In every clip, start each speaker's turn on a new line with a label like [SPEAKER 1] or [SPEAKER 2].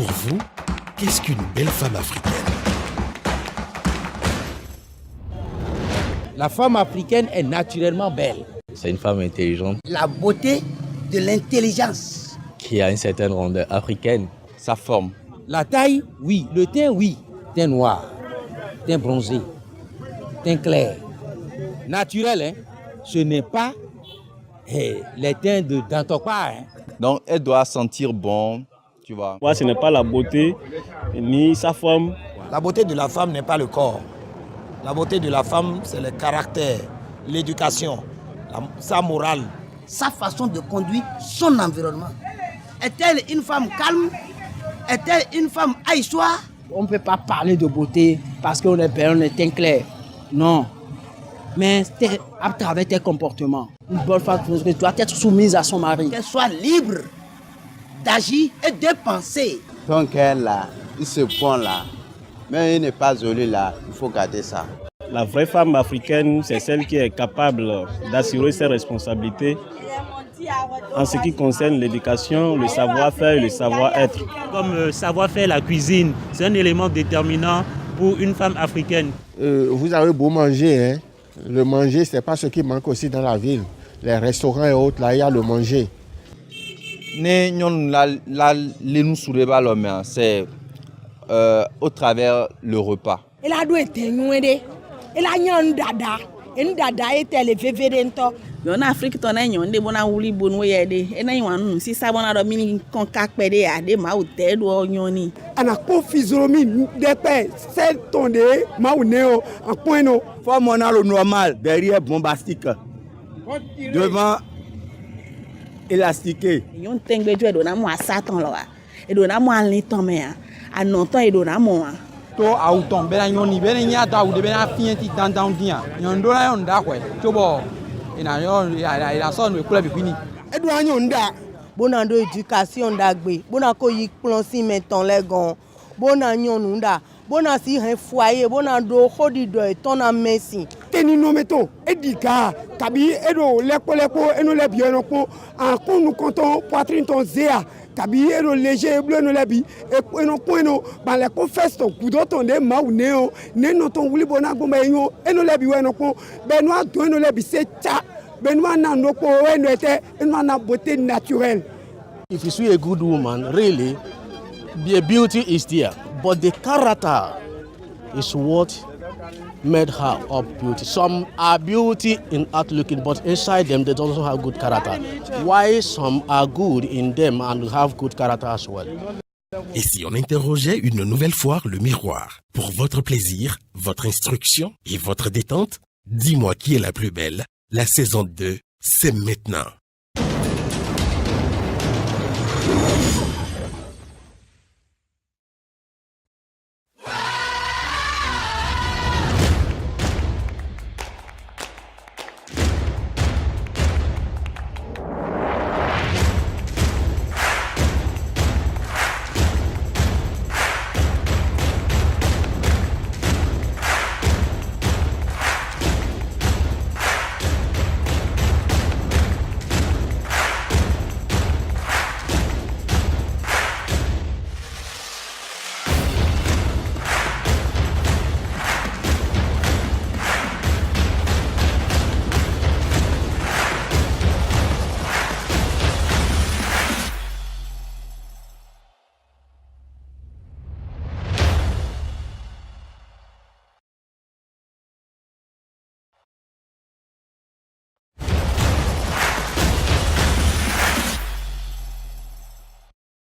[SPEAKER 1] Pour vous, qu'est-ce qu'une belle femme africaine?
[SPEAKER 2] La femme africaine est naturellement belle.
[SPEAKER 3] C'est une femme intelligente.
[SPEAKER 4] La beauté de l'intelligence.
[SPEAKER 3] Qui a une certaine rondeur africaine.
[SPEAKER 5] Sa forme.
[SPEAKER 2] La taille, oui. Le teint, oui. Teint noir, teint bronzé, teint clair. Naturel, hein? Ce n'est pas les teints d'Antokpa. Hein?
[SPEAKER 5] Donc, elle doit sentir bon, tu vois.
[SPEAKER 6] Ouais, ce n'est pas la beauté, ni sa forme.
[SPEAKER 7] La beauté de la femme n'est pas le corps. La beauté de la femme, c'est le caractère, l'éducation, sa morale.
[SPEAKER 4] Sa façon de conduire son environnement. Est-elle une femme calme? Est-elle une femme haïssoire?
[SPEAKER 8] On ne peut pas parler de beauté parce qu'on est belle, on est teint clair. Non. Mais c'est à travers tes comportements. Une bonne femme doit être soumise à son mari.
[SPEAKER 4] Qu'elle soit libre d'agir et de penser.
[SPEAKER 9] Donc elle là, ce point là, mais il n'est pas joli là, il faut garder ça.
[SPEAKER 6] La vraie femme africaine, c'est celle qui est capable d'assurer ses responsabilités en ce qui concerne l'éducation, le savoir-faire et le savoir-être.
[SPEAKER 10] Comme savoir-faire la cuisine, c'est un élément déterminant pour une femme africaine.
[SPEAKER 11] Vous avez beau manger, hein? Le manger, ce n'est pas ce qui manque aussi dans la ville. Les restaurants et autres, là, il y a le manger.
[SPEAKER 5] C'est au travers le repas.
[SPEAKER 8] Elle a dû être nuée. Elle a un dada. Une dada est elle vévédento.
[SPEAKER 12] En Afrique, on a un débona ouli bonouye de. Et na yon si ça bona domini konka pede a de ma ou te do nyoni.
[SPEAKER 13] Ana ko physionomie de paix, c'est ton de ma ou néo en point no.
[SPEAKER 9] Forme on a le normal derrière bombastique. Devant élastique.
[SPEAKER 12] Yon tengbe jo do na mo satan lo a. E do na mo alin ton me a. Anoton e do na mo a.
[SPEAKER 14] To auton bela nyoni bela nya da ou de bela fienti dan dia. Nyondo la yon da kwe. Tobo ina yon ila son we kula bikini.
[SPEAKER 8] E do anyon da. Bona do éducation da gbe. Bona ko yi plan si meton le gan. Bona nyon nda. Bona si un foyer, bona do khodi do ton na messi.
[SPEAKER 13] Teni no meto edika kabi edo lepo eno le bien ko en ko nous comptons poitrine ton zea. Kabi eno léger bleu no lebi e eno point ba le ko festo kudo ton de ma ou neo ne no ton wuli bona gomba eno lebi we no ko benwa do eno lebi se cha benwa na no ko eno ete eno na beauté naturelle.
[SPEAKER 2] If you see a good woman, really, the beauty is there, but the character is what made her up beauty. Some are beauty in outlooking, but inside them they don't have good character. Why some are good in them and have good character as well.
[SPEAKER 1] Et si on interrogeait une nouvelle fois le miroir? Pour votre plaisir, votre instruction et votre détente, dis-moi qui est la plus belle. La saison 2, c'est maintenant.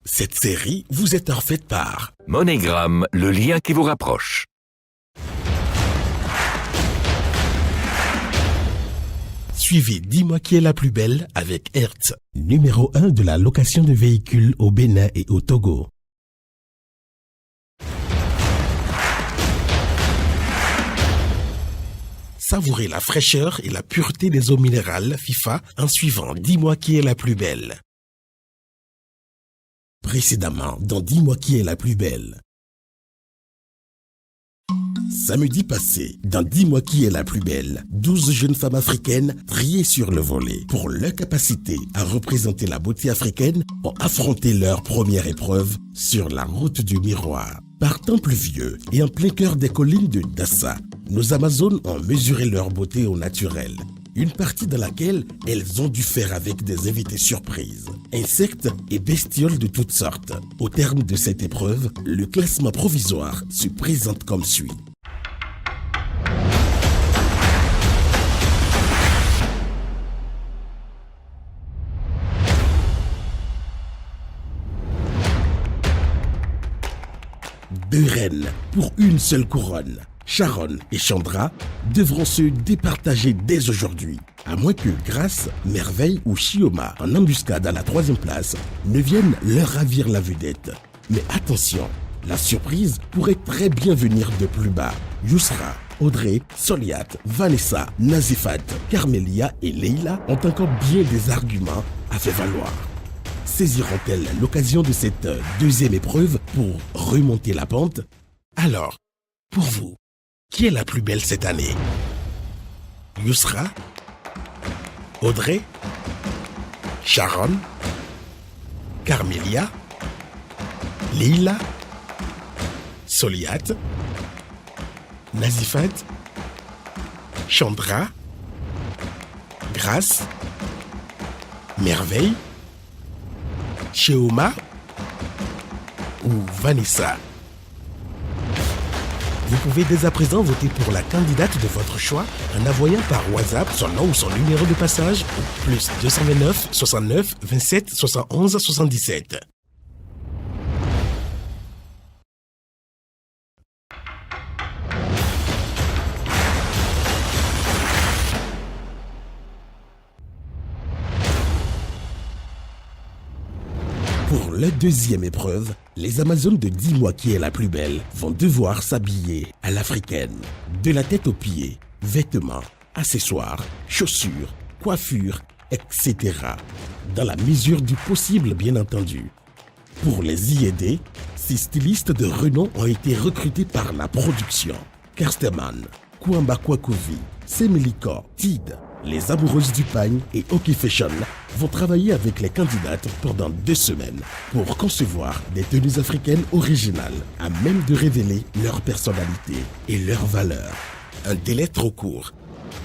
[SPEAKER 1] Cette série vous est offerte par
[SPEAKER 15] MoneyGram, le lien qui vous rapproche.
[SPEAKER 1] Suivez Dis-moi qui est la plus belle avec Hertz, numéro 1 de la location de véhicules au Bénin et au Togo. Savourez la fraîcheur et la pureté des eaux minérales FIFA en suivant Dis-moi qui est la plus belle. Précédemment, dans Dis-moi qui est la plus belle. Samedi passé, dans 10 mois qui est la plus belle, 12 jeunes femmes africaines triées sur le volet pour leur capacité à représenter la beauté africaine ont affronté leur première épreuve sur la route du miroir. Par temps pluvieux et en plein cœur des collines de Dassa, nos Amazones ont mesuré leur beauté au naturel. Une partie dans laquelle elles ont dû faire avec des invités surprises, insectes et bestioles de toutes sortes. Au terme de cette épreuve, le classement provisoire se présente comme suit. Deux reines pour une seule couronne. Sharon et Chandra devront se départager dès aujourd'hui, à moins que Grâce, Merveille ou Chioma, en embuscade à la 3e place, ne viennent leur ravir la vedette. Mais attention, la surprise pourrait très bien venir de plus bas. Yousra, Audrey, Soliat, Vanessa, Nazifat, Carmelia et Leila ont encore bien des arguments à faire valoir. Saisiront-elles l'occasion de cette deuxième épreuve pour remonter la pente? Alors, pour vous, qui est la plus belle cette année? Yousra? Audrey? Sharon? Carmelia? Leila? Soliat? Nazifat? Chandra? Grâce? Merveille? Chioma? Ou Vanessa? Vous pouvez dès à présent voter pour la candidate de votre choix en envoyant par WhatsApp son nom ou son numéro de passage au plus 229 69 27 71 77. Pour la deuxième épreuve, les Amazones de 10 mois qui est la plus belle vont devoir s'habiller à l'africaine. De la tête aux pieds, vêtements, accessoires, chaussures, coiffures, etc. Dans la mesure du possible, bien entendu. Pour les y aider, 6 stylistes de renom ont été recrutés par la production. Kersteman, Kwamba Kwakovi, Semeliko, Tid, les amoureuses du pagne et Hockey Fashion vont travailler avec les candidates pendant 2 semaines pour concevoir des tenues africaines originales à même de révéler leur personnalité et leurs valeurs. Un délai trop court,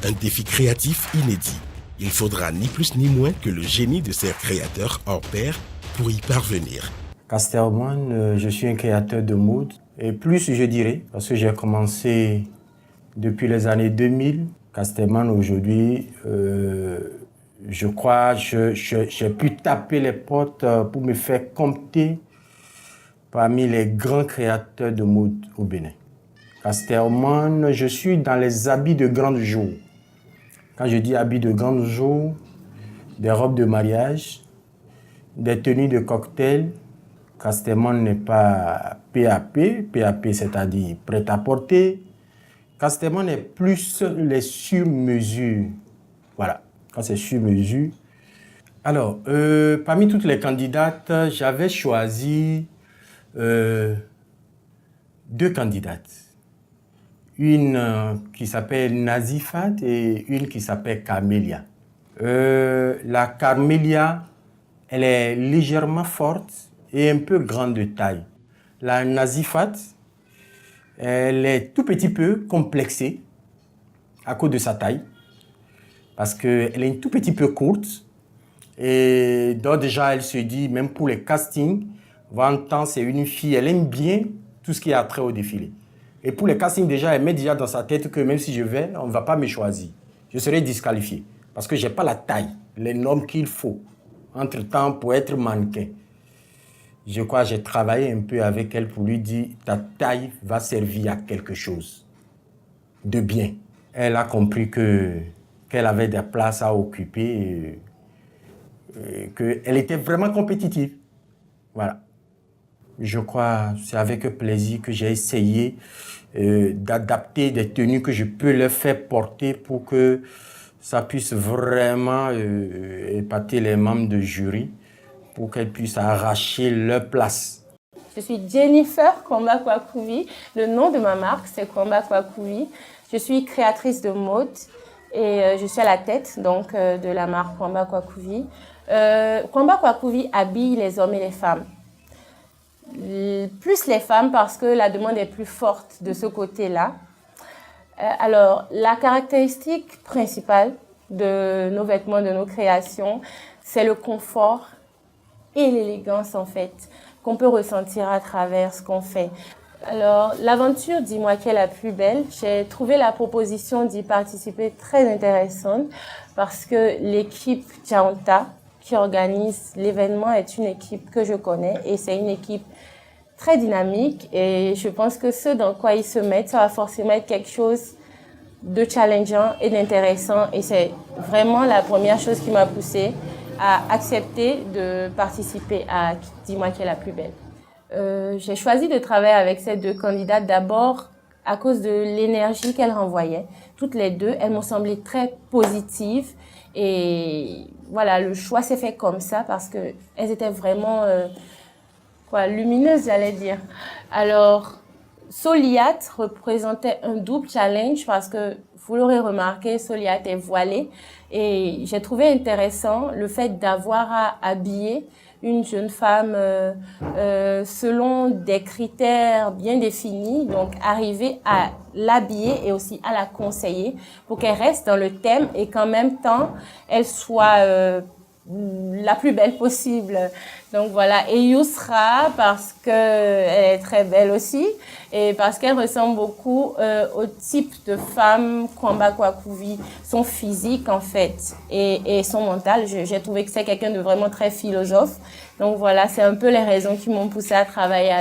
[SPEAKER 1] un défi créatif inédit. Il faudra ni plus ni moins que le génie de ces créateurs hors pair pour y parvenir.
[SPEAKER 16] Casterman, je suis un créateur de mode et plus je dirais parce que j'ai commencé depuis les années 2000. Casterman aujourd'hui, je crois que j'ai pu taper les portes pour me faire compter parmi les grands créateurs de mode au Bénin. Casterman, je suis dans les habits de grand jour. Quand je dis habits de grand jour, des robes de mariage, des tenues de cocktail. Casterman n'est pas PAP, PAP c'est-à-dire prêt-à-porter. Casterman est plus les sur-mesures. Voilà, quand c'est sur-mesure. Alors, parmi toutes les candidates, j'avais choisi 2 candidates. Une qui s'appelle Nazifat et une qui s'appelle Carmelia. La Carmelia, elle est légèrement forte et un peu grande de taille. La Nazifat, elle est tout petit peu complexée à cause de sa taille, parce qu'elle est un tout petit peu courte. Et donc déjà, elle se dit, même pour les castings, Vantan, c'est une fille, elle aime bien tout ce qui a trait au défilé. Et pour les castings, déjà, elle met déjà dans sa tête que même si je vais, on ne va pas me choisir. Je serai disqualifié, parce que je n'ai pas la taille, les normes qu'il faut, entre-temps, pour être mannequin. Je crois que j'ai travaillé un peu avec elle pour lui dire « ta taille va servir à quelque chose de bien ». Elle a compris qu'elle avait des places à occuper, qu'elle était vraiment compétitive. Voilà. Je crois que c'est avec plaisir que j'ai essayé d'adapter des tenues que je peux leur faire porter pour que ça puisse vraiment épater les membres de jury, pour qu'elles puissent arracher leur place.
[SPEAKER 17] Je suis Jennifer Kwamba Kwakuvi. Le nom de ma marque, c'est Kwamba Kwakuvi. Je suis créatrice de mode et je suis à la tête donc, de la marque Kwamba Kwakuvi. Kwamba Kwakuvi habille les hommes et les femmes. Plus les femmes parce que la demande est plus forte de ce côté-là. Alors, la caractéristique principale de nos vêtements, de nos créations, c'est le confort et l'élégance en fait, qu'on peut ressentir à travers ce qu'on fait. Alors, l'aventure Dis-moi qui est la plus belle, j'ai trouvé la proposition d'y participer très intéressante parce que l'équipe Tchaonta qui organise l'événement est une équipe que je connais et c'est une équipe très dynamique et je pense que ce dans quoi ils se mettent, ça va forcément être quelque chose de challengeant et d'intéressant et c'est vraiment la première chose qui m'a poussée à accepter de participer à Dis-moi qui est la plus belle. J'ai choisi de travailler avec ces deux candidates d'abord à cause de l'énergie qu'elles renvoyaient. Toutes les deux, elles m'ont semblé très positives et voilà, le choix s'est fait comme ça parce que elles étaient vraiment lumineuses, j'allais dire. Alors, Soliat représentait un double challenge parce que vous l'aurez remarqué, Soliat est voilée et j'ai trouvé intéressant le fait d'avoir à habiller une jeune femme selon des critères bien définis, donc arriver à l'habiller et aussi à la conseiller pour qu'elle reste dans le thème et qu'en même temps, elle soit la plus belle possible. Donc voilà, et Yousra parce qu'elle est très belle aussi et parce qu'elle ressemble beaucoup au type de femme Kwamba Kwakuvi, son physique en fait et son mental. J'ai trouvé que c'est quelqu'un de vraiment très philosophe. Donc voilà, c'est un peu les raisons qui m'ont poussée à travailler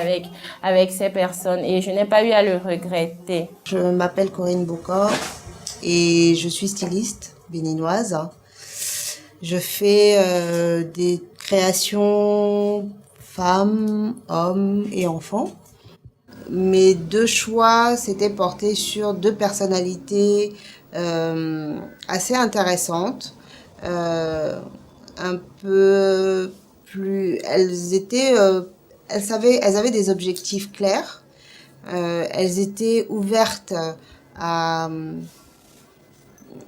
[SPEAKER 17] avec ces personnes et je n'ai pas eu à le regretter.
[SPEAKER 18] Je m'appelle Corinne Bocor et je suis styliste béninoise. Je fais des créations femmes, hommes et enfants. Mes deux choix s'étaient portés sur deux personnalités assez intéressantes, un peu plus. Elles avaient des objectifs clairs. Elles étaient ouvertes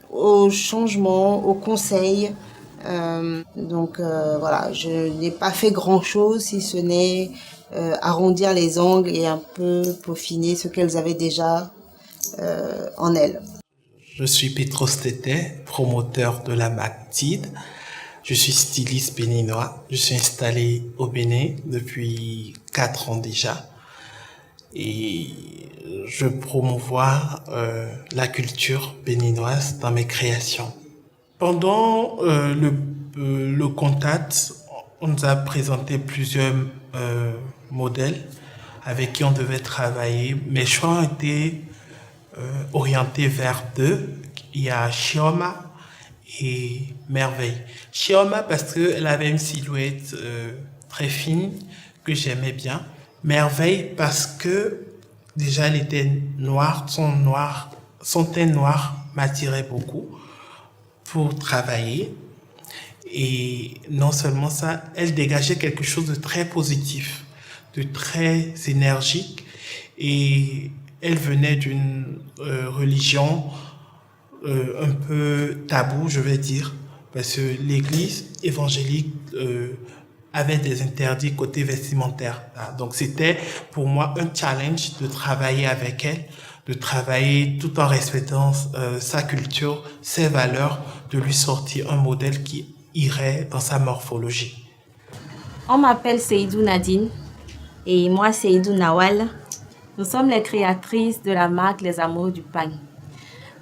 [SPEAKER 18] au changement, au conseil. Voilà, je n'ai pas fait grand-chose si ce n'est arrondir les angles et un peu peaufiner ce qu'elles avaient déjà en elles.
[SPEAKER 19] Je suis Petros Tete, promoteur de la marque TID. Je suis styliste béninois. Je suis installé au Bénin depuis 4 ans déjà. Et je promouvois la culture béninoise dans mes créations. Pendant le contact, on nous a présenté plusieurs modèles avec qui on devait travailler. Mes choix ont été orientés vers deux. Il y a Chioma et Merveille. Chioma parce qu'elle avait une silhouette très fine que j'aimais bien. Merveille parce que déjà elle était noire, son teint noir m'attirait beaucoup pour travailler. Et non seulement ça, elle dégageait quelque chose de très positif, de très énergique. Et elle venait d'une religion un peu taboue, je vais dire, parce que l'église évangélique avait des interdits côté vestimentaire. Donc c'était pour moi un challenge de travailler avec elle, de travailler tout en respectant sa culture, ses valeurs, de lui sortir un modèle qui irait dans sa morphologie.
[SPEAKER 20] On m'appelle Seydou Nadine et moi Seydou Nawal. Nous sommes les créatrices de la marque Les Amoureux du Pagne.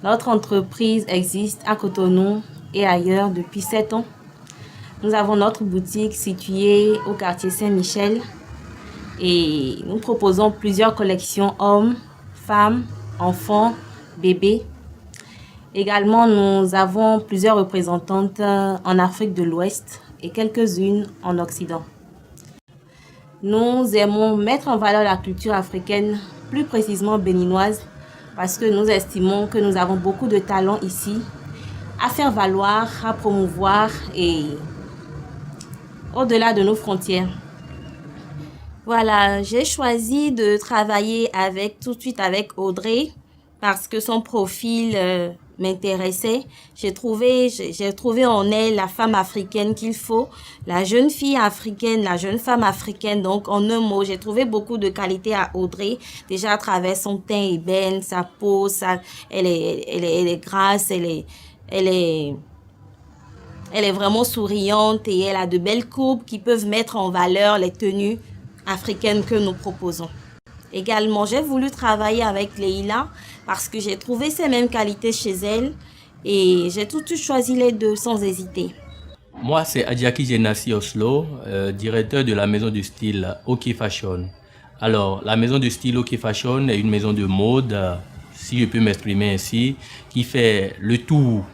[SPEAKER 20] Notre entreprise existe à Cotonou et ailleurs depuis 7 ans. Nous avons notre boutique située au quartier Saint-Michel et nous proposons plusieurs collections hommes, femmes, enfants, bébés. Également, nous avons plusieurs représentantes en Afrique de l'Ouest et quelques-unes en Occident. Nous aimons mettre en valeur la culture africaine, plus précisément béninoise, parce que nous estimons que nous avons beaucoup de talents ici à faire valoir, à promouvoir et au-delà de nos frontières. Voilà, j'ai choisi de travailler tout de suite avec Audrey parce que son profil m'intéressait. J'ai trouvé en elle la femme africaine qu'il faut, la jeune fille africaine, la jeune femme africaine. Donc, en un mot, j'ai trouvé beaucoup de qualités à Audrey. Déjà, à travers son teint ébène, sa peau, elle est grasse, elle est vraiment souriante et elle a de belles courbes qui peuvent mettre en valeur les tenues africaines que nous proposons. Également, j'ai voulu travailler avec Leïla parce que j'ai trouvé ces mêmes qualités chez elle et j'ai tout de suite choisi les deux sans hésiter.
[SPEAKER 3] Moi, c'est Adjaki Genassi Oslo, directeur de la maison du style OK Fashion. Alors, la maison du style OK Fashion est une maison de mode, si je peux m'exprimer ainsi, qui fait le tout,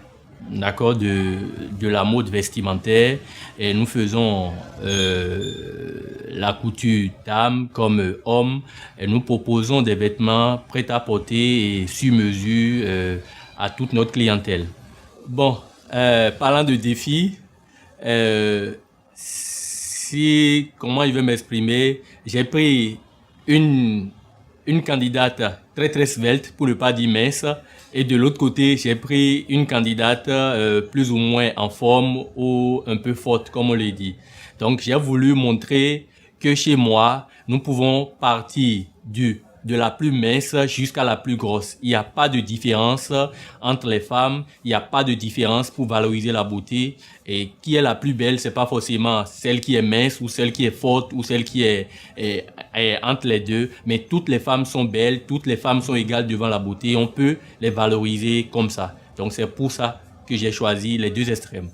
[SPEAKER 3] d'accord, de la mode vestimentaire. Et nous faisons la couture dames comme hommes. Et nous proposons des vêtements prêts à porter et sur mesure à toute notre clientèle. Bon, parlant de défis, comment je vais m'exprimer, j'ai pris une candidate très très svelte, pour ne pas dire mince, et de l'autre côté, j'ai pris une candidate plus ou moins en forme ou un peu forte, comme on le dit. Donc, j'ai voulu montrer que chez moi, nous pouvons partir de la plus mince jusqu'à la plus grosse. Il n'y a pas de différence entre les femmes. Il n'y a pas de différence pour valoriser la beauté. Et qui est la plus belle, c'est pas forcément celle qui est mince ou celle qui est forte ou celle qui est entre les deux. Mais toutes les femmes sont belles, toutes les femmes sont égales devant la beauté. On peut les valoriser comme ça. Donc c'est pour ça que j'ai choisi les deux extrêmes.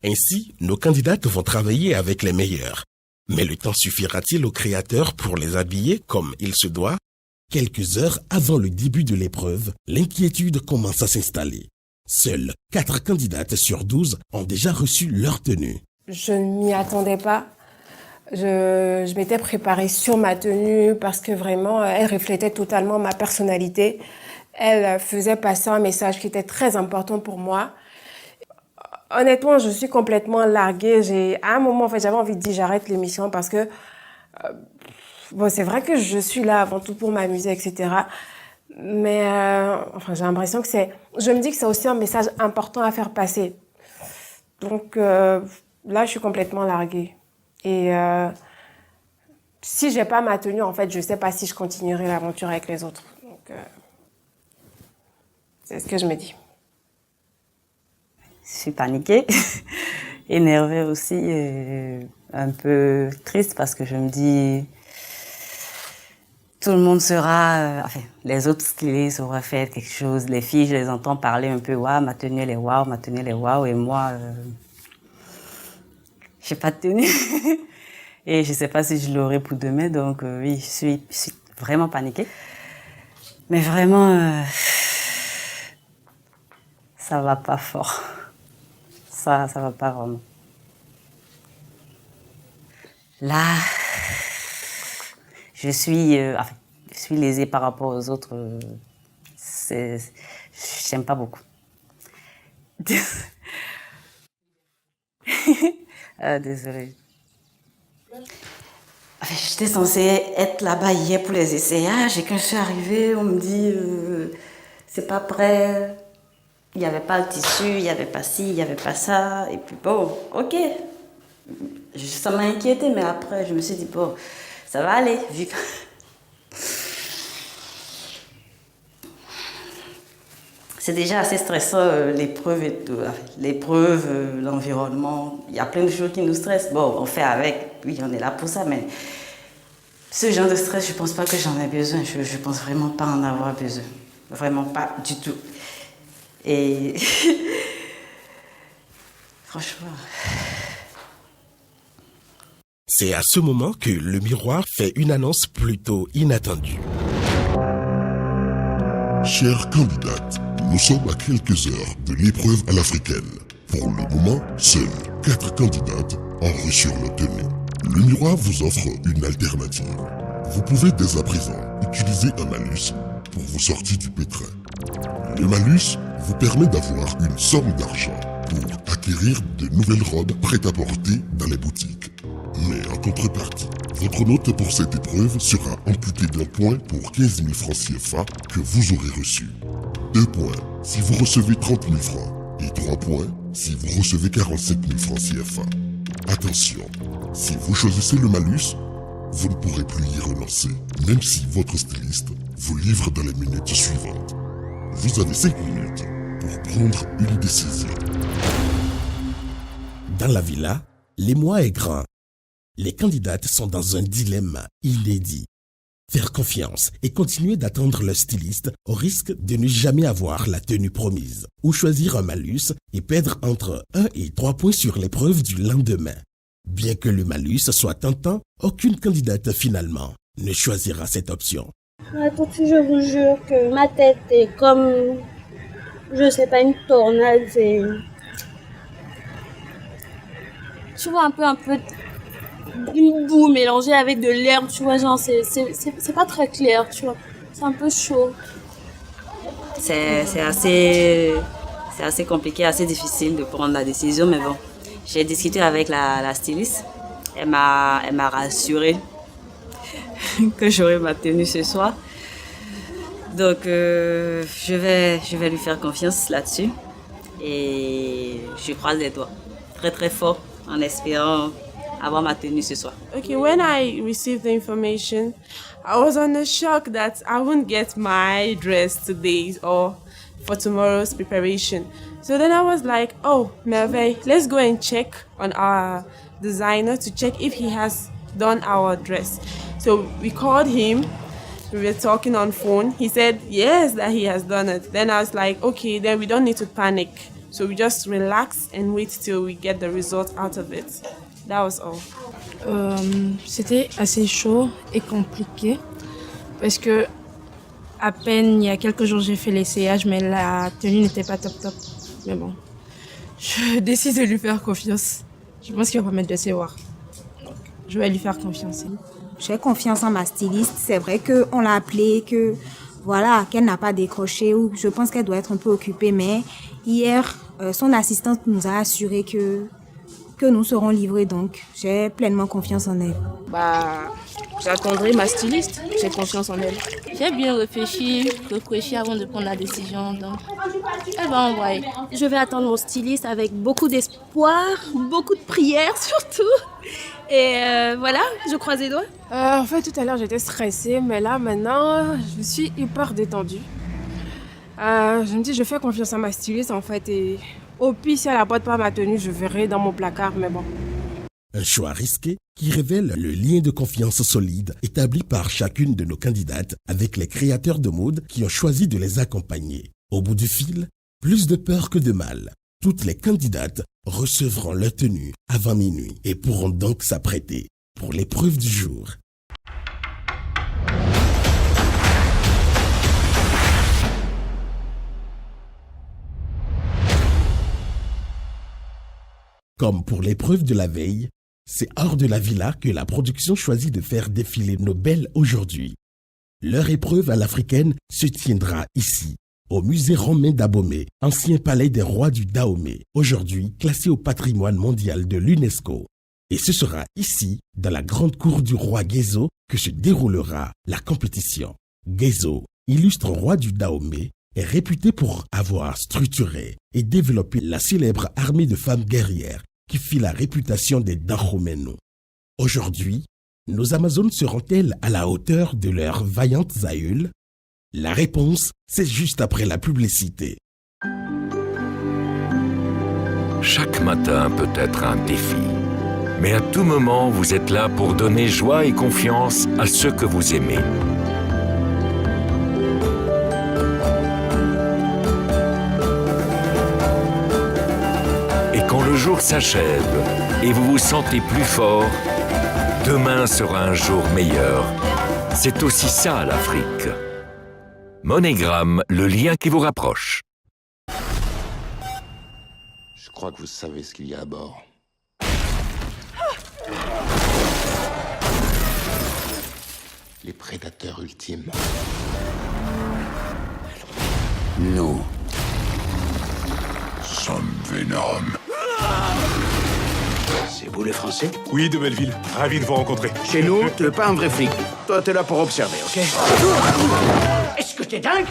[SPEAKER 1] Ainsi, nos candidates vont travailler avec les meilleurs. Mais le temps suffira-t-il aux créateurs pour les habiller comme il se doit? Quelques heures avant le début de l'épreuve, l'inquiétude commence à s'installer. Seules 4 candidates sur 12 ont déjà reçu leur tenue.
[SPEAKER 21] Je ne m'y attendais pas. Je m'étais préparée sur ma tenue parce que vraiment, elle reflétait totalement ma personnalité. Elle faisait passer un message qui était très important pour moi. Honnêtement, je suis complètement larguée. À un moment, en fait, j'avais envie de dire j'arrête l'émission parce que bon, c'est vrai que je suis là avant tout pour m'amuser, etc. Mais enfin, j'ai l'impression que je me dis que c'est aussi un message important à faire passer. Donc là, je suis complètement larguée. Et si j'ai pas ma tenue, en fait, je sais pas si je continuerai l'aventure avec les autres. Donc c'est ce que je me dis.
[SPEAKER 22] Je suis paniquée, énervée aussi, un peu triste parce que je me dis, tout le monde sera, enfin, les autres stylistes auraient fait quelque chose. Les filles, je les entends parler un peu, waouh, ma tenue elle est waouh, ma tenue elle est waouh, et moi, j'ai pas de tenue. Et je sais pas si je l'aurai pour demain, donc oui, je suis vraiment paniquée. Mais vraiment, ça va pas fort. Ça va pas vraiment. Là, je suis lésée par rapport aux autres. J'aime pas beaucoup. Désolée. J'étais censée être là-bas hier pour les essayages et quand je suis arrivée, on me dit c'est pas prêt. Il n'y avait pas le tissu, il n'y avait pas ci, il n'y avait pas ça. Et puis bon, ok. Ça m'a inquiétée, mais après, je me suis dit, bon, ça va aller, vu que... C'est déjà assez stressant, l'épreuve et tout. L'épreuve, l'environnement. Il y a plein de choses qui nous stressent. Bon, on fait avec. Oui, on est là pour ça, mais ce genre de stress, je ne pense pas que j'en ai besoin. Je ne pense vraiment pas en avoir besoin. Vraiment pas du tout. Et franchement...
[SPEAKER 1] C'est à ce moment que le miroir fait une annonce plutôt inattendue.
[SPEAKER 23] Chères candidates, nous sommes à quelques heures de l'épreuve à l'africaine. Pour le moment, seules 4 candidates ont reçu leur tenue. Le miroir vous offre une alternative. Vous pouvez dès à présent utiliser un malus pour vous sortir du pétrin. Le malus vous permet d'avoir une somme d'argent pour acquérir de nouvelles robes prêtes à porter dans les boutiques. Mais en contrepartie, Votre note pour cette épreuve sera amputée d'un point pour 15 000 francs CFA que vous aurez reçu. 2 points si vous recevez 30 000 francs et 3 points si vous recevez 47 000 francs CFA. Attention, si vous choisissez le malus, vous ne pourrez plus y renoncer, même si votre styliste vous livre dans les minutes suivantes. Vous avez 5 minutes pour prendre une décision.
[SPEAKER 1] Dans la villa, l'émoi est grand. Les candidates sont dans un dilemme inédit. Faire confiance et continuer d'attendre le styliste au risque de ne jamais avoir la tenue promise, ou choisir un malus et perdre entre 1 et 3 points sur l'épreuve du lendemain. Bien que le malus soit tentant, aucune candidate finalement ne choisira cette option.
[SPEAKER 4] Attention, je vous jure que ma tête est comme, je sais pas, une tornade. Tu vois, un peu une boue mélangée avec de l'herbe, tu vois, genre c'est pas très clair, tu vois. C'est un peu chaud.
[SPEAKER 22] C'est assez compliqué, assez difficile de prendre la décision, mais bon. J'ai discuté avec la styliste. Elle m'a rassurée que j'aurais ma tenue ce soir. Donc, je vais lui faire confiance là-dessus. Et je croise les doigts très très fort en espérant avoir ma tenue ce soir.
[SPEAKER 6] Okay, when I received the information, I was on a shock that I wouldn't get my dress today or for tomorrow's preparation. So then I was like, oh, Merveille, let's go and check on our designer to check if he has done our dress. So we called him, we were talking on phone. He said, yes, that he has done it. Then I was like, okay, then we don't need to panic. So we just relax and wait till we get the result out of it. That was all.
[SPEAKER 21] C'était assez chaud et compliqué parce que à peine il y a quelques jours j'ai fait l'essayage, mais la tenue n'était pas top. Mais bon, je décide de lui faire confiance. Je pense qu'il va pas me décevoir. Je vais lui faire confiance.
[SPEAKER 7] J'ai confiance en ma styliste. C'est vrai qu'on l'a appelée, que voilà, qu'elle n'a pas décroché, ou je pense qu'elle doit être un peu occupée. Mais hier, son assistante nous a assuré que nous serons livrés. Donc, j'ai pleinement confiance en elle.
[SPEAKER 4] J'attendrai ma styliste. J'ai confiance en elle.
[SPEAKER 20] J'ai bien réfléchi avant de prendre la décision. Donc, ouais.
[SPEAKER 4] Je vais attendre mon styliste avec beaucoup d'espoir, beaucoup de prières surtout. Et voilà, je croise les doigts.
[SPEAKER 21] En fait, tout à l'heure, j'étais stressée, mais là, maintenant, je suis hyper détendue. Je me dis, je fais confiance à ma styliste, en fait, et au pire, si elle n'apporte pas ma tenue, je verrai dans mon placard, mais bon.
[SPEAKER 1] Un choix risqué qui révèle le lien de confiance solide établi par chacune de nos candidates avec les créateurs de mode qui ont choisi de les accompagner. Au bout du fil, plus de peur que de mal. Toutes les candidates recevront leur tenue avant minuit et pourront donc s'apprêter pour l'épreuve du jour. Comme pour l'épreuve de la veille, c'est hors de la villa que la production choisit de faire défiler nos belles aujourd'hui. Leur épreuve à l'africaine se tiendra ici, au musée romain d'Abomey, ancien palais des rois du Dahomey, aujourd'hui classé au patrimoine mondial de l'UNESCO. Et ce sera ici, dans la grande cour du roi Guézo, que se déroulera la compétition. Guézo, illustre roi du Dahomey, est réputé pour avoir structuré et développé la célèbre armée de femmes guerrières qui fit la réputation des Dahomeynos. Aujourd'hui, nos Amazones seront-elles à la hauteur de leurs vaillantes aïeules? La réponse, c'est juste après la publicité.
[SPEAKER 15] Chaque matin peut être un défi. Mais à tout moment, vous êtes là pour donner joie et confiance à ceux que vous aimez. Et quand le jour s'achève et vous vous sentez plus fort, demain sera un jour meilleur. C'est aussi ça l'Afrique. MoneyGram, le lien qui vous rapproche.
[SPEAKER 24] Je crois que vous savez ce qu'il y a à bord. Les prédateurs ultimes. Nous sommes Venom.
[SPEAKER 5] C'est vous les Français?
[SPEAKER 9] Oui, de Belleville. Ravi de vous rencontrer.
[SPEAKER 5] Chez nous, tu es pas un vrai flic. Toi, t'es là pour observer, ok? Est-ce que t'es dingue?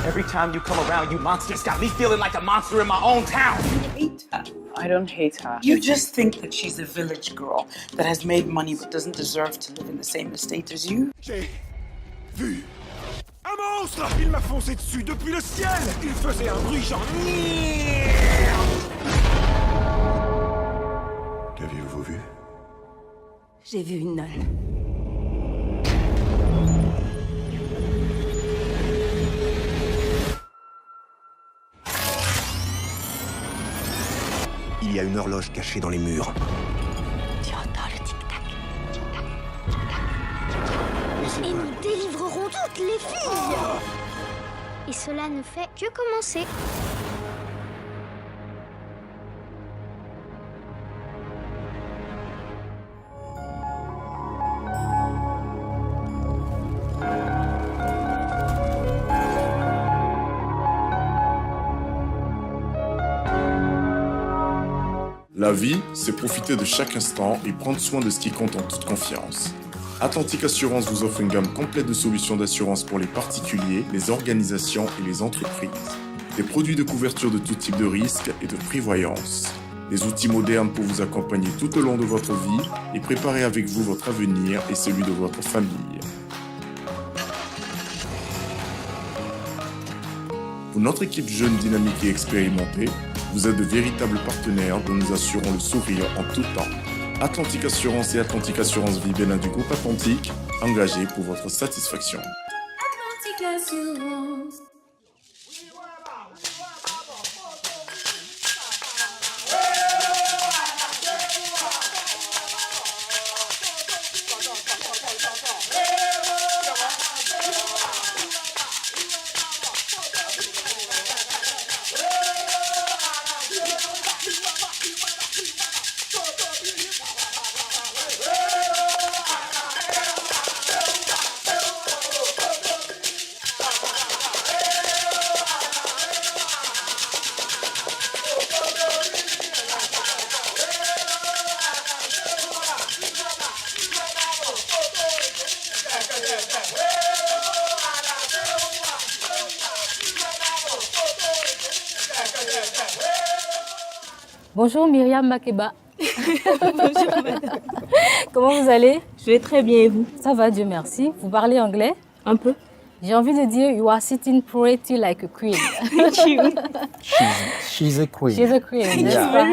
[SPEAKER 10] Every time you come around, you monsters got me feeling like a monster in my own town.
[SPEAKER 11] Hate her. I don't hate her. You just think that she's a village girl that has made money but doesn't deserve to live in the same estate as you.
[SPEAKER 9] J'ai vu un monstre. Il m'a foncé dessus depuis le ciel. Il faisait un bruit genre... Qu'aviez-vous vu?
[SPEAKER 25] J'ai vu une nonne.
[SPEAKER 9] Il y a une horloge cachée dans les murs.
[SPEAKER 25] Tu entends le tic-tac, tic-tac, tic-tac.
[SPEAKER 26] Et nous délivrerons toutes les filles. Et cela ne fait que commencer.
[SPEAKER 27] La vie, c'est profiter de chaque instant et prendre soin de ce qui compte en toute confiance. Atlantic Assurance vous offre une gamme complète de solutions d'assurance pour les particuliers, les organisations et les entreprises. Des produits de couverture de tout type de risque et de prévoyance. Des outils modernes pour vous accompagner tout au long de votre vie et préparer avec vous votre avenir et celui de votre famille. Pour notre équipe jeune, dynamique et expérimentée, vous êtes de véritables partenaires dont nous assurons le sourire en tout temps. Atlantic Assurance et Atlantic Assurance Vie Bénin du groupe Atlantique, engagés pour votre satisfaction.
[SPEAKER 28] Atlantic Assurance.
[SPEAKER 29] Bonjour Myriam Makeba.
[SPEAKER 4] Bonjour madame.
[SPEAKER 29] Comment vous allez?
[SPEAKER 4] Je vais très bien et vous?
[SPEAKER 29] Ça va, Dieu merci. Vous parlez anglais?
[SPEAKER 4] Un peu.
[SPEAKER 29] J'ai envie de dire, you are sitting pretty like a queen.
[SPEAKER 4] Thank you.
[SPEAKER 30] She's a queen.
[SPEAKER 29] She's a queen,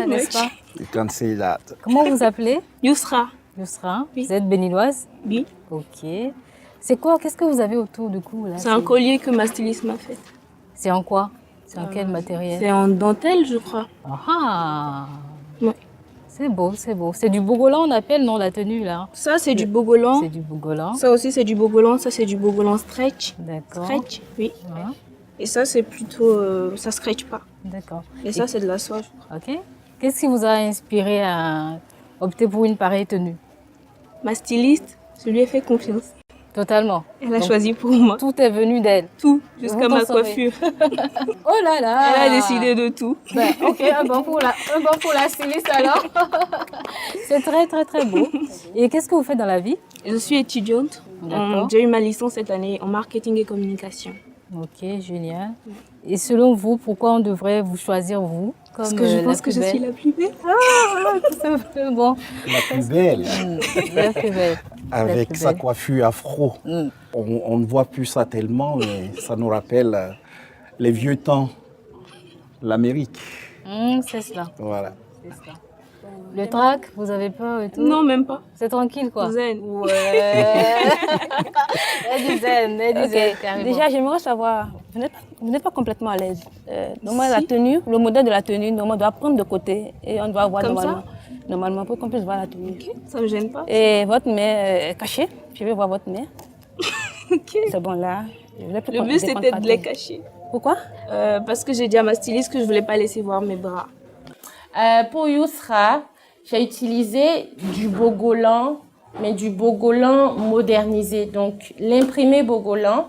[SPEAKER 29] n'est-ce pas?
[SPEAKER 30] You can say that.
[SPEAKER 29] Comment vous appelez?
[SPEAKER 4] Yousra.
[SPEAKER 29] Yousra.
[SPEAKER 4] Oui.
[SPEAKER 29] Vous êtes béninoise?
[SPEAKER 4] Oui.
[SPEAKER 29] Ok. C'est quoi? Qu'est-ce que vous avez autour du cou là?
[SPEAKER 4] C'est un collier que ma styliste m'a fait.
[SPEAKER 29] C'est en quoi? C'est en quel matériel?
[SPEAKER 4] C'est en dentelle, je crois.
[SPEAKER 29] Ah.
[SPEAKER 4] Ouais.
[SPEAKER 29] C'est beau, c'est beau. C'est du bogolan, on appelle, non, la tenue là?
[SPEAKER 4] Ça, c'est du bogolan.
[SPEAKER 29] C'est du bogolan.
[SPEAKER 4] Ça aussi, c'est du bogolan. Ça, c'est du bogolan stretch.
[SPEAKER 29] D'accord.
[SPEAKER 4] Stretch, oui.
[SPEAKER 29] Ouais.
[SPEAKER 4] Et ça, c'est plutôt... ça scratch pas.
[SPEAKER 29] D'accord.
[SPEAKER 4] Et ça, c'est de la soie, je crois.
[SPEAKER 29] Ok. Qu'est-ce qui vous a inspiré à opter pour une pareille tenue?
[SPEAKER 4] Ma styliste, je lui ai fait confiance.
[SPEAKER 29] Totalement.
[SPEAKER 4] Elle a choisi pour moi.
[SPEAKER 29] Tout est venu d'elle.
[SPEAKER 4] Tout, jusqu'à ma coiffure.
[SPEAKER 29] Oh là là.
[SPEAKER 4] Elle a décidé de tout.
[SPEAKER 29] Ben, ok, un bon pour la styliste alors. C'est très très très beau. Et qu'est-ce que vous faites dans la vie?
[SPEAKER 4] Je suis étudiante.
[SPEAKER 29] D'accord.
[SPEAKER 4] J'ai eu ma licence cette année en marketing et communication.
[SPEAKER 29] Ok, génial. Et selon vous, pourquoi on devrait vous choisir vous comme
[SPEAKER 4] parce que je pense que je suis la plus belle.
[SPEAKER 29] Ah, tout simplement.
[SPEAKER 30] La plus belle.
[SPEAKER 29] La plus belle.
[SPEAKER 30] Avec
[SPEAKER 29] plus
[SPEAKER 30] sa
[SPEAKER 29] belle.
[SPEAKER 30] coiffure afro. On ne voit plus ça tellement, mais ça nous rappelle les vieux temps, l'Amérique.
[SPEAKER 29] C'est cela.
[SPEAKER 30] Voilà.
[SPEAKER 29] C'est cela. Le trac, vous avez peur et tout?
[SPEAKER 4] Non, même pas.
[SPEAKER 29] C'est tranquille quoi?
[SPEAKER 4] Zen.
[SPEAKER 29] Ouais. Elle dit zen, carrément.
[SPEAKER 4] Déjà, j'aimerais savoir, vous n'êtes pas complètement à l'aise. Normalement, la tenue, le modèle de la tenue, normalement, on doit prendre de côté et on doit voir
[SPEAKER 29] Comme
[SPEAKER 4] normalement.
[SPEAKER 29] ça?
[SPEAKER 4] Normalement, pour qu'on puisse voir la tenue.
[SPEAKER 29] Ok, ça me gêne pas.
[SPEAKER 4] Et votre main est cachée. Je vais voir votre main.
[SPEAKER 29] Ok.
[SPEAKER 4] C'est bon là.
[SPEAKER 29] Le but c'était de les cacher.
[SPEAKER 4] Pourquoi?
[SPEAKER 29] Parce que j'ai dit à ma styliste que je voulais pas laisser voir mes bras.
[SPEAKER 17] Pour Yousra, j'ai utilisé du bogolan, mais du bogolan modernisé. Donc, l'imprimé bogolan,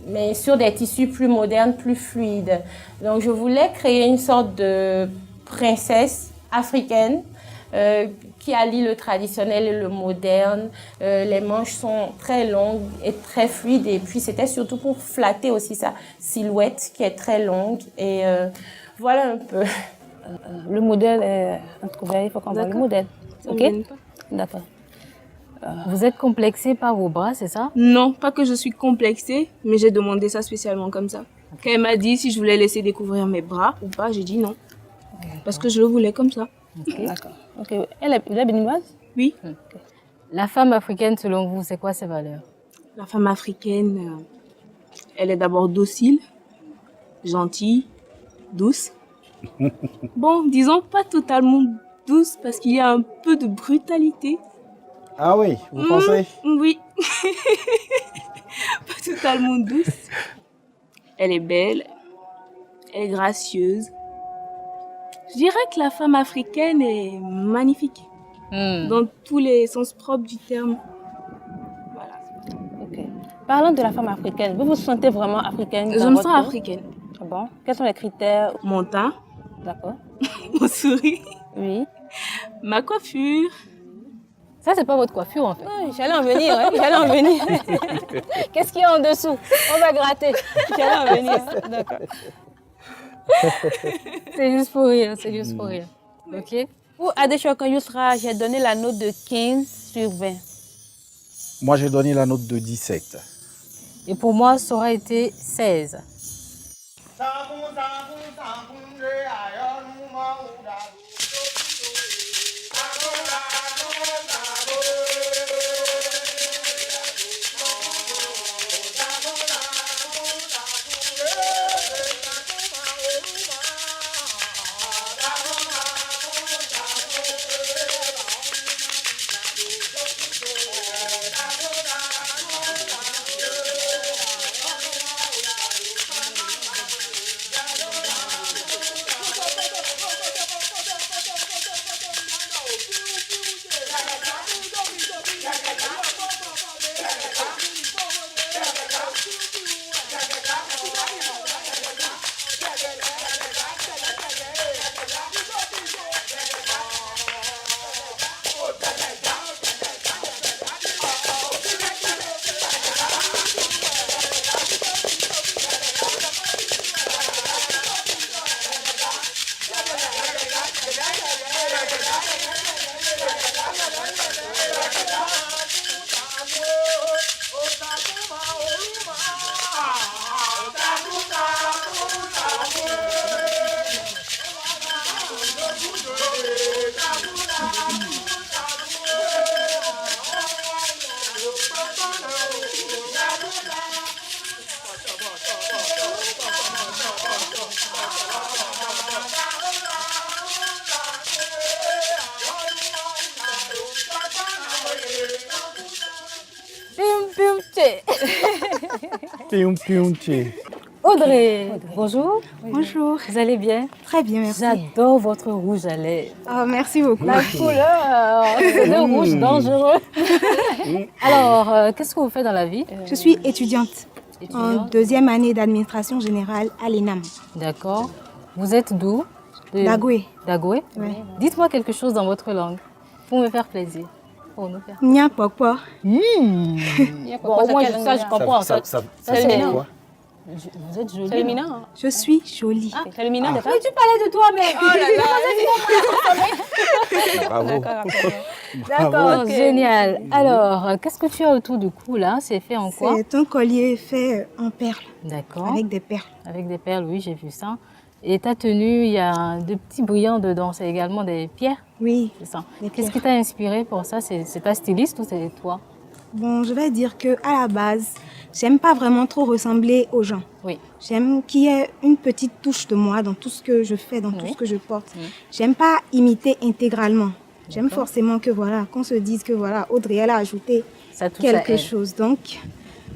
[SPEAKER 17] mais sur des tissus plus modernes, plus fluides. Donc, je voulais créer une sorte de princesse africaine qui allie le traditionnel et le moderne. Les manches sont très longues et très fluides. Et puis, c'était surtout pour flatter aussi sa silhouette qui est très longue. Et voilà un peu.
[SPEAKER 29] Le modèle est introuvert, il faut qu'on voit le modèle. Ok? D'accord. Vous êtes complexée par vos bras, c'est ça?
[SPEAKER 6] Non, pas que je suis complexée, mais j'ai demandé ça spécialement comme ça. Quand elle m'a dit si je voulais laisser découvrir mes bras ou pas, j'ai dit non. Parce que je le voulais comme ça.
[SPEAKER 29] Okay. D'accord. Okay. Elle est béninoise?
[SPEAKER 6] Oui.
[SPEAKER 29] Okay. La femme africaine, selon vous, c'est quoi ses valeurs?
[SPEAKER 6] La femme africaine, elle est d'abord docile, gentille, douce. Bon, disons pas totalement douce parce qu'il y a un peu de brutalité.
[SPEAKER 30] Ah oui, vous pensez?
[SPEAKER 6] Oui. Pas totalement douce. Elle est belle, elle est gracieuse. Je dirais que la femme africaine est magnifique. Dans tous les sens propres du terme.
[SPEAKER 29] Voilà. Okay. Parlons de la femme africaine. Vous vous sentez vraiment africaine?
[SPEAKER 6] Je me sens africaine.
[SPEAKER 29] Ah bon? Quels sont les critères?
[SPEAKER 6] Mon teint.
[SPEAKER 29] D'accord.
[SPEAKER 6] Mon sourire.
[SPEAKER 29] Oui.
[SPEAKER 6] Ma coiffure.
[SPEAKER 29] Ça, c'est pas votre coiffure, en fait. Oui, j'allais en venir, ouais. J'allais en venir. Qu'est-ce qu'il y a en dessous? On va gratter. J'allais en venir. D'accord. C'est juste pour rire, c'est juste pour rire. Ok? Pour Adeshokan Yousra, j'ai donné la note de 15 sur 20.
[SPEAKER 30] Moi, j'ai donné la note de 17.
[SPEAKER 29] Et pour moi, ça aurait été 16. Audrey, bonjour.
[SPEAKER 7] Bonjour.
[SPEAKER 29] Vous allez bien?
[SPEAKER 7] Très bien, merci.
[SPEAKER 29] J'adore votre rouge à lèvres.
[SPEAKER 7] Oh, merci beaucoup.
[SPEAKER 29] La couleur, c'est le rouge dangereux. Alors, qu'est-ce que vous faites dans la vie?
[SPEAKER 7] Je suis étudiante en 2e année d'administration générale à l'ENAM.
[SPEAKER 29] D'accord. Vous êtes d'où?
[SPEAKER 7] D'Agoué.
[SPEAKER 29] D'Agoué?
[SPEAKER 7] Oui.
[SPEAKER 29] Dites-moi quelque chose dans votre langue pour me faire plaisir.
[SPEAKER 7] Nya Pokpo.
[SPEAKER 29] Bon, au moins, ça, je comprends.
[SPEAKER 30] Ça
[SPEAKER 29] c'est
[SPEAKER 30] veut dire quoi?
[SPEAKER 29] Vous êtes jolie. C'est le Mina.
[SPEAKER 7] Je suis jolie.
[SPEAKER 29] Ah, c'est le Mina,
[SPEAKER 7] Mais tu parlais de toi, mais...
[SPEAKER 29] Oh là là.
[SPEAKER 30] Bravo.
[SPEAKER 29] D'accord, okay. Génial. Alors, qu'est-ce que tu as autour du cou, là? C'est fait en quoi?
[SPEAKER 7] C'est un collier fait en perles.
[SPEAKER 29] D'accord.
[SPEAKER 7] Avec des perles.
[SPEAKER 29] Avec des perles, oui, j'ai vu ça. Et ta tenue, il y a de petits brillants dedans. C'est également des pierres?
[SPEAKER 7] Oui.
[SPEAKER 29] C'est ça. Qu'est-ce qui t'a inspiré pour ça? C'est ta styliste ou c'est toi?
[SPEAKER 7] Bon, je vais dire que à la base, j'aime pas vraiment trop ressembler aux gens.
[SPEAKER 29] Oui.
[SPEAKER 7] J'aime qu'il y ait une petite touche de moi dans tout ce que je fais, dans tout ce que je porte. J'aime pas imiter intégralement. J'aime forcément que voilà, qu'on se dise que voilà, Audrey, elle a ajouté quelque chose. Donc,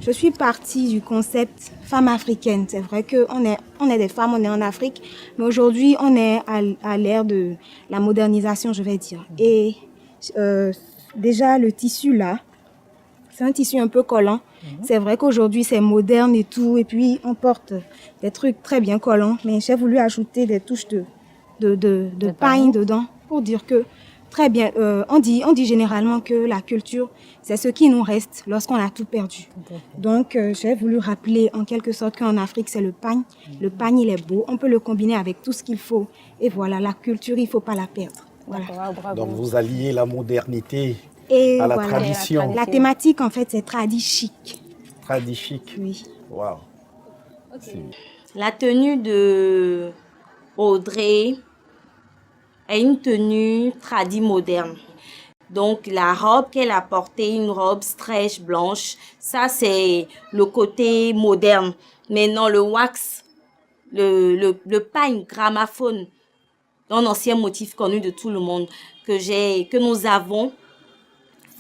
[SPEAKER 7] je suis partie du concept femme africaine. C'est vrai qu'on est des femmes, on est en Afrique, mais aujourd'hui, on est à l'ère de la modernisation, je vais dire. Et déjà, le tissu là, c'est un tissu un peu collant. C'est vrai qu'aujourd'hui, c'est moderne et tout, et puis on porte des trucs très bien collants, mais j'ai voulu ajouter des touches de paille dedans pour dire que, très bien, on dit généralement que la culture, c'est ce qui nous reste lorsqu'on a tout perdu. Donc, j'ai voulu rappeler en quelque sorte qu'en Afrique, c'est le pagne. Le pagne, il est beau, on peut le combiner avec tout ce qu'il faut. Et voilà, la culture, il ne faut pas la perdre. Voilà.
[SPEAKER 30] Donc, vous alliez la modernité
[SPEAKER 7] et
[SPEAKER 30] à la
[SPEAKER 7] voilà,
[SPEAKER 30] tradition.
[SPEAKER 7] La thématique, en fait, c'est tradi chic.
[SPEAKER 30] Tradi chic.
[SPEAKER 7] Oui.
[SPEAKER 30] Waouh.
[SPEAKER 20] La tenue de Audrey est une tenue tradi moderne. Donc, la robe qu'elle a portée, une robe stretch blanche, ça, c'est le côté moderne. Maintenant, le wax, le pagne gramophone, un ancien motif connu de tout le monde que nous avons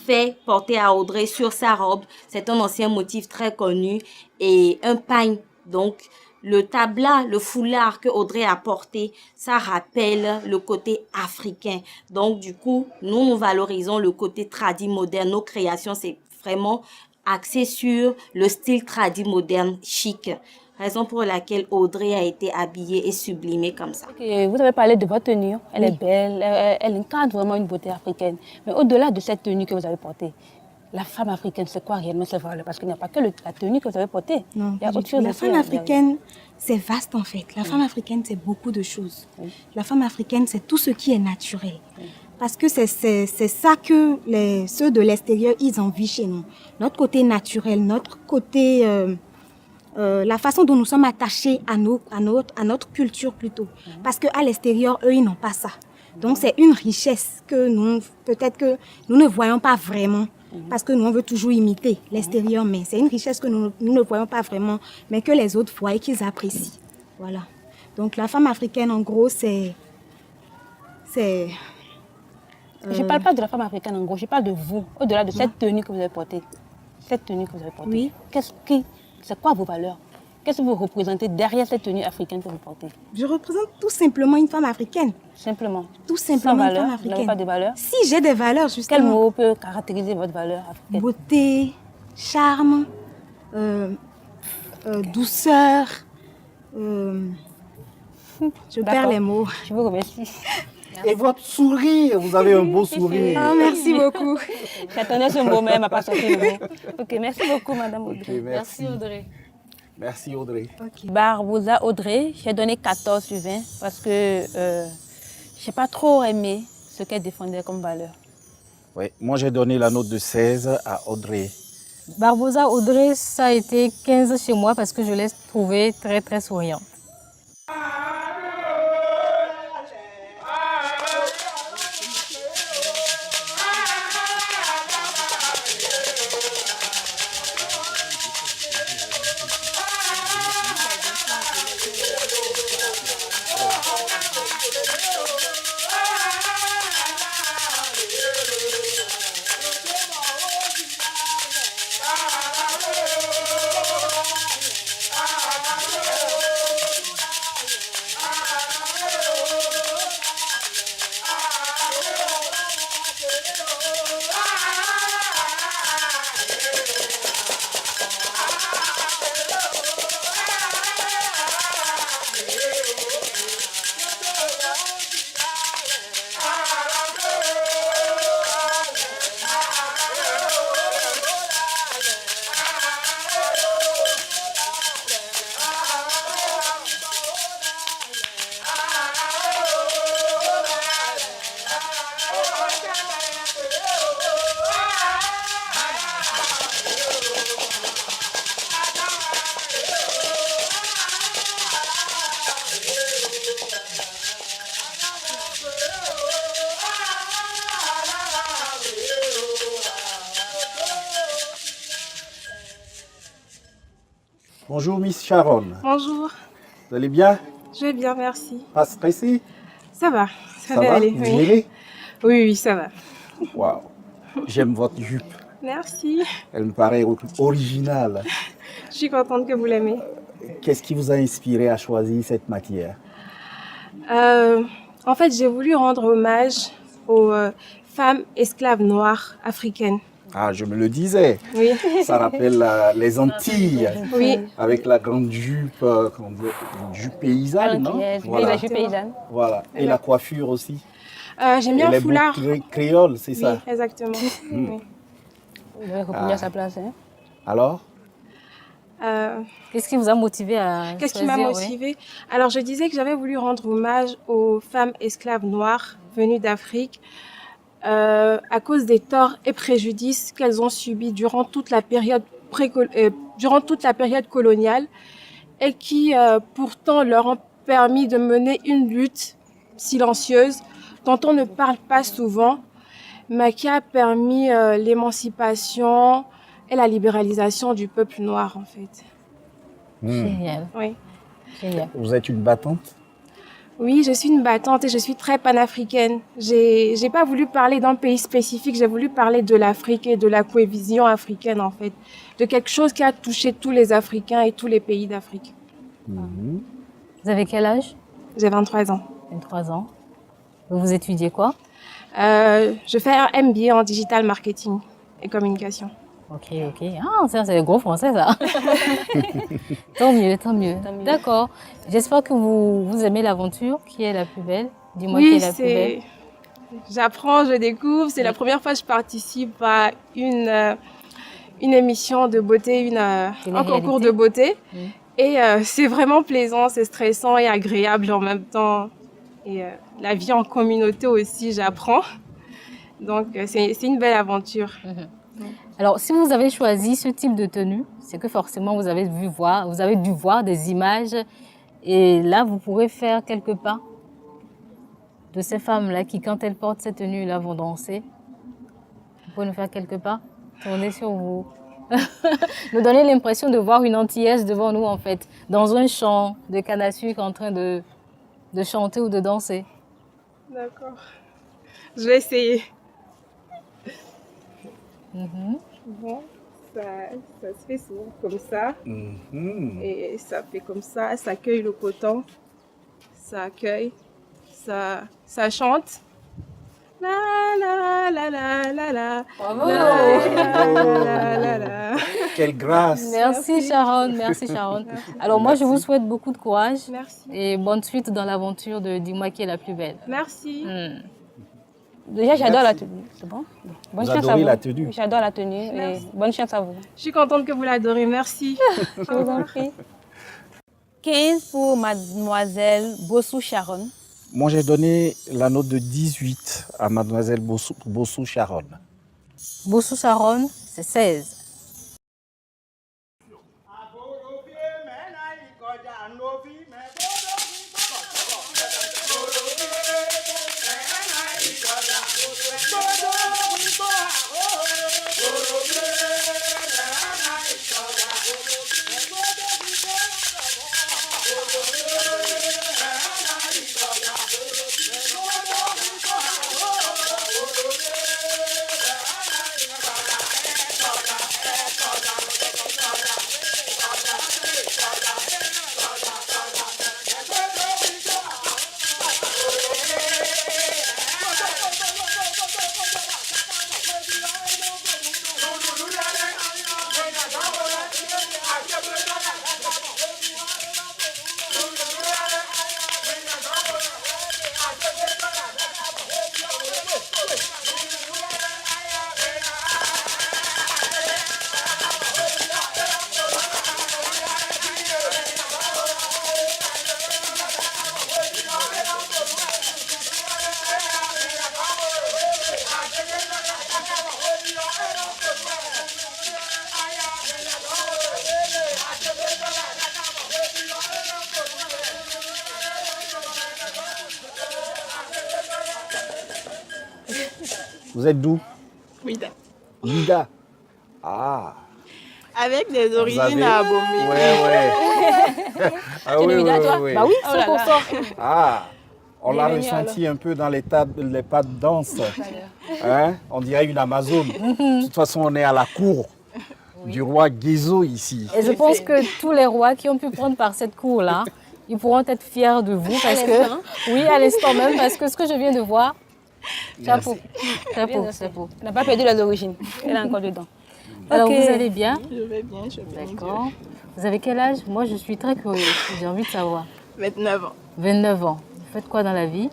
[SPEAKER 20] fait porter à Audrey sur sa robe. C'est un ancien motif très connu et un pagne. Donc, le tabla, le foulard que Audrey a porté, ça rappelle le côté africain. Donc, du coup, nous valorisons le côté tradi moderne. Nos créations, c'est vraiment axé sur le style tradi moderne chic. Raison pour laquelle Audrey a été habillée et sublimée comme ça.
[SPEAKER 29] Okay, vous avez parlé de votre tenue. Elle est belle, elle incarne vraiment une beauté africaine. Mais au-delà de cette tenue que vous avez portée, la femme africaine, c'est quoi réellement ses valeurs? Parce qu'il n'y a pas que la tenue que vous avez portée.
[SPEAKER 7] Non,
[SPEAKER 29] il y a autre chose.
[SPEAKER 7] La femme africaine, c'est vaste en fait. La femme africaine, c'est beaucoup de choses. La femme africaine, c'est tout ce qui est naturel. Parce que c'est ça que ceux de l'extérieur, ils envient chez nous. Notre côté naturel, notre côté... la façon dont nous sommes attachés à notre culture plutôt. Parce qu'à l'extérieur, eux, ils n'ont pas ça. Donc, c'est une richesse que peut-être que nous ne voyons pas vraiment. Parce que nous, on veut toujours imiter l'extérieur, mais c'est une richesse que nous ne voyons pas vraiment, mais que les autres voient et qu'ils apprécient. Voilà. Donc, la femme africaine, en gros, c'est...
[SPEAKER 29] Je ne parle pas de la femme africaine, en gros, je parle de vous, au-delà de cette tenue que vous avez portée. Cette tenue que vous avez portée.
[SPEAKER 7] Oui.
[SPEAKER 20] C'est quoi vos valeurs? Qu'est-ce que vous représentez derrière cette tenue africaine que vous portez?
[SPEAKER 7] Je représente tout simplement une femme africaine.
[SPEAKER 20] Simplement?
[SPEAKER 7] Tout simplement
[SPEAKER 20] Sans
[SPEAKER 7] une femme
[SPEAKER 20] valeur?
[SPEAKER 7] africaine.
[SPEAKER 20] Vous n'avez pas de valeurs?
[SPEAKER 7] Si, j'ai des valeurs, justement.
[SPEAKER 20] Quel mot peut caractériser votre valeur africaine?
[SPEAKER 7] Beauté, charme, douceur. Je perds les mots.
[SPEAKER 20] Je vous remercie.
[SPEAKER 30] Et votre sourire, vous avez un beau sourire.
[SPEAKER 7] Oh, merci beaucoup.
[SPEAKER 20] J'attendais ce mot, mais elle m'a pas sorti le mot. Ok, merci beaucoup, Madame Audrey.
[SPEAKER 30] Okay, merci.
[SPEAKER 20] Audrey.
[SPEAKER 30] Merci Audrey.
[SPEAKER 7] Okay.
[SPEAKER 29] Barbosa Audrey, j'ai donné 14 sur 20 parce que je n'ai pas trop aimé ce qu'elle défendait comme valeur.
[SPEAKER 30] Oui, moi j'ai donné la note de 16 à Audrey.
[SPEAKER 29] Barbosa Audrey, ça a été 15 chez moi parce que je l'ai trouvée très très souriante.
[SPEAKER 30] Bonjour Miss Sharon.
[SPEAKER 21] Bonjour.
[SPEAKER 30] Vous allez bien?
[SPEAKER 21] Je vais bien, merci.
[SPEAKER 30] Pas stressé?
[SPEAKER 21] Ça va, ça va
[SPEAKER 30] va
[SPEAKER 21] aller.
[SPEAKER 30] Vous gérez?
[SPEAKER 21] Oui, ça va.
[SPEAKER 30] Waouh, j'aime votre jupe.
[SPEAKER 21] Merci.
[SPEAKER 30] Elle me paraît originale.
[SPEAKER 21] Je suis contente que vous l'aimez.
[SPEAKER 30] Qu'est-ce qui vous a inspiré à choisir cette matière?
[SPEAKER 21] En fait, j'ai voulu rendre hommage aux femmes esclaves noires africaines.
[SPEAKER 30] Ah, je me le disais.
[SPEAKER 21] Oui.
[SPEAKER 30] Ça rappelle les Antilles.
[SPEAKER 21] Oui.
[SPEAKER 30] Avec la grande jupe, comment dire, jupe paysanne, non?
[SPEAKER 29] La jupe paysanne.
[SPEAKER 30] Voilà. Et la coiffure aussi.
[SPEAKER 21] J'aime bien le foulard.
[SPEAKER 30] Créole, c'est ça?
[SPEAKER 21] Oui, exactement. Oui.
[SPEAKER 29] Vous avez reconnu à sa place. Hein?
[SPEAKER 30] Alors?
[SPEAKER 29] Qu'est-ce qui vous a motivé à
[SPEAKER 21] Qu'est-ce qui m'a motivé? Alors, je disais que j'avais voulu rendre hommage aux femmes esclaves noires venues d'Afrique à cause des torts et préjudices qu'elles ont subis durant toute la période coloniale et qui pourtant leur ont permis de mener une lutte silencieuse dont on ne parle pas souvent, mais qui a permis l'émancipation et la libéralisation du peuple noir, en fait.
[SPEAKER 29] Génial.
[SPEAKER 21] Oui.
[SPEAKER 29] Génial.
[SPEAKER 30] Vous êtes une battante?
[SPEAKER 21] Oui, je suis une battante et je suis très panafricaine. J'ai pas voulu parler d'un pays spécifique, j'ai voulu parler de l'Afrique et de la cohésion africaine, en fait. De quelque chose qui a touché tous les Africains et tous les pays d'Afrique.
[SPEAKER 29] Vous avez quel âge?
[SPEAKER 21] J'ai 23 ans.
[SPEAKER 29] 23 ans. Vous étudiez quoi?
[SPEAKER 21] Je fais un MBA en digital marketing et communication.
[SPEAKER 29] Ok. Ah, ça, c'est gros français, ça. Tant mieux. D'accord. J'espère que vous aimez l'aventure. Qui est la plus belle? Dis-moi qui est la plus belle.
[SPEAKER 21] J'apprends, je découvre. C'est la première fois que je participe à une émission de beauté, un concours de beauté. Et c'est vraiment plaisant, c'est stressant et agréable en même temps. Et la vie en communauté aussi, j'apprends. Donc, c'est une belle aventure.
[SPEAKER 29] Alors, si vous avez choisi ce type de tenue, c'est que forcément vous avez dû voir des images. Et là, vous pourrez faire quelques pas de ces femmes-là qui, quand elles portent cette tenue-là, vont danser. Vous pouvez nous faire quelques pas? Tournez sur vous. Nous donner l'impression de voir une Antillaise devant nous, en fait, dans un champ de canne à sucre en train de chanter ou de danser.
[SPEAKER 21] D'accord. Je vais essayer. Bon, ça se fait souvent comme ça. Et ça fait comme ça cueille le coton. Ça accueille. Ça chante. La la la la la la.
[SPEAKER 29] Bravo.
[SPEAKER 21] La.
[SPEAKER 30] Quelle grâce.
[SPEAKER 29] Merci Sharon. Alors moi je vous souhaite beaucoup de courage.
[SPEAKER 21] Merci.
[SPEAKER 29] Et bonne suite dans l'aventure de Dis-moi qui est la plus belle.
[SPEAKER 21] Merci.
[SPEAKER 29] Déjà j'adore la tenue. C'est bon? Bonne chance à vous.
[SPEAKER 30] La tenue.
[SPEAKER 29] J'adore la tenue. Et bonne chance à vous.
[SPEAKER 21] Je suis contente que vous l'adorez. Merci.
[SPEAKER 29] Je vous en prie. 15 pour mademoiselle Bossou Sharon.
[SPEAKER 30] Moi, j'ai donné la note de 18 à mademoiselle Bossou Sharon.
[SPEAKER 29] Bossou Sharon, c'est 16.
[SPEAKER 30] Vous êtes d'où?
[SPEAKER 21] Ouida.
[SPEAKER 30] Ouida. Ah.
[SPEAKER 21] Avec des origines à Abomey.
[SPEAKER 30] Ouais. Ah oui.
[SPEAKER 29] Bah oui, 100%.
[SPEAKER 30] Ah. On l'a ressenti un peu dans les pas de danse. Hein? On dirait une Amazone. De toute façon, on est à la cour du roi Guézo ici.
[SPEAKER 29] Et je pense que tous les rois qui ont pu prendre par cette cour-là, ils pourront être fiers de vous. Parce que, oui, à l'instant même, parce que ce que je viens de voir,
[SPEAKER 2] Chapeau.
[SPEAKER 29] Chapeau,
[SPEAKER 2] Bien,
[SPEAKER 29] chapeau.
[SPEAKER 2] Elle n'a pas perdu les origines. Elle est encore dedans.
[SPEAKER 29] Alors,
[SPEAKER 2] Ok.
[SPEAKER 29] vous allez bien?
[SPEAKER 3] Je vais bien, je vais bien.
[SPEAKER 29] D'accord. Vous avez quel âge? Moi, je suis très curieuse. J'ai envie de savoir.
[SPEAKER 3] 29 ans.
[SPEAKER 29] 29 ans. Vous faites quoi dans la vie?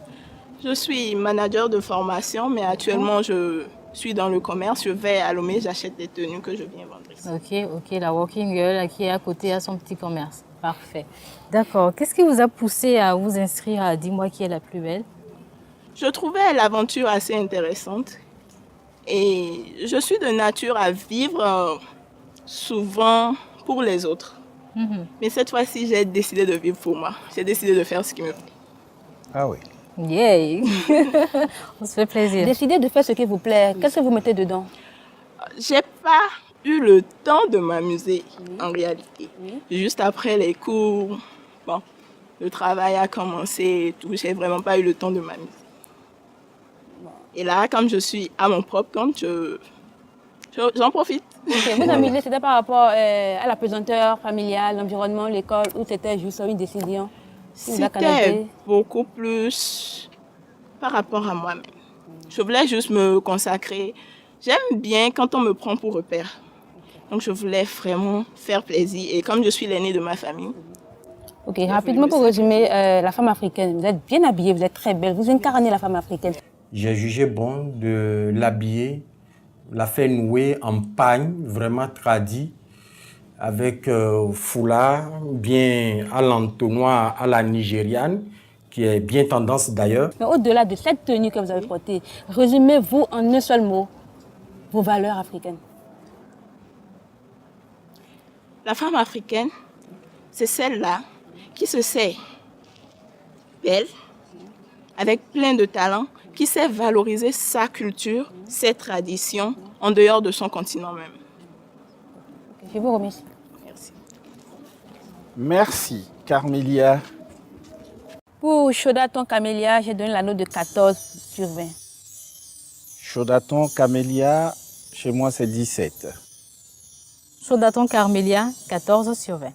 [SPEAKER 3] Je suis manager de formation, mais actuellement, je suis dans le commerce. Je vais à Lomé, j'achète des tenues que je viens vendre ici.
[SPEAKER 29] Ok, la working girl qui est à côté à son petit commerce. Parfait. D'accord. Qu'est-ce qui vous a poussé à vous inscrire à Dis-moi qui est la plus belle?
[SPEAKER 3] Je trouvais l'aventure assez intéressante et je suis de nature à vivre souvent pour les autres. Mais cette fois-ci, j'ai décidé de vivre pour moi. J'ai décidé de faire ce qui me plaît.
[SPEAKER 30] Ah oui.
[SPEAKER 29] Yay! On se fait plaisir.
[SPEAKER 2] Décidez de faire ce qui vous plaît. Qu'est-ce que vous mettez dedans?
[SPEAKER 3] J'ai pas eu le temps de m'amuser en réalité. Juste après les cours, bon, le travail a commencé et tout. J'ai vraiment pas eu le temps de m'amuser. Et là, comme je suis à mon propre compte, j'en profite.
[SPEAKER 2] Ok, vous amusez, c'était par rapport à la pesanteur familiale, l'environnement, l'école, ou c'était juste une décision?
[SPEAKER 3] C'était beaucoup plus par rapport à moi-même. Je voulais juste me consacrer. J'aime bien quand on me prend pour repère. Donc je voulais vraiment faire plaisir. Et comme je suis l'aînée de ma famille.
[SPEAKER 2] Ok, rapidement pour résumer, la femme africaine, vous êtes bien habillée, vous êtes très belle, vous incarnez la femme africaine.
[SPEAKER 8] J'ai jugé bon de l'habiller, la faire nouer en pagne, vraiment tradie, avec foulard, bien à l'entonnoir, à la nigériane, qui est bien tendance d'ailleurs.
[SPEAKER 2] Mais au-delà de cette tenue que vous avez portée, résumez-vous en un seul mot vos valeurs africaines.
[SPEAKER 3] La femme africaine, c'est celle-là qui se sait belle, avec plein de talent, qui sait valoriser sa culture, ses traditions, en dehors de son continent même.
[SPEAKER 2] Je vous remercie.
[SPEAKER 3] Merci.
[SPEAKER 30] Merci, Carmélia.
[SPEAKER 2] Pour Chaudaton Camélia, j'ai donné la note de 14 sur 20.
[SPEAKER 30] Chaudaton, Camélia, chez moi c'est 17.
[SPEAKER 29] Chaudaton Carmélia, 14 sur 20.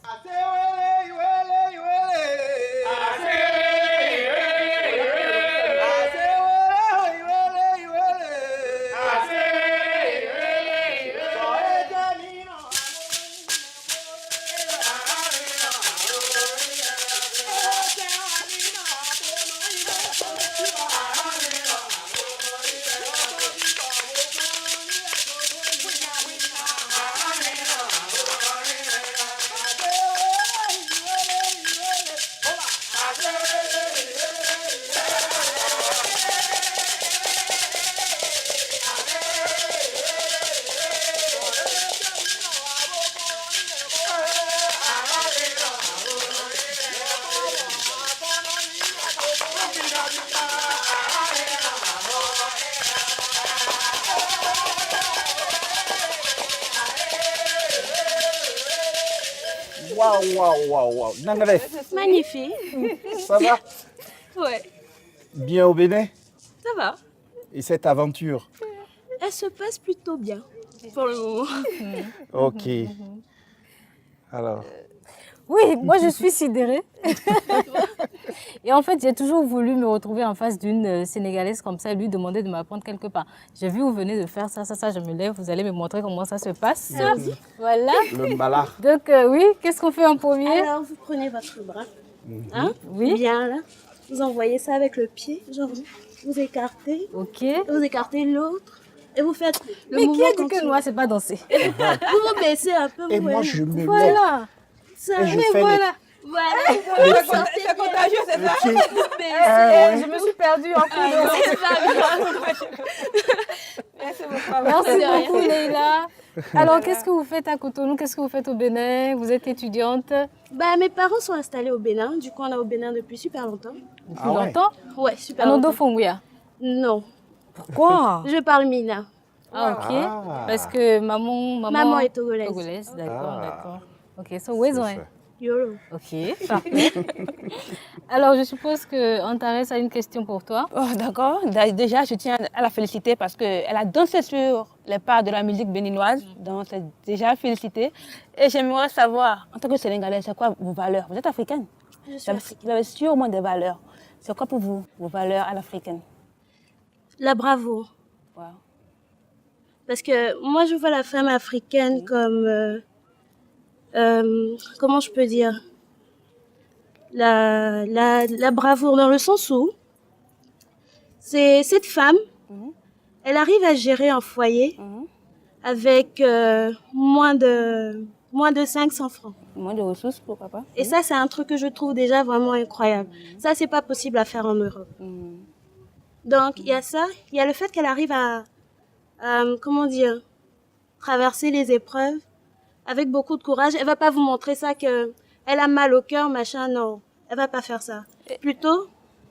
[SPEAKER 30] Waouh. Nangref,
[SPEAKER 4] Magnifique.
[SPEAKER 30] ça va?
[SPEAKER 4] Ouais,
[SPEAKER 30] Bien au Bénin?
[SPEAKER 4] ça va.
[SPEAKER 30] Et cette aventure?
[SPEAKER 4] Elle se passe plutôt bien pour le moment.
[SPEAKER 30] Ok. Alors,
[SPEAKER 29] Oui, moi je suis sidérée. Et en fait, j'ai toujours voulu me retrouver en face d'une Sénégalaise comme ça et lui demander de m'apprendre quelque part. J'ai vu vous venez de faire ça, je me lève, vous allez me montrer comment ça se passe.
[SPEAKER 30] Merci.
[SPEAKER 29] Voilà.
[SPEAKER 30] le mbala.
[SPEAKER 29] Donc oui, qu'est-ce qu'on fait en premier?
[SPEAKER 4] Alors, vous prenez votre bras, hein?
[SPEAKER 29] Oui.
[SPEAKER 4] Bien là. Vous envoyez ça avec le pied, genre vous écartez.
[SPEAKER 29] Ok.
[SPEAKER 4] Vous écartez l'autre. Et vous faites le
[SPEAKER 29] Mais
[SPEAKER 4] mouvement
[SPEAKER 29] qui a dit que
[SPEAKER 4] continu.
[SPEAKER 29] moi, c'est pas danser?
[SPEAKER 4] Vous vous baissez un peu.
[SPEAKER 30] Et
[SPEAKER 4] vous
[SPEAKER 30] moi,
[SPEAKER 4] voyez.
[SPEAKER 30] je me lève.
[SPEAKER 29] Voilà.
[SPEAKER 30] Et je
[SPEAKER 29] Mais
[SPEAKER 30] fais
[SPEAKER 29] voilà.
[SPEAKER 4] Voilà.
[SPEAKER 2] C'est contagieux, c'est ça?
[SPEAKER 30] pied.
[SPEAKER 4] Vous baissez.
[SPEAKER 29] Je me suis perdue en cours.
[SPEAKER 4] C'est pas grave.
[SPEAKER 29] Merci beaucoup, Leïla. Alors, qu'est-ce que vous faites à Cotonou? Qu'est-ce que vous faites au Bénin? Vous êtes étudiante?
[SPEAKER 4] Bah, mes parents sont installés au Bénin. Du coup, on est au Bénin depuis super longtemps.
[SPEAKER 29] Depuis longtemps?
[SPEAKER 4] Ouais, super
[SPEAKER 29] Anodo
[SPEAKER 4] longtemps.
[SPEAKER 29] Fonguya.
[SPEAKER 4] Non.
[SPEAKER 29] Pourquoi?
[SPEAKER 4] Je parle Mina.
[SPEAKER 29] Ah, ok. Parce que maman
[SPEAKER 4] est togolaise.
[SPEAKER 29] D'accord. Ok, so where's one?
[SPEAKER 4] Yolo.
[SPEAKER 29] Ok, parfait. Alors, je suppose que Antares a une question pour toi.
[SPEAKER 2] Oh, d'accord. Déjà, je tiens à la féliciter parce qu'elle a dansé sur les pas de la musique béninoise. Donc, c'est déjà félicité. Et j'aimerais savoir, en tant que Sénégalaise, c'est quoi vos valeurs? Vous êtes africaine?
[SPEAKER 4] Je suis africaine.
[SPEAKER 2] Vous avez sûrement des valeurs. C'est quoi pour vous, vos valeurs à l'africaine?
[SPEAKER 4] La bravoure.
[SPEAKER 2] Wow.
[SPEAKER 4] Parce que moi, je vois la femme africaine comme... comment je peux dire la bravoure dans le sens où c'est cette femme, elle arrive à gérer un foyer avec moins de 500 francs.
[SPEAKER 2] Moins de ressources, pourquoi pas.
[SPEAKER 4] Et ça, c'est un truc que je trouve déjà vraiment incroyable. Ça, c'est pas possible à faire en Europe. Donc, il y a ça. Il y a le fait qu'elle arrive à comment dire, traverser les épreuves avec beaucoup de courage. Elle va pas vous montrer ça que elle a mal au cœur, machin, non. Elle va pas faire ça. Plutôt,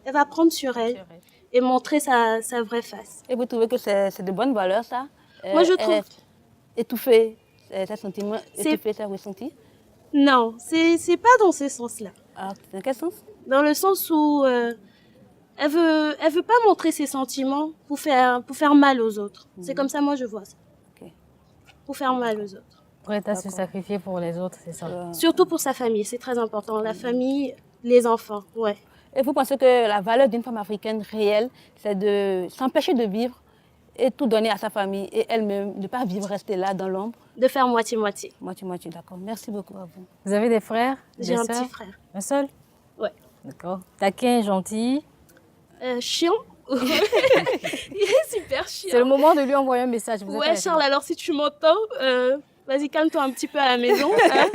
[SPEAKER 4] elle va prendre sur elle et montrer sa vraie face.
[SPEAKER 2] Et vous trouvez que c'est de bonnes valeurs, ça?
[SPEAKER 4] Moi, je trouve...
[SPEAKER 2] Étouffer ses sentiments, étouffer ses ressentis?
[SPEAKER 4] Non, c'est pas dans ce sens-là.
[SPEAKER 2] Ah, dans quel sens?
[SPEAKER 4] Dans le sens où elle veut pas montrer ses sentiments pour faire mal aux autres. C'est comme ça, moi, je vois ça. Pour faire mal aux autres.
[SPEAKER 29] Prête à se sacrifier pour les autres, c'est ça.
[SPEAKER 4] Surtout pour sa famille, c'est très important. La famille, les enfants, ouais.
[SPEAKER 2] Et vous pensez que la valeur d'une femme africaine réelle, c'est de s'empêcher de vivre et tout donner à sa famille et elle-même, de ne pas vivre, rester là dans l'ombre?
[SPEAKER 4] De faire moitié-moitié.
[SPEAKER 2] Moitié-moitié, d'accord. Merci beaucoup à vous.
[SPEAKER 29] Vous avez des frères?
[SPEAKER 4] J'ai un petit frère.
[SPEAKER 29] Un seul?
[SPEAKER 4] Ouais.
[SPEAKER 29] D'accord. Taquin, gentil?
[SPEAKER 4] Chiant. Il est super chiant.
[SPEAKER 29] C'est le moment de lui envoyer un message. Vous
[SPEAKER 4] Ouais, Charles, alors si tu m'entends, vas-y, calme-toi un petit peu à la maison. Hein.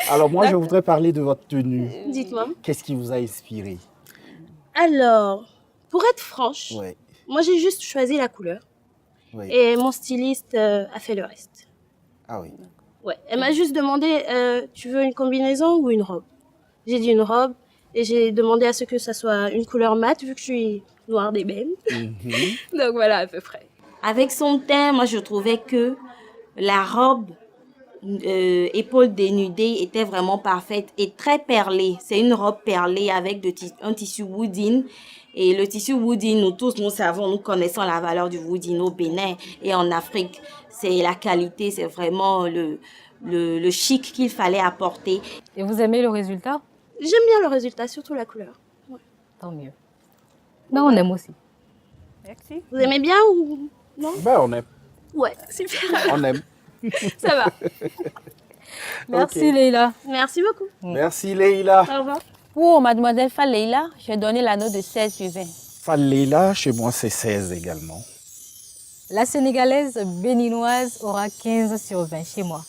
[SPEAKER 30] Alors moi, je voudrais parler de votre tenue.
[SPEAKER 4] Dites-moi.
[SPEAKER 30] Qu'est-ce qui vous a inspiré?
[SPEAKER 4] Alors, pour être franche,
[SPEAKER 30] Ouais.
[SPEAKER 4] moi j'ai juste choisi la couleur.
[SPEAKER 30] Oui.
[SPEAKER 4] Et mon styliste a fait le reste.
[SPEAKER 30] Ah oui.
[SPEAKER 4] Ouais, elle m'a juste demandé, tu veux une combinaison ou une robe? J'ai dit une robe et j'ai demandé à ce que ça soit une couleur mate vu que je suis noire d'ébène. Donc voilà à peu près.
[SPEAKER 20] Avec son teint, moi je trouvais que la robe épaules dénudées était vraiment parfaite et très perlée. C'est une robe perlée avec un tissu woodin. Et le tissu woodin, nous tous, nous savons, nous connaissons la valeur du woodin au Bénin et en Afrique. C'est la qualité, c'est vraiment le chic qu'il fallait apporter.
[SPEAKER 29] Et vous aimez le résultat?
[SPEAKER 4] J'aime bien le résultat, surtout la couleur. Ouais.
[SPEAKER 29] Tant mieux. Ben, on aime aussi.
[SPEAKER 4] Merci. Vous aimez bien ou non?
[SPEAKER 30] Ben, on aime.
[SPEAKER 4] Ouais, super.
[SPEAKER 30] On aime.
[SPEAKER 4] Ça va.
[SPEAKER 29] Merci
[SPEAKER 30] Ok.
[SPEAKER 29] Leïla.
[SPEAKER 4] Merci beaucoup.
[SPEAKER 30] Merci Leïla.
[SPEAKER 4] Au revoir.
[SPEAKER 2] Pour mademoiselle Faleila, j'ai donné la note de 16 sur 20.
[SPEAKER 30] Faleila, chez moi, c'est 16 également.
[SPEAKER 29] La sénégalaise béninoise aura 15 sur 20 chez moi.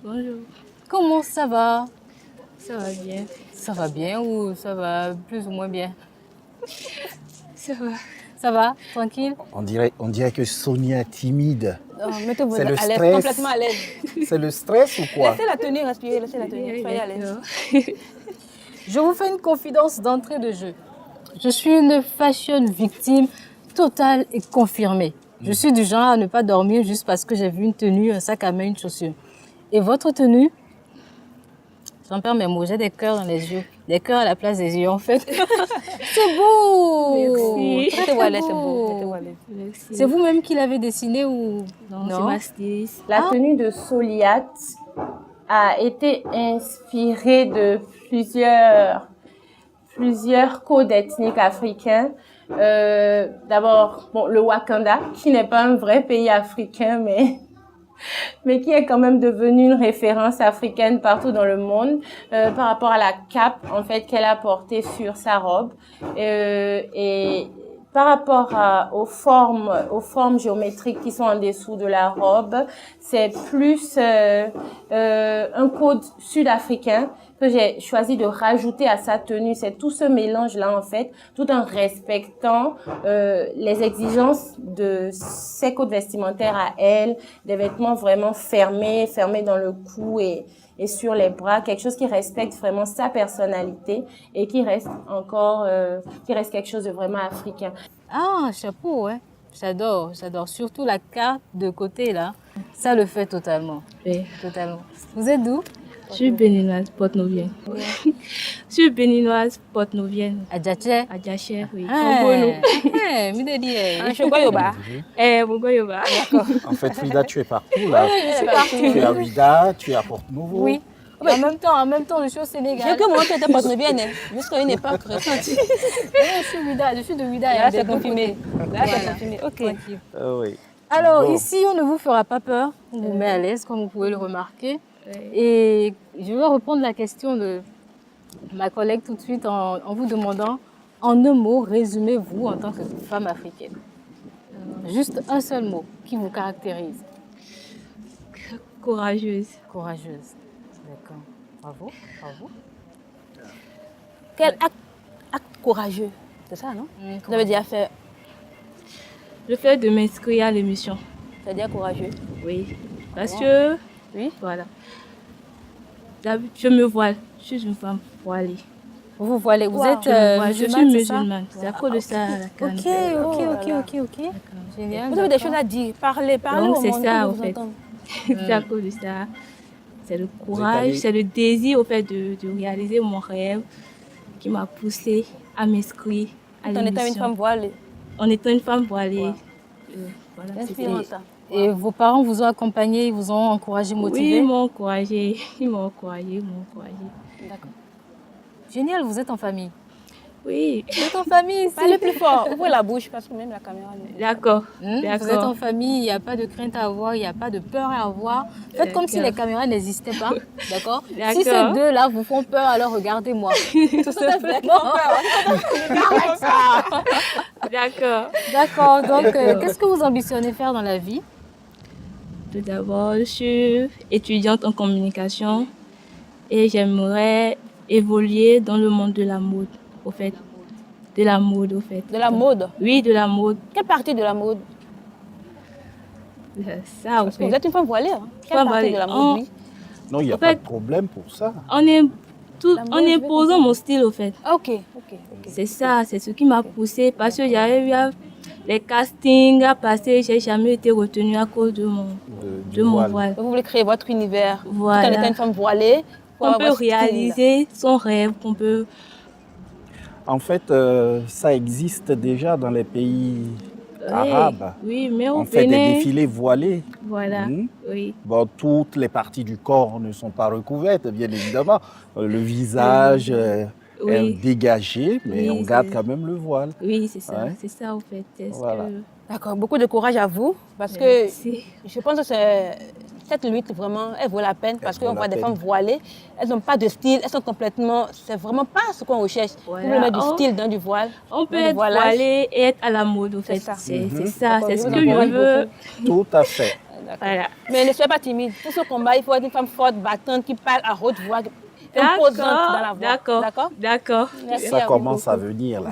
[SPEAKER 4] Bonjour.
[SPEAKER 29] Comment ça va?
[SPEAKER 4] Ça va bien.
[SPEAKER 29] Ça va bien ou ça va plus ou moins bien?
[SPEAKER 4] Ça va.
[SPEAKER 29] Ça va? Tranquille?
[SPEAKER 30] On dirait que Sonia est timide.
[SPEAKER 2] Mettez-vous
[SPEAKER 30] C'est le
[SPEAKER 2] à l'aise,
[SPEAKER 30] stress.
[SPEAKER 2] complètement à l'aise.
[SPEAKER 30] C'est le stress ou quoi?
[SPEAKER 2] Laissez la tenue respirer, laissez la tenue, soyez à l'aise.
[SPEAKER 29] Je vous fais une confidence d'entrée de jeu. Je suis une fashion victime totale et confirmée. Je suis du genre à ne pas dormir juste parce que j'ai vu une tenue, un sac à main, une chaussure. Et votre tenue, j'en perds mes mots, j'ai des cœurs dans les yeux. des cœurs à la place des yeux, en fait. C'est beau.
[SPEAKER 20] Merci.
[SPEAKER 29] Très
[SPEAKER 2] voilé,
[SPEAKER 29] beau.
[SPEAKER 2] c'est beau.
[SPEAKER 20] Merci.
[SPEAKER 29] C'est vous-même qui l'avez dessiné ou
[SPEAKER 20] Non, c'est ma styliste.
[SPEAKER 17] La tenue de Soliat a été inspirée de plusieurs codes ethniques africains. D'abord, bon, le Wakanda, qui n'est pas un vrai pays africain, mais qui est quand même devenu une référence africaine partout dans le monde, par rapport à la cape, en fait, qu'elle a portée sur sa robe. Et par rapport aux formes géométriques qui sont en dessous de la robe, c'est plus un code sud-africain que j'ai choisi de rajouter à sa tenue. C'est tout ce mélange-là, en fait, tout en respectant les exigences de ses codes vestimentaires à elle, des vêtements vraiment fermés dans le cou et sur les bras, quelque chose qui respecte vraiment sa personnalité et qui reste quelque chose de vraiment africain.
[SPEAKER 29] Ah, chapeau, ouais. J'adore. Surtout la carte de côté, là. Ça le fait totalement.
[SPEAKER 20] Oui.
[SPEAKER 29] Totalement. Vous êtes d'où?
[SPEAKER 20] Je suis béninoise, Porte-Novienne. Je suis béninoise, Porte-Novienne.
[SPEAKER 29] Adjaché?
[SPEAKER 20] Adjaché, oui.
[SPEAKER 30] En fait, Frida, tu es partout, là.
[SPEAKER 29] Oui, je suis partout.
[SPEAKER 30] Tu es à Ouida, tu es à Porte-Nouveau.
[SPEAKER 29] Oui. En même temps, je suis au Sénégal.
[SPEAKER 2] J'ai que mon tête à Porte-Novienne, jusqu'à une époque récente.
[SPEAKER 29] Je suis de Ouida.
[SPEAKER 2] Là, c'est confirmé. C'est confirmé. Ok.
[SPEAKER 30] Oui.
[SPEAKER 29] Alors,
[SPEAKER 30] Bon.
[SPEAKER 29] ici, on ne vous fera pas peur. On vous met à l'aise, comme vous pouvez le remarquer. Et je vais reprendre la question de ma collègue tout de suite en vous demandant, en un mot, résumez-vous en tant que femme africaine. Juste un seul mot qui vous caractérise.
[SPEAKER 20] Courageuse.
[SPEAKER 29] Courageuse. D'accord. Bravo.
[SPEAKER 2] Quel acte courageux, c'est ça, non? Vous avez déjà fait.
[SPEAKER 20] Le fait de m'inscrire à l'émission.
[SPEAKER 2] C'est-à-dire courageux?
[SPEAKER 20] Oui. Parce que,
[SPEAKER 2] oui,
[SPEAKER 20] voilà. Je me voile. Je suis une femme voilée.
[SPEAKER 29] Vous vous voilez. Vous êtes
[SPEAKER 20] je suis
[SPEAKER 29] musulmane,
[SPEAKER 20] C'est à cause de ça la canne.
[SPEAKER 29] Ok. Génial.
[SPEAKER 2] Vous avez des choses à dire. Parlez
[SPEAKER 20] Donc
[SPEAKER 2] au
[SPEAKER 20] c'est
[SPEAKER 2] monde
[SPEAKER 20] ça,
[SPEAKER 2] pour
[SPEAKER 20] au
[SPEAKER 2] vous
[SPEAKER 20] fait.
[SPEAKER 2] entendre.
[SPEAKER 20] C'est à cause de ça. C'est le courage, c'est le désir, au fait, de réaliser mon rêve qui m'a poussée à m'inscrire à l'émission.
[SPEAKER 2] En étant une femme voilée.
[SPEAKER 20] En étant une femme voilée.
[SPEAKER 2] Voilà, inspirant ça.
[SPEAKER 29] Et vos parents vous ont accompagné, ils vous ont encouragé, motivé?
[SPEAKER 20] Oui, ils m'ont encouragé.
[SPEAKER 29] D'accord. Génial, vous êtes en famille.
[SPEAKER 20] Oui.
[SPEAKER 29] Vous êtes en famille ici.
[SPEAKER 2] Parlez plus fort, ouvrez la bouche parce que même la caméra...
[SPEAKER 20] D'accord.
[SPEAKER 29] Vous êtes en famille, il n'y a pas de crainte à avoir, il n'y a pas de peur à avoir. Faites comme si les caméras n'existaient pas, d'accord? Si ces deux-là vous font peur, alors regardez-moi. Tout ça fait peur. D'accord, donc qu'est-ce que vous ambitionnez faire dans la vie?
[SPEAKER 20] Tout d'abord, je suis étudiante en communication et j'aimerais évoluer dans le monde de la mode, au fait. De la mode, au fait.
[SPEAKER 2] De la mode?
[SPEAKER 20] Oui, de la mode.
[SPEAKER 2] Quelle partie de la mode?
[SPEAKER 20] Ça, au
[SPEAKER 2] fait.
[SPEAKER 20] fait.
[SPEAKER 2] Vous êtes une femme voilée, hein? Quelle partie de la mode, oui?
[SPEAKER 30] Non, il n'y a pas de problème pour ça.
[SPEAKER 20] En imposant mon style, au fait.
[SPEAKER 2] Ok.
[SPEAKER 20] C'est ça, c'est ce qui m'a poussée parce que j'avais eu les castings à passer, j'ai jamais été retenue à cause de mon voile.
[SPEAKER 2] Vous voulez créer votre univers.
[SPEAKER 20] Voilà.
[SPEAKER 2] Tout en étant une femme voilée.
[SPEAKER 20] On peut réaliser son rêve, qu'on peut...
[SPEAKER 30] En fait, ça existe déjà dans les pays arabes.
[SPEAKER 20] Oui, mais au
[SPEAKER 30] on fait des
[SPEAKER 20] Bénin...
[SPEAKER 30] défilés voilés.
[SPEAKER 20] Voilà, oui.
[SPEAKER 30] Bon, toutes les parties du corps ne sont pas recouvertes, bien évidemment. Le visage est dégagé, mais on garde quand même le voile.
[SPEAKER 20] Oui, c'est ça, c'est ça en fait.
[SPEAKER 30] Voilà.
[SPEAKER 2] D'accord, beaucoup de courage à vous, parce que je pense que cette lutte, vraiment, elle vaut la peine, parce qu'on voit des femmes voilées, elles n'ont pas de style, elles sont complètement... C'est vraiment pas ce qu'on recherche. Voilà. Vous voulez mettre du style dans du voile.
[SPEAKER 20] On peut être voilée et être à la mode, en fait. C'est ça, c'est ce que je veux.
[SPEAKER 30] Tout à fait.
[SPEAKER 20] Voilà.
[SPEAKER 2] Mais ne soyez pas timide. Pour ce combat, il faut être une femme forte, battante, qui parle à haute voix, imposante dans la voix.
[SPEAKER 20] D'accord.
[SPEAKER 30] Ça commence à venir, là.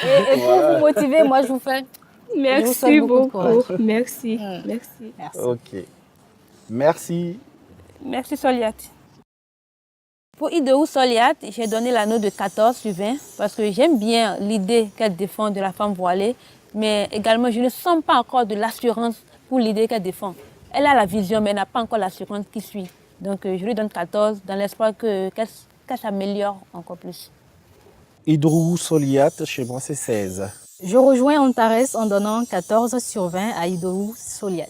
[SPEAKER 29] Et pour vous motiver, moi, je vous fais...
[SPEAKER 20] Merci beaucoup. Merci.
[SPEAKER 30] Ok. Merci.
[SPEAKER 2] Merci, Soliat. Pour Idehou Soliat, j'ai donné la note de 14 sur 20 parce que j'aime bien l'idée qu'elle défend de la femme voilée, mais également, je ne sens pas encore de l'assurance pour l'idée qu'elle défend. Elle a la vision, mais elle n'a pas encore l'assurance qui suit. Donc, je lui donne 14 dans l'espoir qu'elle s'améliore encore plus.
[SPEAKER 30] Idrou Soliat, chez moi, c'est 16.
[SPEAKER 29] Je rejoins Antares en donnant 14 sur 20 à Idrou Soliat.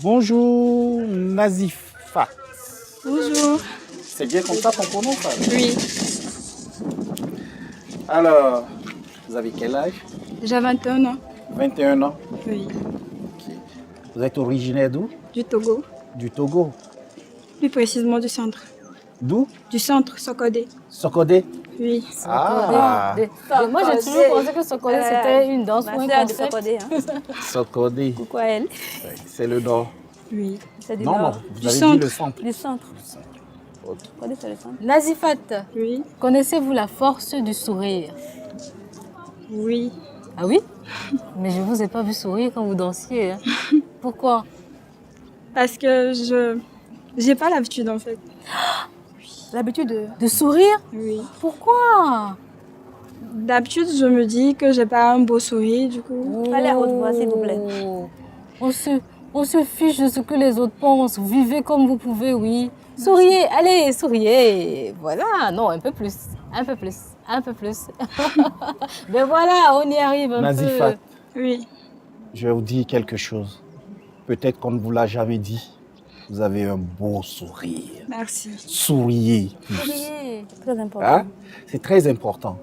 [SPEAKER 30] Bonjour, Nazifat.
[SPEAKER 4] Bonjour.
[SPEAKER 30] C'est bien comme ça qu'on prononce ça?
[SPEAKER 4] Oui.
[SPEAKER 30] Alors, vous avez quel âge?
[SPEAKER 4] J'ai 21 ans.
[SPEAKER 30] 21 ans.
[SPEAKER 4] Oui.
[SPEAKER 30] Vous êtes originaire d'où?
[SPEAKER 4] Du Togo.
[SPEAKER 30] Du Togo.
[SPEAKER 4] Plus précisément du centre.
[SPEAKER 30] D'où?
[SPEAKER 4] Du centre, Sokodé.
[SPEAKER 30] Sokodé?
[SPEAKER 4] Oui.
[SPEAKER 30] Ah.
[SPEAKER 29] Moi, j'ai toujours pensé que Sokodé, c'était une danse ou un concept.
[SPEAKER 2] Sokodé, hein.
[SPEAKER 30] Sokodé.
[SPEAKER 2] Coucou à elle.
[SPEAKER 30] C'est le nord.
[SPEAKER 4] Oui.
[SPEAKER 2] C'est du
[SPEAKER 30] Non,
[SPEAKER 2] nord.
[SPEAKER 30] non, vous avez dit le centre.
[SPEAKER 2] Du centre. Sokodé, c'est le centre.
[SPEAKER 29] Nazifat,
[SPEAKER 4] oui.
[SPEAKER 29] Connaissez-vous la force du sourire?
[SPEAKER 4] Oui.
[SPEAKER 29] Ah oui? Mais je ne vous ai pas vu sourire quand vous dansiez. Hein. Pourquoi?
[SPEAKER 4] Parce que je n'ai pas l'habitude en fait.
[SPEAKER 2] L'habitude
[SPEAKER 29] de sourire?
[SPEAKER 4] Oui.
[SPEAKER 29] Pourquoi?
[SPEAKER 4] D'habitude, je me dis que j'ai pas un beau sourire, du coup.
[SPEAKER 2] Allez à haute voix, s'il vous plaît.
[SPEAKER 29] On se fiche de ce que les autres pensent. Vivez comme vous pouvez, oui. Souriez, allez, souriez. Voilà, non, un peu plus, un peu plus, un peu plus. Mais voilà, on y arrive un
[SPEAKER 30] Nazifat.
[SPEAKER 29] peu.
[SPEAKER 4] Oui.
[SPEAKER 30] Je vais vous dire quelque chose. Peut-être qu'on ne vous l'a jamais dit. Vous avez un beau sourire.
[SPEAKER 4] Merci.
[SPEAKER 30] Souriez.
[SPEAKER 2] Souriez, c'est très important.
[SPEAKER 30] Hein? C'est très important.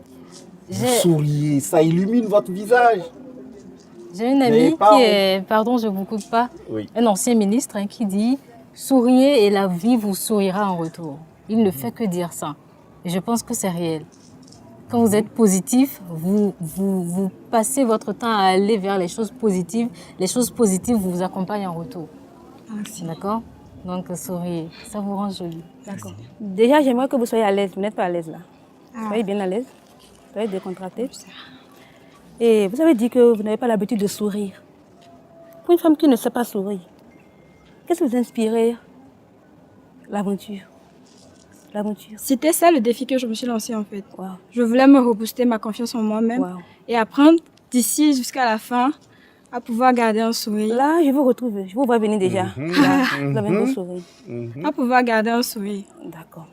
[SPEAKER 30] Vous souriez, ça illumine votre visage.
[SPEAKER 29] J'ai une amie qui est, pardon, je ne vous coupe pas,
[SPEAKER 30] oui.
[SPEAKER 29] Un ancien ministre hein, qui dit « Souriez et la vie vous sourira en retour ». Il ne fait que dire ça. Et je pense que c'est réel. Quand vous êtes positif, vous passez votre temps à aller vers les choses positives. Les choses positives vous accompagnent en retour.
[SPEAKER 4] Merci.
[SPEAKER 29] D'accord? Donc, souriez. Ça vous rend joli.
[SPEAKER 2] D'accord. Déjà, j'aimerais que vous soyez à l'aise. Vous n'êtes pas à l'aise là. Soyez bien à l'aise. Soyez décontracté. Et vous avez dit que vous n'avez pas l'habitude de sourire. Pour une femme qui ne sait pas sourire, qu'est-ce qui vous inspire? L'aventure. L'aventure.
[SPEAKER 4] C'était ça le défi que je me suis lancé en fait.
[SPEAKER 2] Wow.
[SPEAKER 4] Je voulais me rebooster ma confiance en moi-même et apprendre d'ici jusqu'à la fin à pouvoir garder un sourire.
[SPEAKER 2] Là, je vous retrouve. Je vous vois venir déjà. Là, vous avez un beau sourire.
[SPEAKER 4] À pouvoir garder un sourire.
[SPEAKER 2] D'accord.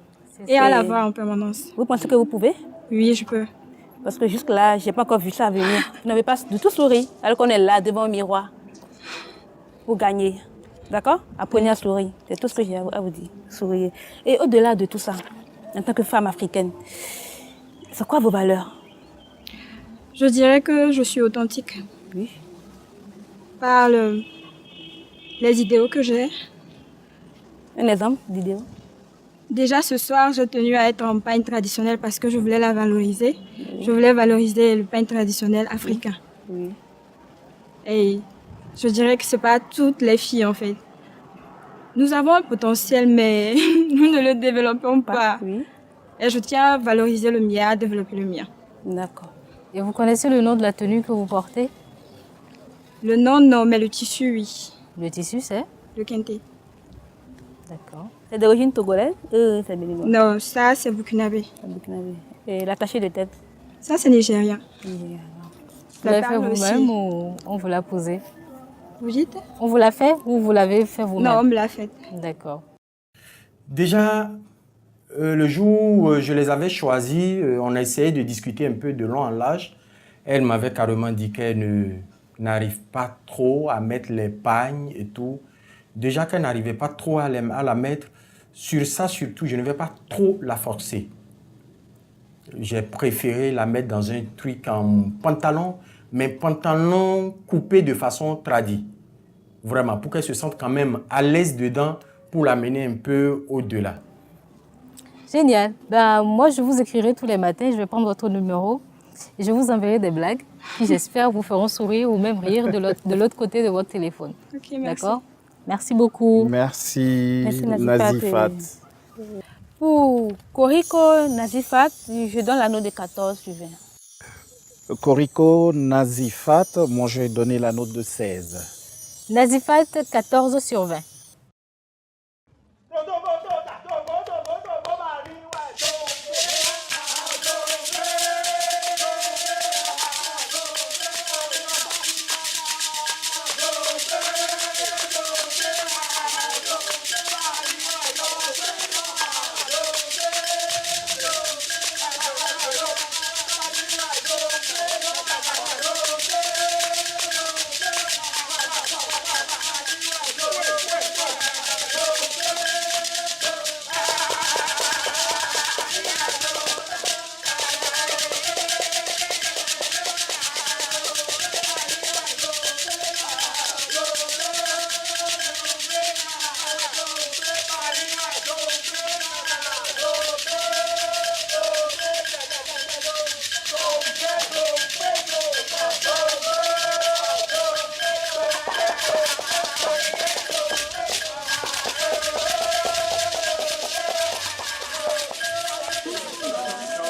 [SPEAKER 4] Et à l'avoir en permanence.
[SPEAKER 2] Vous pensez que vous pouvez?
[SPEAKER 4] Oui, je peux.
[SPEAKER 2] Parce que jusque-là, je n'ai pas encore vu ça venir. Vous n'avez pas du tout souri, alors qu'on est là devant un miroir. Vous gagnez. D'accord? Apprenez à sourire. C'est tout ce que j'ai à vous dire. Souriez. Et au-delà de tout ça, en tant que femme africaine, c'est quoi vos valeurs?
[SPEAKER 4] Je dirais que je suis authentique.
[SPEAKER 2] Oui.
[SPEAKER 4] Par les idéaux que j'ai.
[SPEAKER 2] Un exemple d'idéaux?
[SPEAKER 4] Déjà ce soir, j'ai tenu à être en pagne traditionnel parce que je voulais la valoriser. Oui. Je voulais valoriser le pagne traditionnel africain.
[SPEAKER 2] Oui.
[SPEAKER 4] Et je dirais que ce n'est pas toutes les filles en fait. Nous avons un potentiel, mais nous ne le développons pas.
[SPEAKER 2] Oui.
[SPEAKER 4] Et je tiens à valoriser le mien, à développer le mien.
[SPEAKER 2] D'accord.
[SPEAKER 29] Et vous connaissez le nom de la tenue que vous portez?
[SPEAKER 4] Le nom, non, mais le tissu, oui.
[SPEAKER 29] Le tissu, c'est?
[SPEAKER 4] Le kente.
[SPEAKER 29] D'accord.
[SPEAKER 2] C'est d'origine togolaise ou c'est béninois?
[SPEAKER 4] Non, ça c'est burkinabé.
[SPEAKER 2] Burkinabé. Et l'attaché de tête?
[SPEAKER 4] Ça c'est nigérien.
[SPEAKER 29] Vous l'avez fait vous-même ou on vous l'a posé?
[SPEAKER 4] Vous dites?
[SPEAKER 29] On vous l'a fait ou vous l'avez fait vous-même?
[SPEAKER 4] Non, on me l'a fait.
[SPEAKER 29] D'accord.
[SPEAKER 8] Déjà, le jour où je les avais choisis, on a essayé de discuter un peu de long en large. Elle m'avait carrément dit qu'elle n'arrive pas trop à mettre les pagnes et tout. Déjà qu'elle n'arrivait pas trop à la mettre, Sur ça, surtout, je ne vais pas trop la forcer. J'ai préféré la mettre dans un truc en pantalon, mais pantalon coupé de façon tradie. Vraiment, pour qu'elle se sente quand même à l'aise dedans, pour l'amener un peu au-delà.
[SPEAKER 29] Génial. Ben, moi, je vous écrirai tous les matins, je vais prendre votre numéro et je vous enverrai des blagues qui, j'espère, vous feront sourire ou même rire de l'autre côté de votre téléphone.
[SPEAKER 4] Ok, merci.
[SPEAKER 29] D'accord? Merci beaucoup.
[SPEAKER 30] Merci,
[SPEAKER 2] Merci,
[SPEAKER 30] Nazifat.
[SPEAKER 2] Pour Koriko Nazifat, je donne la note de 14 sur 20.
[SPEAKER 30] Koriko Nazifat, moi je vais donner la note de 16.
[SPEAKER 29] Nazifat, 14 sur 20.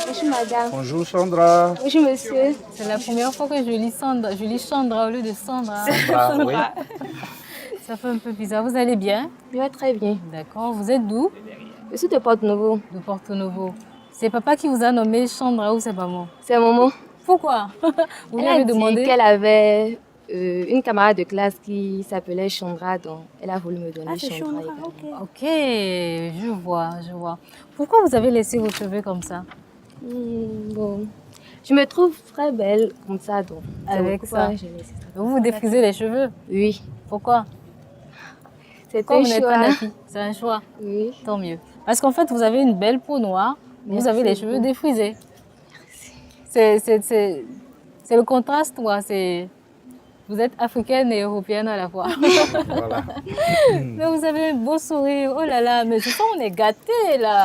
[SPEAKER 4] Bonjour madame.
[SPEAKER 30] Bonjour Sandra.
[SPEAKER 4] Bonjour monsieur.
[SPEAKER 29] C'est la première fois que je lis Sandra. Je lis Chandra au lieu de Sandra.
[SPEAKER 30] Sandra, oui.
[SPEAKER 29] Ça fait un peu bizarre. Vous allez bien?
[SPEAKER 4] Je vais très bien.
[SPEAKER 29] D'accord. Vous êtes d'où?
[SPEAKER 4] Je suis de Porto-Novo.
[SPEAKER 29] De Porto-Novo. C'est papa qui vous a nommé Chandra ou c'est maman?
[SPEAKER 4] C'est maman.
[SPEAKER 29] Pourquoi? Vous lui
[SPEAKER 4] Elle
[SPEAKER 29] avez
[SPEAKER 4] a dit
[SPEAKER 29] demandé?
[SPEAKER 4] qu'elle avait une camarade de classe qui s'appelait Chandra, donc elle a voulu me donner Chandra.
[SPEAKER 29] Ok, je vois. Pourquoi vous avez laissé vos cheveux comme ça?
[SPEAKER 4] Bon, je me trouve très belle comme ça, donc.
[SPEAKER 29] Avec ça.
[SPEAKER 4] Pourquoi j'ai laissé ça.
[SPEAKER 29] Vous vous défrisez les cheveux?
[SPEAKER 4] Oui.
[SPEAKER 29] Pourquoi?
[SPEAKER 4] C'est
[SPEAKER 29] Pourquoi
[SPEAKER 4] un
[SPEAKER 29] vous n'êtes pas
[SPEAKER 4] choix.
[SPEAKER 29] nappie? C'est un choix.
[SPEAKER 4] Oui.
[SPEAKER 29] Tant mieux. Parce qu'en fait, vous avez une belle peau noire, mais vous
[SPEAKER 4] Merci
[SPEAKER 29] avez les cheveux
[SPEAKER 4] beaucoup.
[SPEAKER 29] défrisés. C'est le contraste, quoi. Vous êtes africaine et européenne à la fois.
[SPEAKER 30] Voilà.
[SPEAKER 29] Mais vous avez un beau sourire. Oh là là, mais je sens qu'on est gâtés là.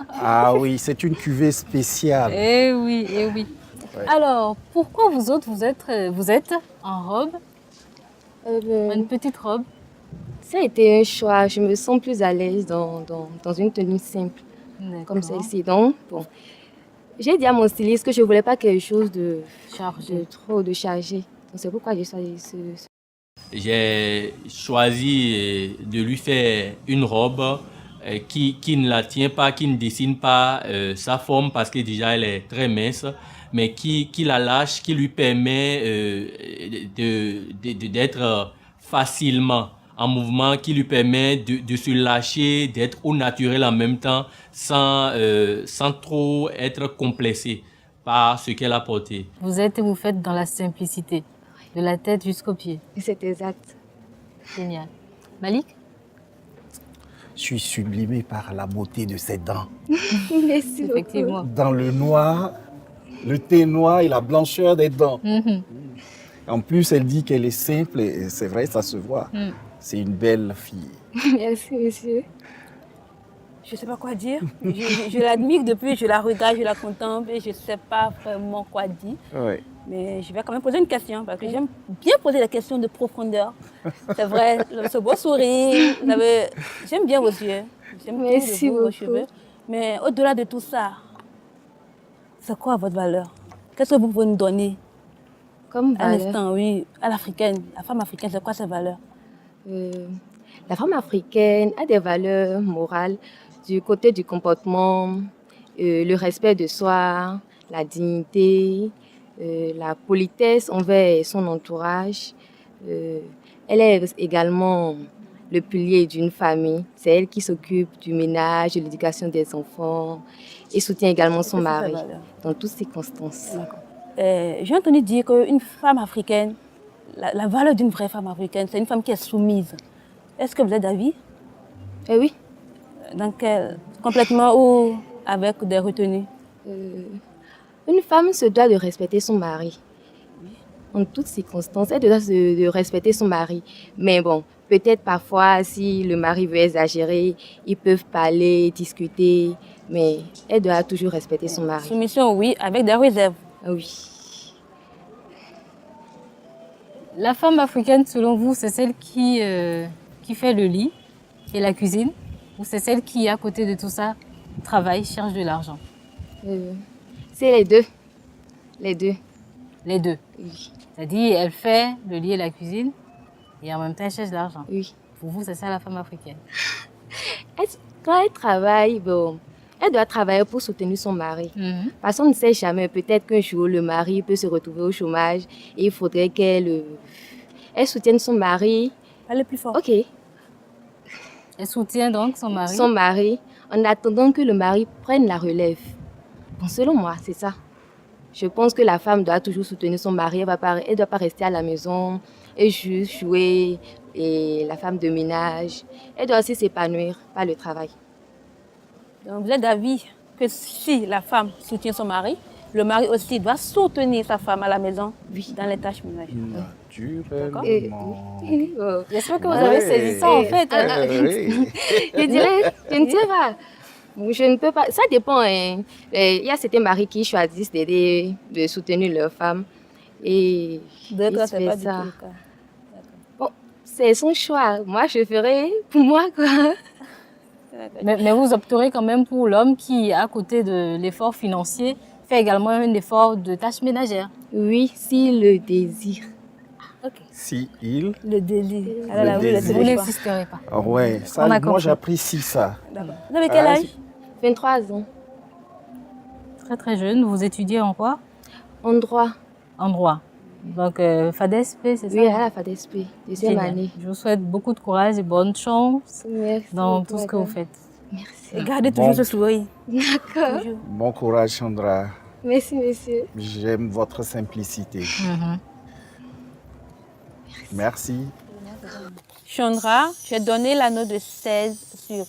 [SPEAKER 30] Ah oui, c'est une cuvée spéciale.
[SPEAKER 29] Eh oui, eh oui.
[SPEAKER 30] Ouais.
[SPEAKER 29] Alors, pourquoi vous autres, vous êtes en robe? Une petite robe?
[SPEAKER 4] Ça a été un choix. Je me sens plus à l'aise dans une tenue simple, comme celle-ci. Donc, bon, j'ai dit à mon styliste que je ne voulais pas quelque chose de chargé. Donc, c'est pourquoi j'ai choisi ce.
[SPEAKER 1] J'ai choisi de lui faire une robe qui ne la tient pas, qui ne dessine pas sa forme parce que déjà elle est très mince, mais qui la lâche, qui lui permet d'être facilement en mouvement, qui lui permet de se lâcher, d'être au naturel en même temps, sans trop être complexé par ce qu'elle a porté.
[SPEAKER 29] Vous faites dans la simplicité, de la tête jusqu'aux pieds.
[SPEAKER 4] C'est exact.
[SPEAKER 29] Génial. Malik?
[SPEAKER 30] Je suis sublimé par la beauté de ses dents.
[SPEAKER 4] Merci
[SPEAKER 29] Effectivement.
[SPEAKER 30] Dans le noir, le thé noir et la blancheur des dents. En plus, elle dit qu'elle est simple et c'est vrai, ça se voit. C'est une belle fille.
[SPEAKER 4] Merci, monsieur.
[SPEAKER 2] Je ne sais pas quoi dire. Je l'admire depuis, je la regarde, je la contemple et je ne sais pas vraiment quoi dire.
[SPEAKER 30] Ouais.
[SPEAKER 2] Mais je vais quand même poser une question parce que j'aime bien poser des questions de profondeur. C'est vrai, ce beau sourire, j'aime bien vos yeux. J'aime
[SPEAKER 4] Merci
[SPEAKER 2] vos cheveux. Mais au-delà de tout ça, c'est quoi votre valeur? Qu'est-ce que vous pouvez nous donner?
[SPEAKER 4] Comme
[SPEAKER 2] à
[SPEAKER 4] valeur?
[SPEAKER 2] l'instant, oui, à l'africaine. La femme africaine, c'est quoi ses valeurs?
[SPEAKER 4] La femme africaine a des valeurs morales du côté du comportement, le respect de soi, la dignité, la politesse envers son entourage. Elle est également le pilier d'une famille. C'est elle qui s'occupe du ménage, de l'éducation des enfants et soutient également son mari dans toutes circonstances.
[SPEAKER 2] J'ai entendu dire qu'une femme africaine, la valeur d'une vraie femme africaine, c'est une femme qui est soumise. Est-ce que vous êtes d'avis?
[SPEAKER 4] Oui.
[SPEAKER 2] Complètement ou avec des retenues?
[SPEAKER 20] Une femme se doit de respecter son mari. En toutes circonstances, elle doit de respecter son mari. Mais bon, peut-être parfois, si le mari veut exagérer, ils peuvent parler, discuter, mais elle doit toujours respecter son mari.
[SPEAKER 2] Soumission, oui, avec des réserves.
[SPEAKER 20] Oui.
[SPEAKER 29] La femme africaine, selon vous, c'est celle qui fait le lit et la cuisine, ou c'est celle qui, à côté de tout ça, travaille, cherche de l'argent?
[SPEAKER 20] C'est les deux. Les deux.
[SPEAKER 29] Les deux?
[SPEAKER 20] Oui.
[SPEAKER 29] C'est-à-dire, elle fait le lit et la cuisine, et en même temps, elle cherche de l'argent?
[SPEAKER 20] Oui.
[SPEAKER 29] Pour vous, c'est ça la femme africaine?
[SPEAKER 20] Quand elle travaille, bon, elle doit travailler pour soutenir son mari. Parce qu'on ne sait jamais, peut-être qu'un jour, le mari peut se retrouver au chômage et il faudrait qu'elle soutienne son mari.
[SPEAKER 2] Parlez plus fort.
[SPEAKER 20] Ok.
[SPEAKER 29] Elle soutient donc son mari?
[SPEAKER 20] Son mari, en attendant que le mari prenne la relève. Bon, selon moi, c'est ça. Je pense que la femme doit toujours soutenir son mari. Elle ne doit pas rester à la maison et juste jouer et la femme de ménage. Elle doit aussi s'épanouir par le travail.
[SPEAKER 2] Donc vous êtes d'avis que si la femme soutient son mari, le mari aussi doit soutenir sa femme à la maison, dans les tâches ménagères.
[SPEAKER 30] Naturellement.
[SPEAKER 29] J'espère que vous avez saisi ça en fait.
[SPEAKER 20] Je dirais, je ne sais pas. Je ne peux pas. Ça dépend. Il y a certains maris qui choisissent de soutenir leur femme. Et
[SPEAKER 2] D'accord, c'est pas du
[SPEAKER 20] ça.
[SPEAKER 2] tout le cas.
[SPEAKER 20] Bon, c'est son choix. Moi, je ferai pour moi, quoi.
[SPEAKER 29] Mais vous opterez quand même pour l'homme qui, à côté de l'effort financier, fait également un effort de tâches ménagères?
[SPEAKER 20] Oui, s'il le désire.
[SPEAKER 30] Si il...
[SPEAKER 2] Le désir.
[SPEAKER 29] Vous n'insisterez pas.
[SPEAKER 30] Ah ouais, ça, moi j'apprécie ça.
[SPEAKER 2] Vous avez quel âge?
[SPEAKER 20] 23 ans.
[SPEAKER 29] Très très jeune. Vous étudiez en quoi?
[SPEAKER 20] En droit.
[SPEAKER 29] En droit. Donc FADESP, c'est ça?
[SPEAKER 20] Oui, à la FADESP, deuxième année.
[SPEAKER 29] Je vous souhaite beaucoup de courage et bonne chance dans tout ce que vous faites.
[SPEAKER 20] Merci.
[SPEAKER 2] Et gardez toujours ce sourire.
[SPEAKER 20] D'accord.
[SPEAKER 30] Bon courage, Chandra.
[SPEAKER 20] Merci, monsieur.
[SPEAKER 30] J'aime votre simplicité. Merci.
[SPEAKER 2] Chandra, j'ai donné la note de 16 sur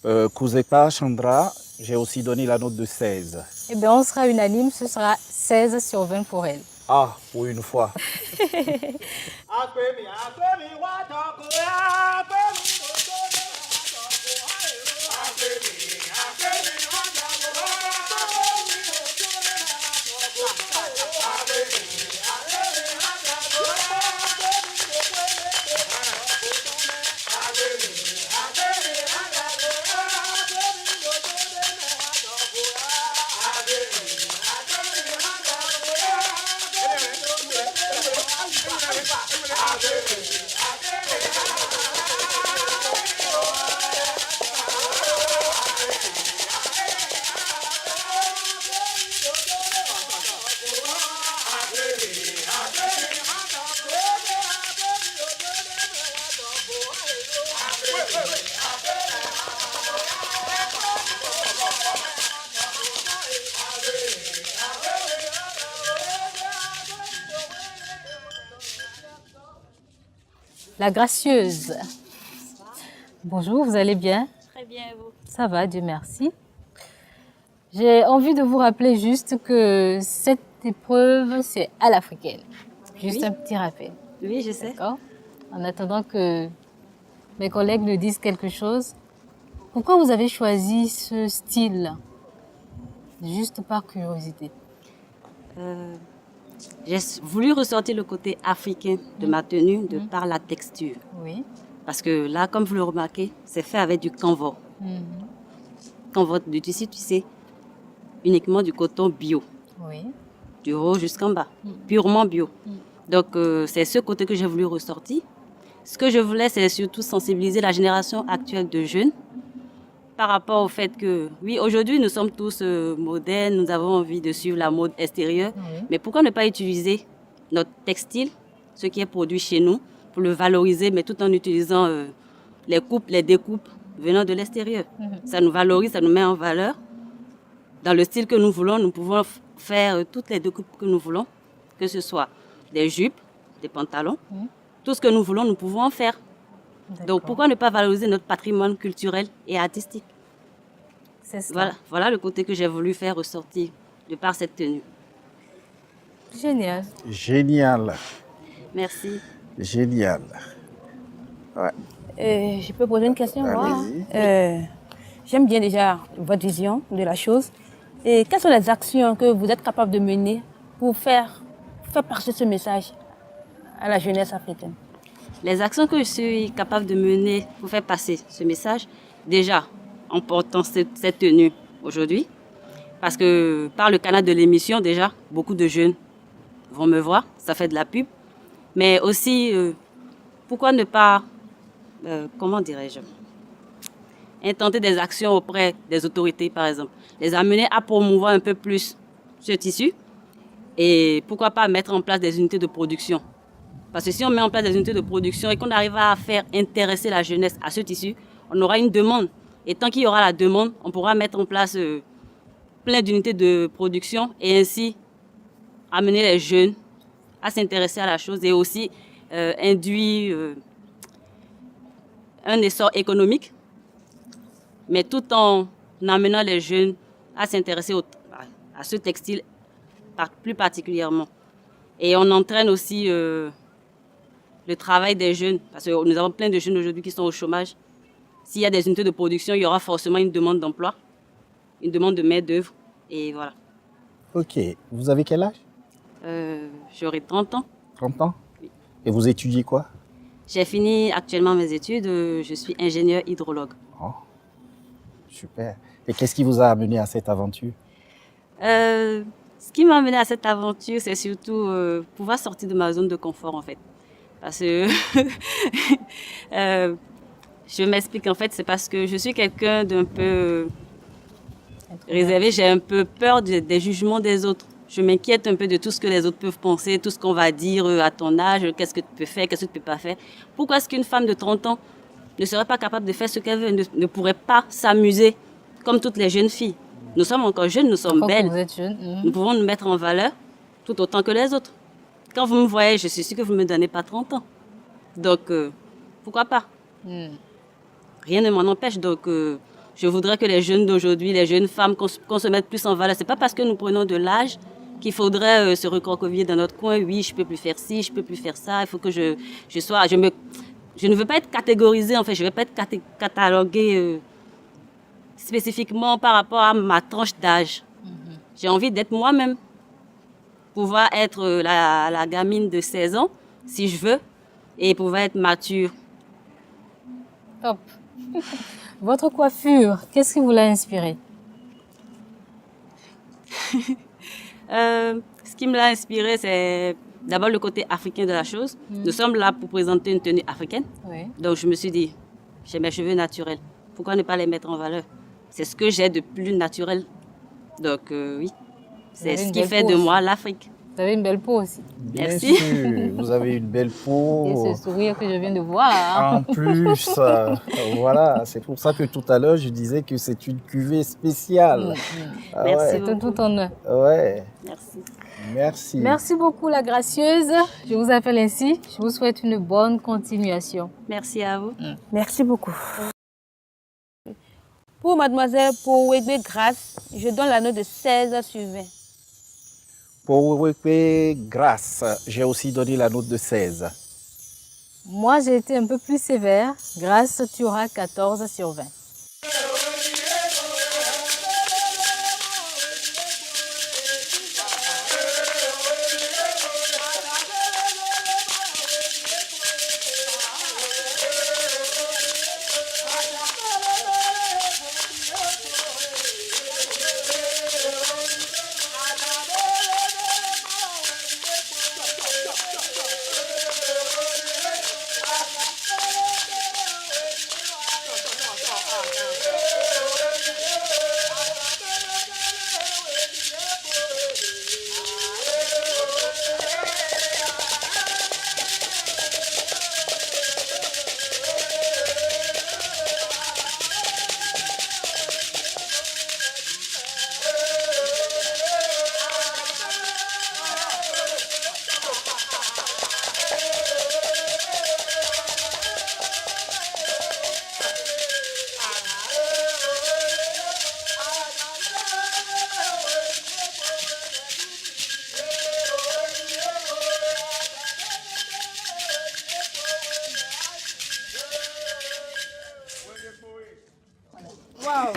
[SPEAKER 2] 20.
[SPEAKER 30] Kouzepa, Chandra, j'ai aussi donné la note de 16.
[SPEAKER 29] Eh bien, on sera unanime, ce sera 16 sur 20 pour elle.
[SPEAKER 30] Ah, pour une fois.
[SPEAKER 29] La gracieuse. Bonjour, vous allez bien?
[SPEAKER 26] Très bien, et vous?
[SPEAKER 29] Ça va, Dieu merci. J'ai envie de vous rappeler juste que cette épreuve, c'est à l'africaine. Juste un petit rappel.
[SPEAKER 20] Oui, je sais.
[SPEAKER 29] D'accord? En attendant que mes collègues nous disent quelque chose. Pourquoi vous avez choisi ce style? Juste par curiosité.
[SPEAKER 12] J'ai voulu ressortir le côté africain de ma tenue par la texture.
[SPEAKER 29] Oui.
[SPEAKER 12] Parce que là, comme vous le remarquez, c'est fait avec du canvas. Canvas de tissu, tu sais, uniquement du coton bio.
[SPEAKER 29] Oui.
[SPEAKER 12] Du haut jusqu'en bas, purement bio. Donc, c'est ce côté que j'ai voulu ressortir. Ce que je voulais, c'est surtout sensibiliser la génération actuelle de jeunes par rapport au fait que, oui, aujourd'hui, nous sommes tous modernes, nous avons envie de suivre la mode extérieure, mais pourquoi ne pas utiliser notre textile, ce qui est produit chez nous, pour le valoriser, mais tout en utilisant les coupes, les découpes venant de l'extérieur. Ça nous valorise, ça nous met en valeur. Dans le style que nous voulons, nous pouvons faire toutes les découpes que nous voulons, que ce soit des jupes, des pantalons, tout ce que nous voulons, nous pouvons en faire. Donc pourquoi ne pas valoriser notre patrimoine culturel et artistique?
[SPEAKER 29] C'est ça.
[SPEAKER 12] Voilà le côté que j'ai voulu faire ressortir de par cette tenue.
[SPEAKER 29] Génial.
[SPEAKER 30] Génial.
[SPEAKER 12] Merci.
[SPEAKER 30] Génial. Ouais.
[SPEAKER 2] Je peux poser une question?
[SPEAKER 30] Allez-y.
[SPEAKER 2] J'aime bien déjà votre vision de la chose. Et quelles sont les actions que vous êtes capable de mener pour faire passer ce message à la jeunesse africaine?
[SPEAKER 12] Les actions que je suis capable de mener pour faire passer ce message, déjà en portant cette tenue aujourd'hui, parce que par le canal de l'émission, déjà, beaucoup de jeunes vont me voir, ça fait de la pub. Mais aussi, pourquoi ne pas, comment dirais-je, intenter des actions auprès des autorités, par exemple. Les amener à promouvoir un peu plus ce tissu et pourquoi pas mettre en place des unités de production. Parce que si on met en place des unités de production et qu'on arrive à faire intéresser la jeunesse à ce tissu, on aura une demande. Et tant qu'il y aura la demande, on pourra mettre en place plein d'unités de production et ainsi amener les jeunes à s'intéresser à la chose et aussi induire un essor économique, mais tout en amenant les jeunes à s'intéresser à ce textile plus particulièrement. Et on entraîne aussi le travail des jeunes, parce que nous avons plein de jeunes aujourd'hui qui sont au chômage. S'il y a des unités de production, il y aura forcément une demande d'emploi, une demande de main-d'œuvre, et voilà.
[SPEAKER 30] Ok. Vous avez quel âge?
[SPEAKER 12] J'aurai 30 ans.
[SPEAKER 30] 30 ans? Oui. Et vous étudiez quoi?
[SPEAKER 12] J'ai fini actuellement mes études, je suis ingénieur hydrologue.
[SPEAKER 30] Oh, super. Et qu'est-ce qui vous a amené à cette aventure?
[SPEAKER 12] Ce qui m'a amené à cette aventure, c'est surtout pouvoir sortir de ma zone de confort, en fait. Parce que, je m'explique, en fait, c'est parce que je suis quelqu'un d'un peu réservé. J'ai un peu peur des jugements des autres. Je m'inquiète un peu de tout ce que les autres peuvent penser, tout ce qu'on va dire à ton âge, qu'est-ce que tu peux faire, qu'est-ce que tu ne peux pas faire. Pourquoi est-ce qu'une femme de 30 ans ne serait pas capable de faire ce qu'elle veut, ne pourrait pas s'amuser comme toutes les jeunes filles? Nous sommes encore jeunes, nous sommes belles.
[SPEAKER 29] Vous êtes jeune.
[SPEAKER 12] Nous pouvons nous mettre en valeur tout autant que les autres. Quand vous me voyez, je suis sûre que vous ne me donnez pas 30 ans. Donc, pourquoi pas? Rien ne m'en empêche. Donc, je voudrais que les jeunes d'aujourd'hui, les jeunes femmes, qu'on se mette plus en valeur. Ce n'est pas parce que nous prenons de l'âge qu'il faudrait se recroqueviller dans notre coin. Oui, je ne peux plus faire ci, je ne peux plus faire ça. Il faut que je sois... Je ne veux pas être catégorisée, en fait. Je ne veux pas être cataloguée spécifiquement par rapport à ma tranche d'âge. J'ai envie d'être moi-même. Pouvoir être la gamine de 16 ans, si je veux, et pouvoir être mature.
[SPEAKER 29] Top. Votre coiffure, qu'est-ce qui vous l'a inspiré?
[SPEAKER 12] Ce qui me l'a inspiré, c'est d'abord le côté africain de la chose. Nous sommes là pour présenter une tenue africaine.
[SPEAKER 29] Oui.
[SPEAKER 12] Donc je me suis dit, j'ai mes cheveux naturels. Pourquoi ne pas les mettre en valeur? C'est ce que j'ai de plus naturel. Donc oui, c'est ce qui fait de moi l'Afrique.
[SPEAKER 29] Vous avez une belle peau aussi.
[SPEAKER 12] Merci.
[SPEAKER 30] Bien sûr, vous avez une belle peau.
[SPEAKER 29] Et ce sourire que je viens de voir.
[SPEAKER 30] En plus, voilà, c'est pour ça que tout à l'heure, je disais que c'est une cuvée spéciale. Ah
[SPEAKER 29] Merci,
[SPEAKER 30] ouais.
[SPEAKER 29] c'est tout honneur.
[SPEAKER 30] Ouais.
[SPEAKER 12] Merci.
[SPEAKER 30] Merci.
[SPEAKER 29] Merci beaucoup, la gracieuse. Je vous appelle ainsi. Je vous souhaite une bonne continuation.
[SPEAKER 12] Merci à vous.
[SPEAKER 2] Merci beaucoup. Pour mademoiselle Powegbe Grace, je donne la note de 16 sur 20.
[SPEAKER 30] Pour Wekwe Grace, j'ai aussi donné la note de 16.
[SPEAKER 29] Moi, j'ai été un peu plus sévère. Grâce, tu auras 14 sur 20.
[SPEAKER 30] Waouh.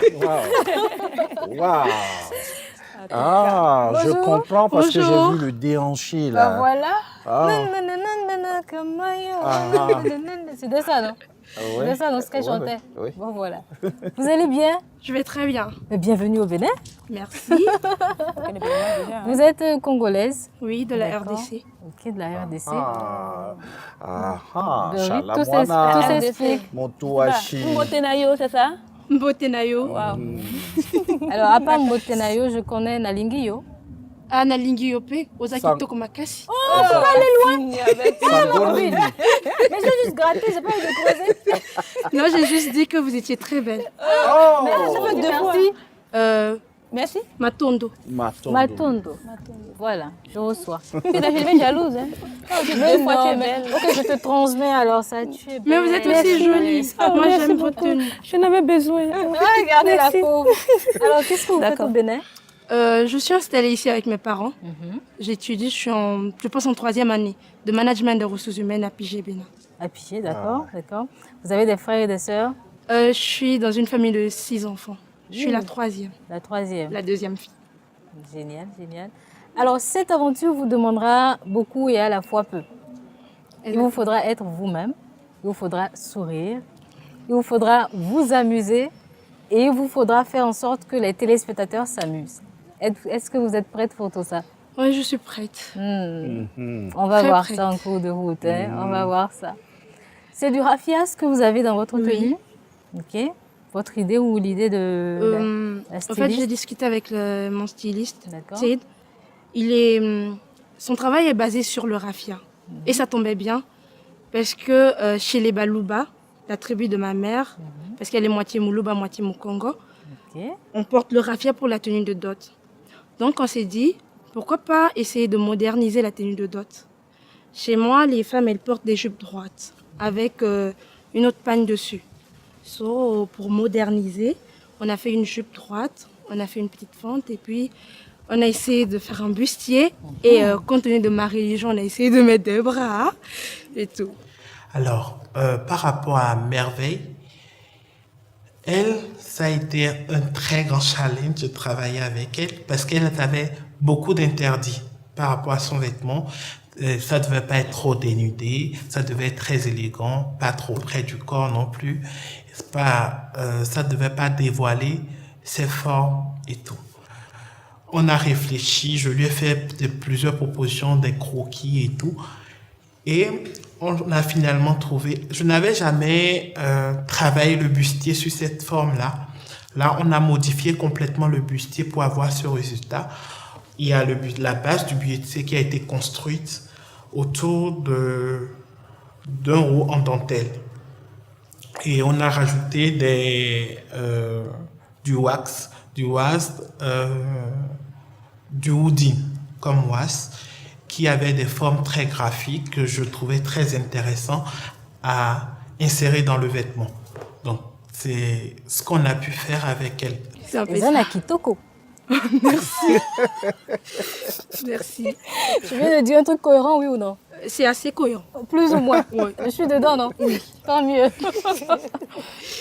[SPEAKER 30] Ah, je
[SPEAKER 7] Bonjour.
[SPEAKER 30] comprends parce que
[SPEAKER 7] Bonjour.
[SPEAKER 30] j'ai vu le déhanché là.
[SPEAKER 7] Ben voilà.
[SPEAKER 30] Ah.
[SPEAKER 7] Nananana, comme maillot.
[SPEAKER 30] Ah.
[SPEAKER 7] C'était ça, non?
[SPEAKER 30] Ouais.
[SPEAKER 7] C'était ça, non, ce qu'elle
[SPEAKER 30] Ouais,
[SPEAKER 7] chantait.
[SPEAKER 30] ouais.
[SPEAKER 7] Bon, voilà. Vous allez bien?
[SPEAKER 4] Je vais très bien.
[SPEAKER 7] Bienvenue au Bénin.
[SPEAKER 4] Merci.
[SPEAKER 7] Vous êtes congolaise?
[SPEAKER 4] Oui, de la
[SPEAKER 7] D'accord.
[SPEAKER 4] RDC.
[SPEAKER 7] Ok, de la RDC.
[SPEAKER 30] Ah,
[SPEAKER 7] Ben oui,
[SPEAKER 30] Chalamwana,
[SPEAKER 7] tout s'explique.
[SPEAKER 30] Motoashi.
[SPEAKER 2] Mbotenayo, c'est ça?
[SPEAKER 4] Mbotenayo.
[SPEAKER 2] Wow.
[SPEAKER 7] Alors, à part Mbotenayo, je connais Nalingiyo.
[SPEAKER 4] Ah, Nalingiyo pe, Ozaki
[SPEAKER 7] Sang.
[SPEAKER 4] Toko Makasi.
[SPEAKER 7] Oh, faut pas aller loin. Ah, ma copine. Mais j'ai juste gratté, j'ai pas eu de creuser.
[SPEAKER 4] Non, j'ai juste dit que vous étiez très belle.
[SPEAKER 7] Oh, merci.
[SPEAKER 4] Merci. Matondo.
[SPEAKER 7] Matondo. Voilà, je reçois.
[SPEAKER 2] Tu es devenue jalouse, hein?
[SPEAKER 7] Mais
[SPEAKER 2] Deux fois, tu es
[SPEAKER 7] non, mais-
[SPEAKER 2] belle.
[SPEAKER 7] ok, je te transmets alors ça. Tu es
[SPEAKER 4] Mais vous êtes
[SPEAKER 7] belle.
[SPEAKER 4] aussi jolie.
[SPEAKER 2] Oh,
[SPEAKER 4] Moi,
[SPEAKER 2] merci
[SPEAKER 4] j'aime votre
[SPEAKER 2] beaucoup.
[SPEAKER 4] tenue.
[SPEAKER 2] Je n'avais besoin.
[SPEAKER 7] Regardez la
[SPEAKER 2] Merci.
[SPEAKER 7] pauvre. Alors, qu'est-ce que vous faites au Bénin?
[SPEAKER 4] Je suis installée ici avec mes parents. J'étudie, je pense en 3e année de management des ressources humaines à Pigé Bénin.
[SPEAKER 7] À Pigé, d'accord, d'accord. Vous avez des frères et des sœurs?
[SPEAKER 4] Je suis dans une famille de 6 enfants. Je suis la 3e.
[SPEAKER 7] La 3e.
[SPEAKER 4] La 2e fille.
[SPEAKER 7] Génial, génial. Alors, cette aventure vous demandera beaucoup et à la fois peu. Il vous faudra être vous-même, il vous faudra sourire, il vous faudra vous amuser et il vous faudra faire en sorte que les téléspectateurs s'amusent. Est-ce que vous êtes prête pour tout ça?
[SPEAKER 4] Oui, je suis prête.
[SPEAKER 7] On va
[SPEAKER 4] Très
[SPEAKER 7] voir
[SPEAKER 4] prête.
[SPEAKER 7] ça en cours de route, hein. On va voir ça. C'est du rafias que vous avez dans votre tenue? Ok. Votre idée ou l'idée de la
[SPEAKER 4] En fait,
[SPEAKER 7] styliste?
[SPEAKER 4] j'ai discuté avec mon styliste,
[SPEAKER 7] D'accord.
[SPEAKER 4] Sid. Son travail est basé sur le raffia. Et ça tombait bien parce que chez les Balouba, la tribu de ma mère, parce qu'elle est moitié Moulouba, moitié Mukongo,
[SPEAKER 7] Ok.
[SPEAKER 4] on porte le raffia pour la tenue de dot. Donc on s'est dit, pourquoi pas essayer de moderniser la tenue de dot. Chez moi, les femmes, elles portent des jupes droites avec une autre pagne dessus. So, pour moderniser, on a fait une jupe droite, on a fait une petite fente et puis on a essayé de faire un bustier. Et compte tenu de ma religion, on a essayé de mettre des bras et tout.
[SPEAKER 5] Alors, par rapport à Merveille, elle, ça a été un très grand challenge de travailler avec elle parce qu'elle avait beaucoup d'interdits par rapport à son vêtement. Ça devait pas être trop dénudé, ça devait être très élégant, pas trop près du corps non plus. Ça devait pas dévoiler ses formes et tout. On a réfléchi, je lui ai fait plusieurs propositions, des croquis et tout. Et on a finalement trouvé... Je n'avais jamais travaillé le bustier sur cette forme-là. Là, on a modifié complètement le bustier pour avoir ce résultat. Il y a la base du bustier qui a été construite autour d'un haut en dentelle. Et on a rajouté du wax, du houdin comme was, qui avait des formes très graphiques que je trouvais très intéressant à insérer dans le vêtement. Donc, c'est ce qu'on a pu faire avec elle.
[SPEAKER 4] C'est un peu
[SPEAKER 7] Eza na
[SPEAKER 4] ça.
[SPEAKER 7] kitoko.
[SPEAKER 4] Merci. Merci.
[SPEAKER 7] Tu viens de dire un truc cohérent, oui ou non?
[SPEAKER 4] C'est assez cohérent.
[SPEAKER 7] Plus ou moins.
[SPEAKER 4] Oui.
[SPEAKER 7] Je suis dedans, non? Oui. Tant mieux.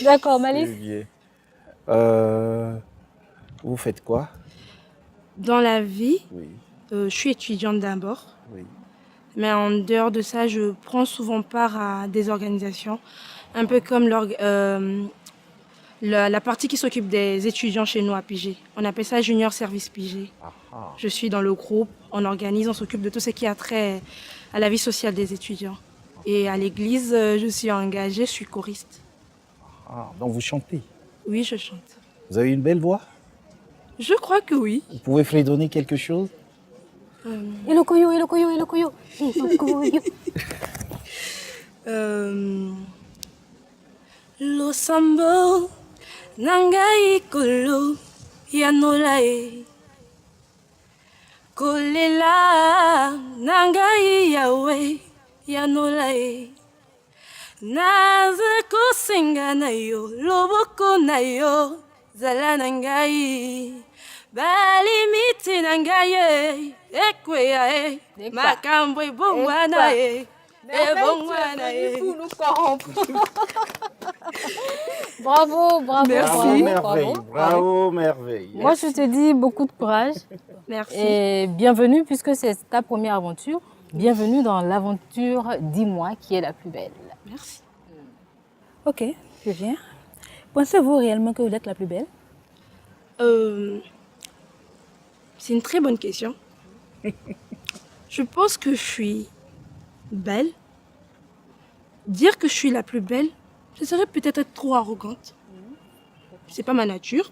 [SPEAKER 7] D'accord, Malice.
[SPEAKER 30] Olivier. Vous faites quoi?
[SPEAKER 4] Dans la vie,
[SPEAKER 30] Oui.
[SPEAKER 4] je suis étudiante d'abord.
[SPEAKER 30] Oui.
[SPEAKER 4] Mais en dehors de ça, je prends souvent part à des organisations, un peu comme la partie qui s'occupe des étudiants chez nous à Pigé. On appelle ça Junior Service Pigé. Je suis dans le groupe, on organise, on s'occupe de tout ce qui a trait à la vie sociale des étudiants. Et à l'église, je suis engagée, je suis choriste.
[SPEAKER 30] Ah, donc vous chantez.
[SPEAKER 4] Oui, je chante.
[SPEAKER 30] Vous avez une belle voix?
[SPEAKER 4] Je crois que oui.
[SPEAKER 30] Vous pouvez fredonner quelque chose?
[SPEAKER 7] Et le koyo, et le koyo, et le koyo. Et le koyo.
[SPEAKER 4] Lo sambo nangai kolo yanolae kolela nangai yawe yanolae naze kusinga nayo loboko nayo zala nangai bali miti nangai ekweya makambo ebongwana
[SPEAKER 29] Pour nous corrompre. Bravo, bravo.
[SPEAKER 30] Merci.
[SPEAKER 29] Bravo.
[SPEAKER 30] Merveille.
[SPEAKER 29] Moi, je te dis beaucoup de courage.
[SPEAKER 4] Merci.
[SPEAKER 29] Et bienvenue, puisque c'est ta première aventure. Bienvenue dans l'aventure Dis-moi qui est la plus belle.
[SPEAKER 4] Merci.
[SPEAKER 2] Ok, je viens. Pensez-vous réellement que vous êtes la plus belle?
[SPEAKER 4] C'est une très bonne question. Je pense que je suis belle. Dire que je suis la plus belle, ce serait peut-être être trop arrogante. C'est pas ma nature.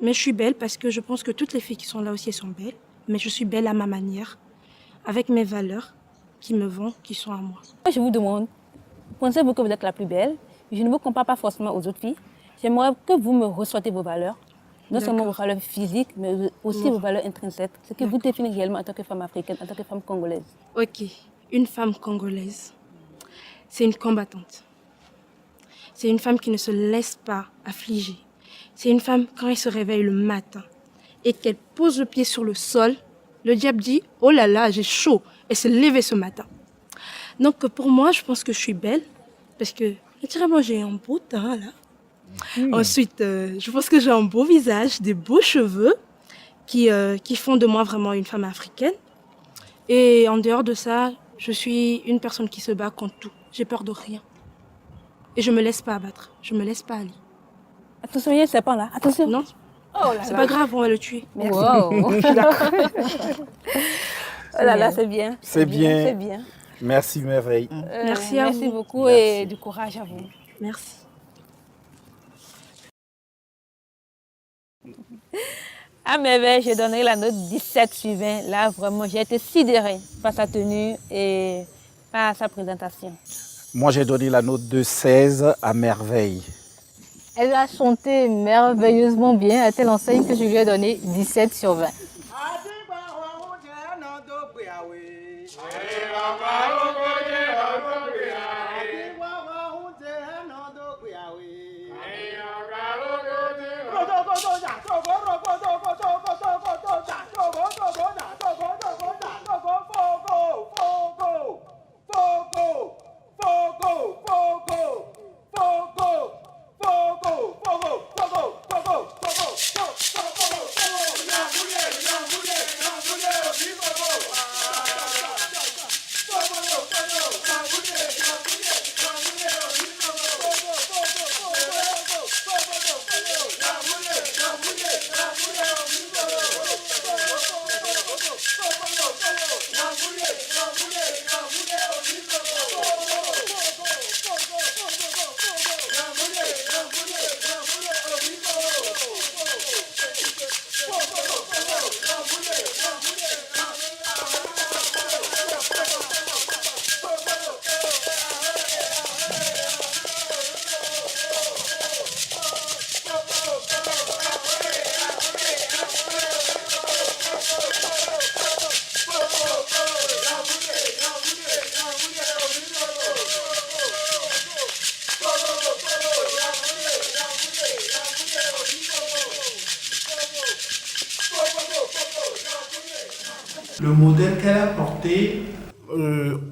[SPEAKER 4] Mais je suis belle parce que je pense que toutes les filles qui sont là aussi, elles sont belles. Mais je suis belle à ma manière, avec mes valeurs qui me vont, qui sont à moi.
[SPEAKER 2] Je vous demande, pensez-vous que vous êtes la plus belle? Je ne vous compare pas forcément aux autres filles. J'aimerais que vous me ressortez vos valeurs. Non seulement vos valeurs physiques, mais aussi vos valeurs intrinsèques. Ce que vous définissez réellement en tant que femme africaine, en tant que femme congolaise.
[SPEAKER 4] Ok, une femme congolaise, c'est une combattante. C'est une femme qui ne se laisse pas affliger. C'est une femme, quand elle se réveille le matin et qu'elle pose le pied sur le sol, le diable dit « Oh là là, j'ai chaud !» Elle s'est levée ce matin. Donc pour moi, je pense que je suis belle parce que, naturellement, j'ai un beau teint là. Ensuite, je pense que j'ai un beau visage, des beaux cheveux qui font de moi vraiment une femme africaine. Et en dehors de ça, je suis une personne qui se bat contre tout. J'ai peur de rien. Et je me laisse pas abattre. Je me laisse pas aller.
[SPEAKER 2] Attention, il y a un serpent là. Attention.
[SPEAKER 4] Non.
[SPEAKER 2] Oh là
[SPEAKER 4] c'est
[SPEAKER 2] là.
[SPEAKER 4] pas grave, on va le tuer.
[SPEAKER 2] Merci.
[SPEAKER 4] Wow.
[SPEAKER 2] Je suis d'accord. Oh là là, c'est bien.
[SPEAKER 30] C'est bien.
[SPEAKER 2] C'est bien.
[SPEAKER 30] Merci, Merveille.
[SPEAKER 4] Merci à vous.
[SPEAKER 2] Merci beaucoup et du courage à vous.
[SPEAKER 4] Merci.
[SPEAKER 2] À Merveille, j'ai donné la note 17 sur 20. Là, vraiment, j'ai été sidérée par sa tenue et par sa présentation.
[SPEAKER 30] Moi, j'ai donné la note de 16 à Merveille.
[SPEAKER 29] Elle a chanté merveilleusement bien à telle enseigne que je lui ai donné 17 sur 20.
[SPEAKER 5] Le modèle qu'elle a porté,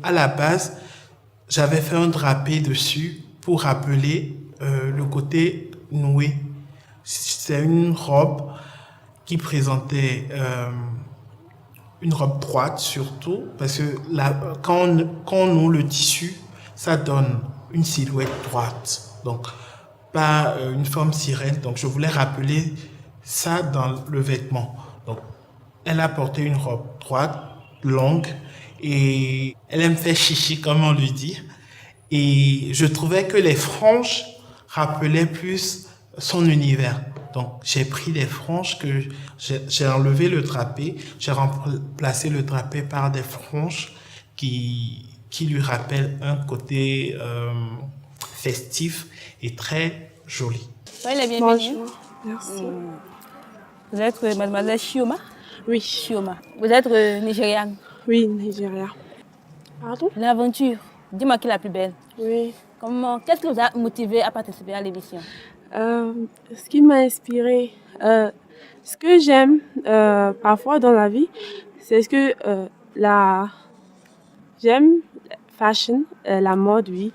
[SPEAKER 5] à la base, j'avais fait un drapé dessus pour rappeler le côté noué. C'est une robe qui présentait une robe droite surtout, parce que quand on noue le tissu, ça donne une silhouette droite, donc pas une forme sirène. Donc je voulais rappeler ça dans le vêtement. Donc elle a porté une robe droite, longue, et elle aime faire chichi, comme on lui dit. Et je trouvais que les franges rappelaient plus son univers. Donc j'ai pris les franges, que j'ai enlevé le drapé, j'ai remplacé le drapé par des franges qui lui rappellent un côté festif et très joli.
[SPEAKER 2] Soyez les bienvenus.
[SPEAKER 4] Bonjour. Merci.
[SPEAKER 2] Vous êtes mademoiselle Chioma?
[SPEAKER 4] Oui.
[SPEAKER 2] Chioma. Vous êtes nigériane?
[SPEAKER 4] Oui, Nigeria. Pardon?
[SPEAKER 2] L'aventure. Dis-moi qui est la plus belle.
[SPEAKER 4] Oui.
[SPEAKER 2] Qu'est-ce qui vous a motivé à participer à l'émission?
[SPEAKER 6] Ce qui m'a inspiré, ce que j'aime parfois dans la vie, c'est ce que j'aime fashion, la mode, oui.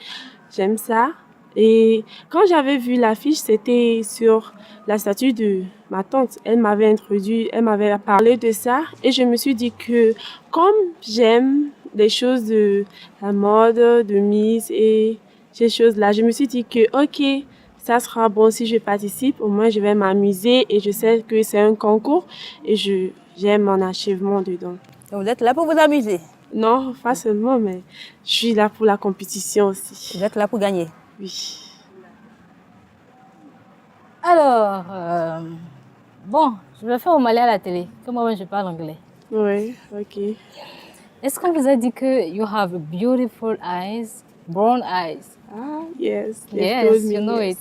[SPEAKER 6] J'aime ça. Et quand j'avais vu l'affiche, c'était sur la statue de ma tante. Elle m'avait introduit, elle m'avait parlé de ça. Et je me suis dit que comme j'aime des choses de la mode, de mise et ces choses-là, je me suis dit que, OK, ça sera bon si je participe. Au moins, je vais m'amuser et je sais que c'est un concours et j'aime mon achèvement dedans.
[SPEAKER 2] Donc, vous êtes là pour vous amuser?
[SPEAKER 6] Non, pas seulement, mais je suis là pour la compétition aussi.
[SPEAKER 2] Vous êtes là pour gagner?
[SPEAKER 6] Oui.
[SPEAKER 29] Alors, bon, je vais faire au Mali à la télé, comme moi je parle anglais.
[SPEAKER 6] Oui, ok.
[SPEAKER 29] Est-ce qu'on vous a dit que you have beautiful eyes, brown eyes?
[SPEAKER 6] Ah, yes.
[SPEAKER 29] Yes, you know it.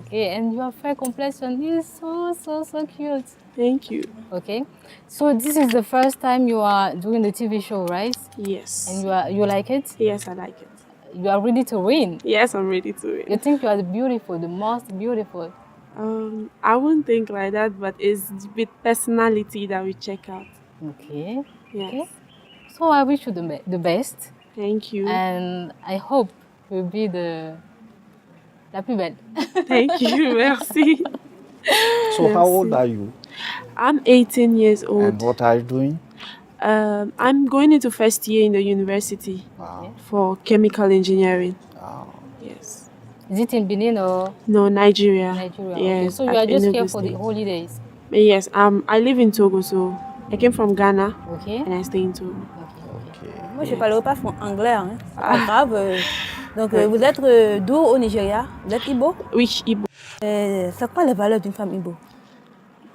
[SPEAKER 29] Okay, and your fair complexion is so cute.
[SPEAKER 6] Thank you.
[SPEAKER 29] Okay, so this is the first time you are doing the TV show, right?
[SPEAKER 6] Yes.
[SPEAKER 29] And you like it?
[SPEAKER 6] Yes, I like it.
[SPEAKER 29] You are ready to win?
[SPEAKER 6] Yes, I'm ready to win.
[SPEAKER 29] You think you are beautiful, the most beautiful?
[SPEAKER 6] I wouldn't think like that, but it's with personality that we check out.
[SPEAKER 29] Okay.
[SPEAKER 6] Yes.
[SPEAKER 29] Okay. So I wish you the best.
[SPEAKER 6] Thank you.
[SPEAKER 29] And I hope you'll be la plus belle.
[SPEAKER 6] Thank you, merci.
[SPEAKER 30] So how old are you?
[SPEAKER 6] I'm 18 years old.
[SPEAKER 30] And what are you doing?
[SPEAKER 6] I'm going into first year in the university for chemical engineering. Yes.
[SPEAKER 29] Is it in Benin or?
[SPEAKER 6] No, Nigeria.
[SPEAKER 29] Nigeria.
[SPEAKER 6] Yes.
[SPEAKER 29] Okay. So you are just here
[SPEAKER 6] Enugu
[SPEAKER 29] for the
[SPEAKER 6] State.
[SPEAKER 29] holidays.
[SPEAKER 6] Yes. I live in Togo, so I came from Ghana.
[SPEAKER 29] Okay.
[SPEAKER 6] And I stay in Togo.
[SPEAKER 2] Moi, je ne parle pas anglais, hein. C'est pas grave. Donc, vous êtes d'où au Nigeria? Vous êtes Ibo?
[SPEAKER 6] Oui, Ibo.
[SPEAKER 2] C'est quoi les valeurs d'une femme Ibo?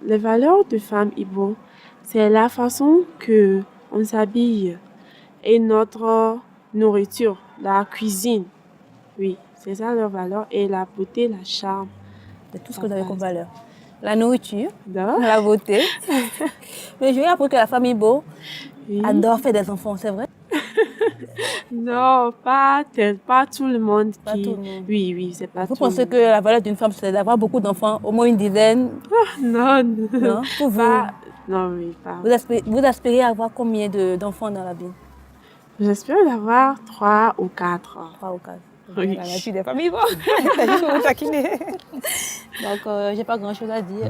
[SPEAKER 6] Les valeurs de femme Ibo, c'est la façon que on s'habille et notre nourriture, la cuisine. Oui, c'est ça leur valeur. Et la beauté, la charme.
[SPEAKER 2] C'est tout ce que vous avez comme valeur. La nourriture, la beauté. Mais j'ai appris que la femme Ibo adore faire des enfants, c'est vrai?
[SPEAKER 6] Non, pas tout le monde.
[SPEAKER 2] Pas tout le monde.
[SPEAKER 6] Oui, c'est pas
[SPEAKER 2] Vous
[SPEAKER 6] tout le
[SPEAKER 2] pensez
[SPEAKER 6] monde.
[SPEAKER 2] que la valeur d'une femme, c'est d'avoir beaucoup d'enfants, au moins une dizaine?
[SPEAKER 6] Non.
[SPEAKER 2] Non, pour vous.
[SPEAKER 6] Non, oui, pas.
[SPEAKER 2] Vous aspirez à avoir combien d'enfants dans la vie?
[SPEAKER 6] J'espère d'avoir 3 ou 4.
[SPEAKER 2] 3 ou 4.
[SPEAKER 6] Oui.
[SPEAKER 2] La nature des familles, bon. T'as juste pour vous taquiner. Donc, j'ai pas grand-chose à dire.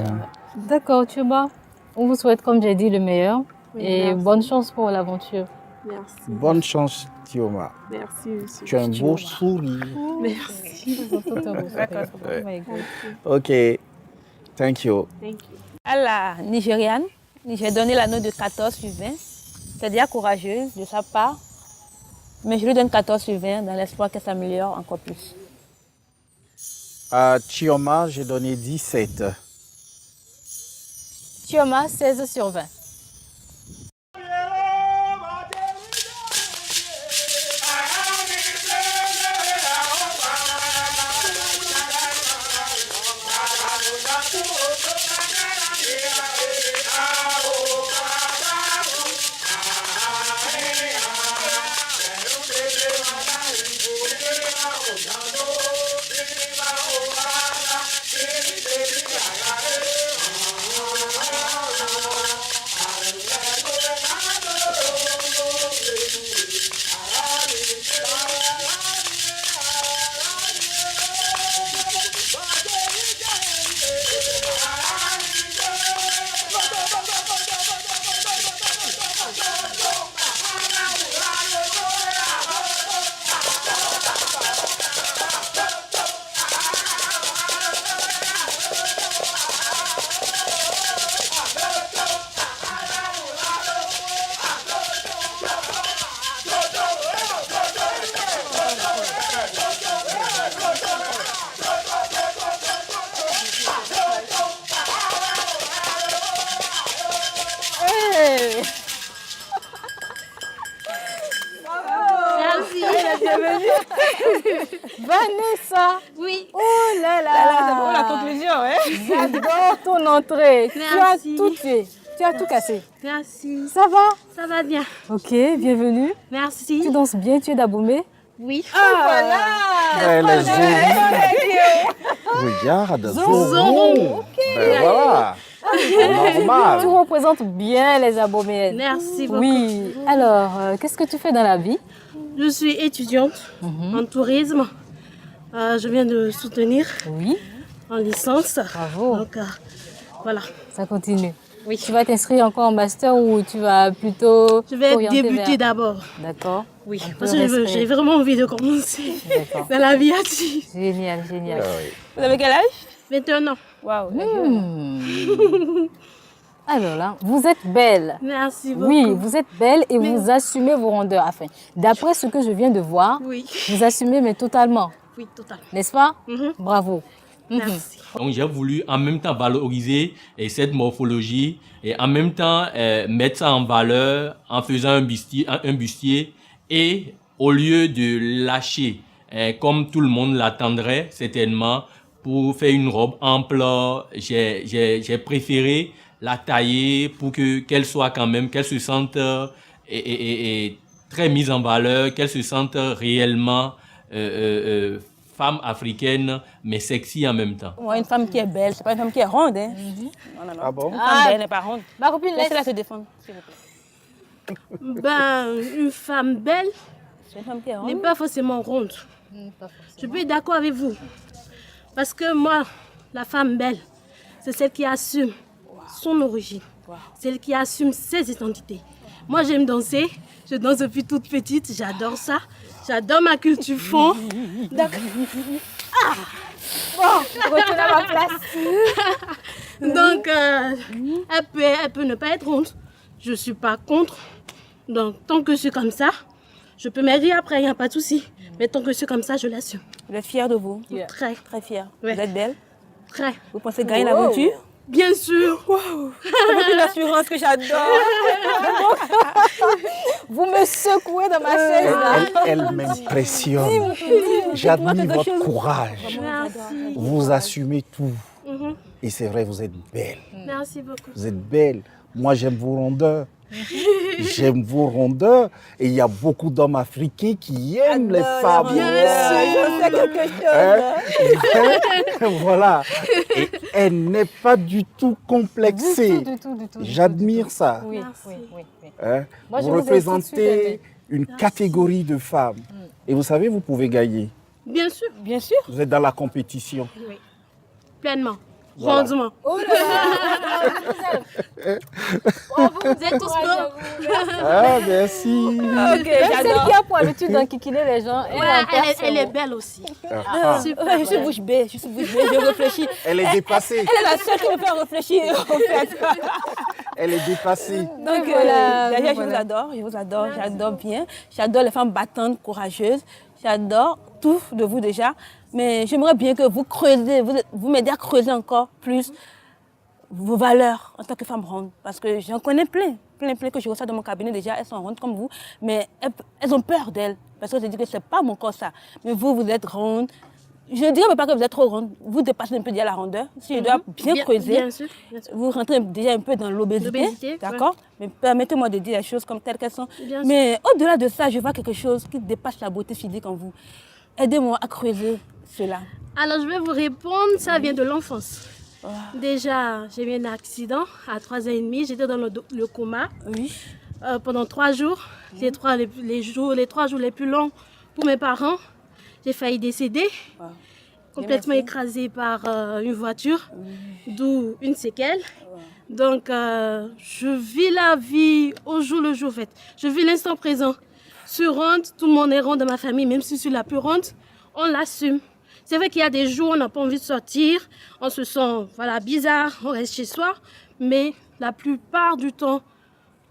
[SPEAKER 29] D'accord, Tuba. On vous souhaite, comme j'ai dit, le meilleur.
[SPEAKER 6] Oui,
[SPEAKER 29] et
[SPEAKER 6] merci.
[SPEAKER 29] bonne chance pour l'aventure.
[SPEAKER 6] Merci.
[SPEAKER 30] Bonne chance, Tioma.
[SPEAKER 6] Merci, monsieur.
[SPEAKER 30] Tu as un beau sourire.
[SPEAKER 6] Merci.
[SPEAKER 30] Ok. Thank you.
[SPEAKER 2] À la Nigériane, j'ai donné la note de 14 sur 20. C'est déjà courageuse de sa part. Mais je lui donne 14 sur 20 dans l'espoir qu'elle s'améliore encore plus.
[SPEAKER 30] À Chioma, j'ai donné 17.
[SPEAKER 29] Chioma, 16 sur 20. Vanessa.
[SPEAKER 4] Oui.
[SPEAKER 29] Oh là là.
[SPEAKER 2] C'est pour la conclusion, hein?
[SPEAKER 29] J'adore ton entrée.
[SPEAKER 4] Merci.
[SPEAKER 29] Tu as tout cassé.
[SPEAKER 4] Merci.
[SPEAKER 29] Ça va?
[SPEAKER 4] Ça va bien.
[SPEAKER 29] Ok, bienvenue.
[SPEAKER 4] Merci.
[SPEAKER 29] Tu danses bien, tu es d'Abomey?
[SPEAKER 4] Oui.
[SPEAKER 30] Elle est jolie. Regarde, Zoro. Ben voilà. Normal.
[SPEAKER 29] Tu représentes bien les Aboméennes.
[SPEAKER 4] Merci beaucoup.
[SPEAKER 29] Oui. Alors, qu'est-ce que tu fais dans la vie?
[SPEAKER 4] Je suis étudiante en tourisme. Je viens de soutenir en licence.
[SPEAKER 29] Bravo.
[SPEAKER 4] Donc, voilà.
[SPEAKER 29] Ça continue. Oui. Tu vas t'inscrire encore en master ou tu vas plutôt
[SPEAKER 4] Je vais
[SPEAKER 29] t'orienter
[SPEAKER 4] débuter d'abord.
[SPEAKER 29] D'accord.
[SPEAKER 4] Oui, parce que j'ai vraiment envie de commencer dans la vie active.
[SPEAKER 29] Génial, génial.
[SPEAKER 2] Vous avez quel âge?
[SPEAKER 4] 21 ans.
[SPEAKER 2] Waouh.
[SPEAKER 29] Alors là, vous êtes belle.
[SPEAKER 4] Merci beaucoup.
[SPEAKER 29] Oui, vous êtes belle et vous assumez vos rondeurs. Enfin, d'après ce que je viens de voir, vous assumez mais totalement.
[SPEAKER 4] Oui, totalement.
[SPEAKER 29] N'est-ce pas? Bravo.
[SPEAKER 4] Merci.
[SPEAKER 1] Donc j'ai voulu en même temps valoriser cette morphologie et en même temps mettre ça en valeur en faisant un bustier et au lieu de lâcher comme tout le monde l'attendrait certainement pour faire une robe ample, j'ai préféré la tailler pour qu'elle soit quand même, qu'elle se sente et très mise en valeur, qu'elle se sente réellement femme africaine, mais sexy en même temps.
[SPEAKER 2] Moi, une femme qui est belle, c'est pas une femme qui est ronde. Hein. Non, non, non.
[SPEAKER 30] Ah bon?
[SPEAKER 2] Une femme belle n'est pas ronde.
[SPEAKER 29] Ma copine,
[SPEAKER 2] laissez-la se défendre, s'il vous plaît.
[SPEAKER 4] Ben, une femme belle
[SPEAKER 2] n'est
[SPEAKER 4] pas forcément ronde. Je peux être d'accord avec vous. Parce que moi, la femme belle, c'est celle qui assume son origine, celle qui assume ses identités. Moi, j'aime danser. Je danse depuis toute petite. J'adore ça. J'adore ma culture fond. Donc,
[SPEAKER 2] retourne à ma place.
[SPEAKER 4] Donc, elle peut ne pas être ronde. Je ne suis pas contre. Donc, tant que je suis comme ça, je peux m'aider après, il n'y a pas de souci. Mais tant que je suis comme ça, je l'assume.
[SPEAKER 2] Vous êtes fière de vous?
[SPEAKER 4] Très.
[SPEAKER 2] Très fière.
[SPEAKER 4] Ouais.
[SPEAKER 2] Vous êtes belle?
[SPEAKER 4] Très.
[SPEAKER 2] Vous pensez gagner l'aventure?
[SPEAKER 4] Bien sûr.
[SPEAKER 2] Avec une assurance que j'adore.
[SPEAKER 29] Vous me secouez dans ma chaise là.
[SPEAKER 30] Elle m'impressionne. J'admire votre courage.
[SPEAKER 4] Merci.
[SPEAKER 30] Vous assumez tout. Et c'est vrai, vous êtes belle.
[SPEAKER 4] Merci beaucoup.
[SPEAKER 30] Vous êtes belle. Moi, j'aime vos rondeurs. J'aime vos rondeurs. Et il y a beaucoup d'hommes africains qui aiment les femmes.
[SPEAKER 2] Bien sûr, je sais quelque chose.
[SPEAKER 30] Voilà. Et elle n'est pas du tout complexée.
[SPEAKER 29] Du tout.
[SPEAKER 30] J'admire ça.
[SPEAKER 29] Oui.
[SPEAKER 30] Vous
[SPEAKER 29] Moi, je vous ai tout de suite
[SPEAKER 30] représentez
[SPEAKER 29] aimé.
[SPEAKER 30] une catégorie de femmes. Et vous savez, vous pouvez gagner.
[SPEAKER 4] Bien sûr.
[SPEAKER 2] Bien sûr.
[SPEAKER 30] Vous êtes dans la compétition.
[SPEAKER 4] Oui. Pleinement.
[SPEAKER 30] Voilà.
[SPEAKER 4] Rondement.
[SPEAKER 29] Oh là là. Vous êtes tous beaux.
[SPEAKER 30] Ah, merci.
[SPEAKER 29] Même celle qui a pour habitude d'enquiquiner les gens.
[SPEAKER 4] Elle est belle aussi.
[SPEAKER 2] Super. Je suis bouche bée, je réfléchis.
[SPEAKER 30] Elle est dépassée.
[SPEAKER 2] Elle est la seule qui me fait réfléchir, en fait.
[SPEAKER 30] Elle est dépassée.
[SPEAKER 2] Donc, d'ailleurs, je vous adore, j'adore bien. J'adore les femmes battantes, courageuses. J'adore tout de vous déjà. Mais j'aimerais bien que vous creusez, vous m'aidez à creuser encore plus vos valeurs en tant que femme ronde. Parce que j'en connais plein que je reçois dans mon cabinet déjà. Elles sont rondes comme vous, mais elles ont peur d'elles. Parce que je dis que c'est pas mon corps ça. Mais vous êtes ronde. Je ne dirais pas que vous êtes trop ronde. Vous dépassez un peu déjà la rondeur. Si je dois bien creuser,
[SPEAKER 4] bien sûr.
[SPEAKER 2] vous rentrez déjà un peu dans l'obésité. D'accord? Mais permettez-moi de dire les choses comme telles qu'elles sont. Mais au-delà de ça, je vois quelque chose qui dépasse la beauté physique en vous. Aidez-moi à creuser cela.
[SPEAKER 4] Alors, je vais vous répondre, ça vient de l'enfance. Déjà, j'ai eu un accident à 3 ans et demi. J'étais dans le coma pendant 3 jours. Les 3 jours les plus longs pour mes parents. J'ai failli décéder, complètement écrasée par une voiture, d'où une séquelle. Donc, je vis la vie au jour le jour. En fait. Je vis l'instant présent. Sur ronde, tout le monde est rond dans ma famille, même si je suis la plus ronde, on l'assume. C'est vrai qu'il y a des jours où on n'a pas envie de sortir, on se sent bizarre, on reste chez soi, mais la plupart du temps,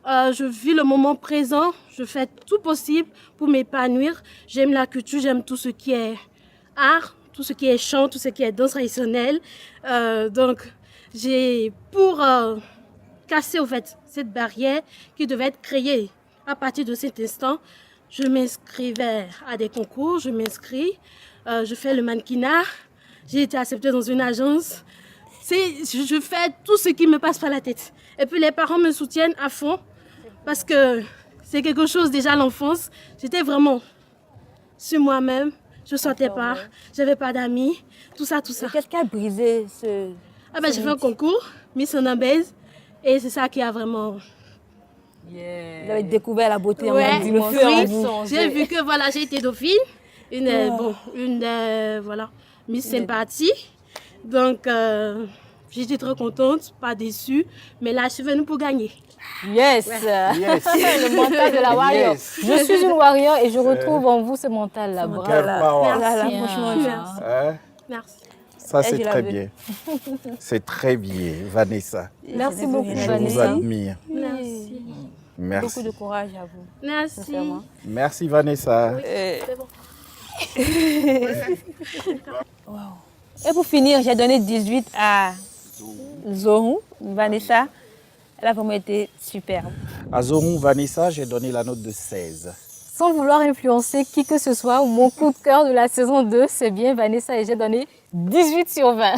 [SPEAKER 4] je vis le moment présent, je fais tout possible pour m'épanouir. J'aime la culture, j'aime tout ce qui est art, tout ce qui est chant, tout ce qui est danse traditionnelle. Donc, j'ai pour casser au fait cette barrière qui devait être créée à partir de cet instant, je m'inscrivais à des concours, je m'inscris, je fais le mannequinat, j'ai été acceptée dans une agence. Je fais tout ce qui me passe par la tête. Et puis les parents me soutiennent à fond parce que c'est quelque chose déjà à l'enfance. J'étais vraiment sur moi-même, je ne sortais pas, je n'avais pas d'amis, tout ça.
[SPEAKER 2] Qu'est-ce qui a brisé ce...
[SPEAKER 4] J'ai fait un concours, Miss Anambèse, et c'est ça qui a vraiment
[SPEAKER 2] Vous avez découvert la beauté
[SPEAKER 4] Ouais,
[SPEAKER 2] en le feu en vous.
[SPEAKER 4] J'ai vu que voilà, j'ai été dauphine, voilà, Miss Sympathie. Donc, j'étais trop contente, pas déçue, mais là, je suis venue pour gagner.
[SPEAKER 2] Yes,
[SPEAKER 29] Yes. Le mental de la warrior.
[SPEAKER 30] Yes.
[SPEAKER 29] Je suis une warrior et je retrouve en vous ce mental-là. Bravo.
[SPEAKER 30] Merci.
[SPEAKER 29] Franchement,
[SPEAKER 4] Merci.
[SPEAKER 30] Hein?
[SPEAKER 4] Merci.
[SPEAKER 30] Ça, c'est très bien. C'est très bien, Vanessa.
[SPEAKER 29] Merci beaucoup,
[SPEAKER 30] Je
[SPEAKER 29] Vanessa.
[SPEAKER 30] vous admire.
[SPEAKER 4] Merci.
[SPEAKER 30] Merci.
[SPEAKER 2] Beaucoup de courage à vous.
[SPEAKER 4] Merci.
[SPEAKER 2] Sincèrement.
[SPEAKER 30] Merci, Vanessa.
[SPEAKER 4] C'est bon.
[SPEAKER 2] Wow. Et pour finir, j'ai donné 18 à Zohou, Vanessa. Elle a vraiment été superbe.
[SPEAKER 30] À Zohou, Vanessa, j'ai donné la note de 16.
[SPEAKER 29] Sans vouloir influencer qui que ce soit, mon coup de cœur de la saison 2, c'est bien Vanessa et j'ai donné 18 sur 20.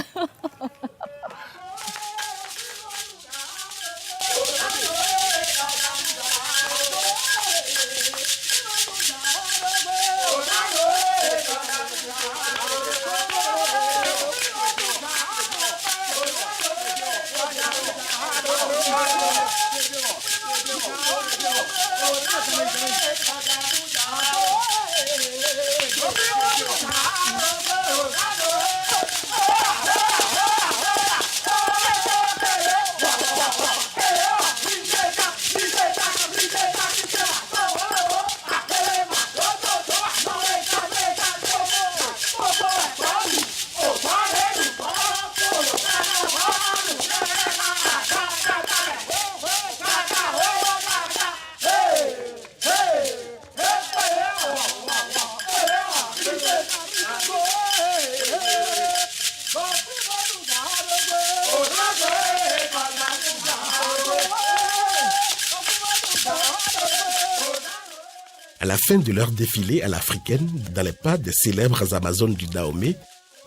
[SPEAKER 10] À la fin de leur défilé à l'africaine, dans les pas des célèbres Amazones du Dahomey,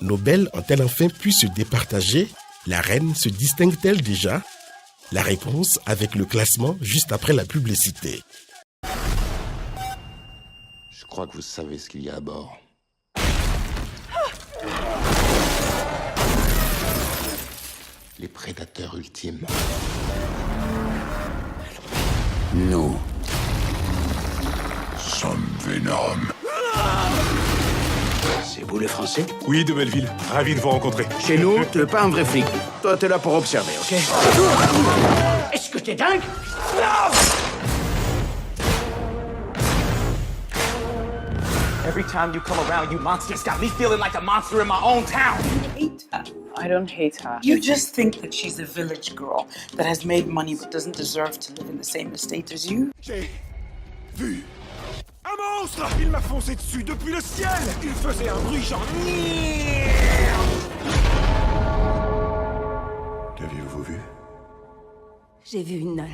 [SPEAKER 10] nos belles ont-elles enfin pu se départager? La reine se distingue-t-elle déjà? La réponse avec le classement juste après la publicité.
[SPEAKER 13] Je crois que vous savez ce qu'il y a à bord. Les prédateurs ultimes. Nous sommes Venom.
[SPEAKER 9] C'est vous les Français?
[SPEAKER 14] Oui, de Belleville. Ravi de vous rencontrer.
[SPEAKER 9] Chez nous, t'es pas un vrai flic. Toi, t'es là pour observer, ok? Est-ce que t'es dingue?
[SPEAKER 15] Every time you come around, you monsters got me feeling like a monster in my own town.
[SPEAKER 11] I don't hate her. You just think that she's a village girl that has made money but doesn't deserve to live in the same estate as you?
[SPEAKER 9] J'ai vu un monstre! Il m'a foncé dessus depuis le ciel! Il faisait un bruit genre... Qu'aviez-vous vu?
[SPEAKER 25] J'ai vu une nonne.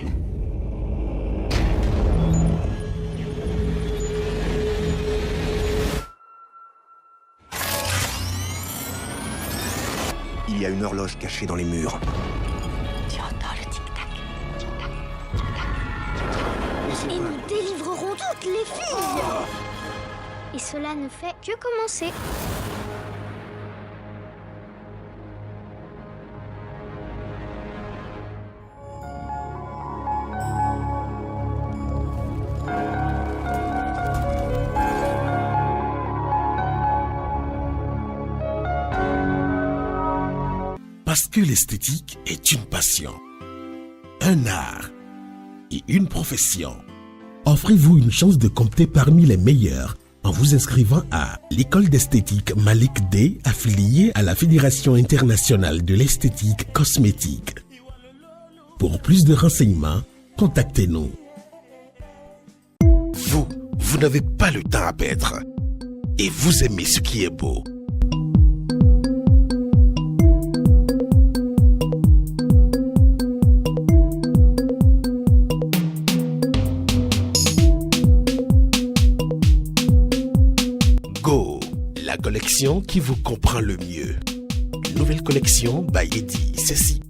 [SPEAKER 9] Il y a une horloge cachée dans les murs.
[SPEAKER 25] Tu entends le tic-tac?
[SPEAKER 26] Et nous délivrerons toutes les filles. Et cela ne fait que commencer.
[SPEAKER 10] Parce que l'esthétique est une passion, un art et une profession. Offrez-vous une chance de compter parmi les meilleurs en vous inscrivant à l'école d'esthétique Malik D, affiliée à la Fédération internationale de l'esthétique cosmétique. Pour plus de renseignements, contactez-nous. Vous n'avez pas le temps à perdre et vous aimez ce qui est beau. La collection qui vous comprend le mieux. Nouvelle collection by Eddie Ceci.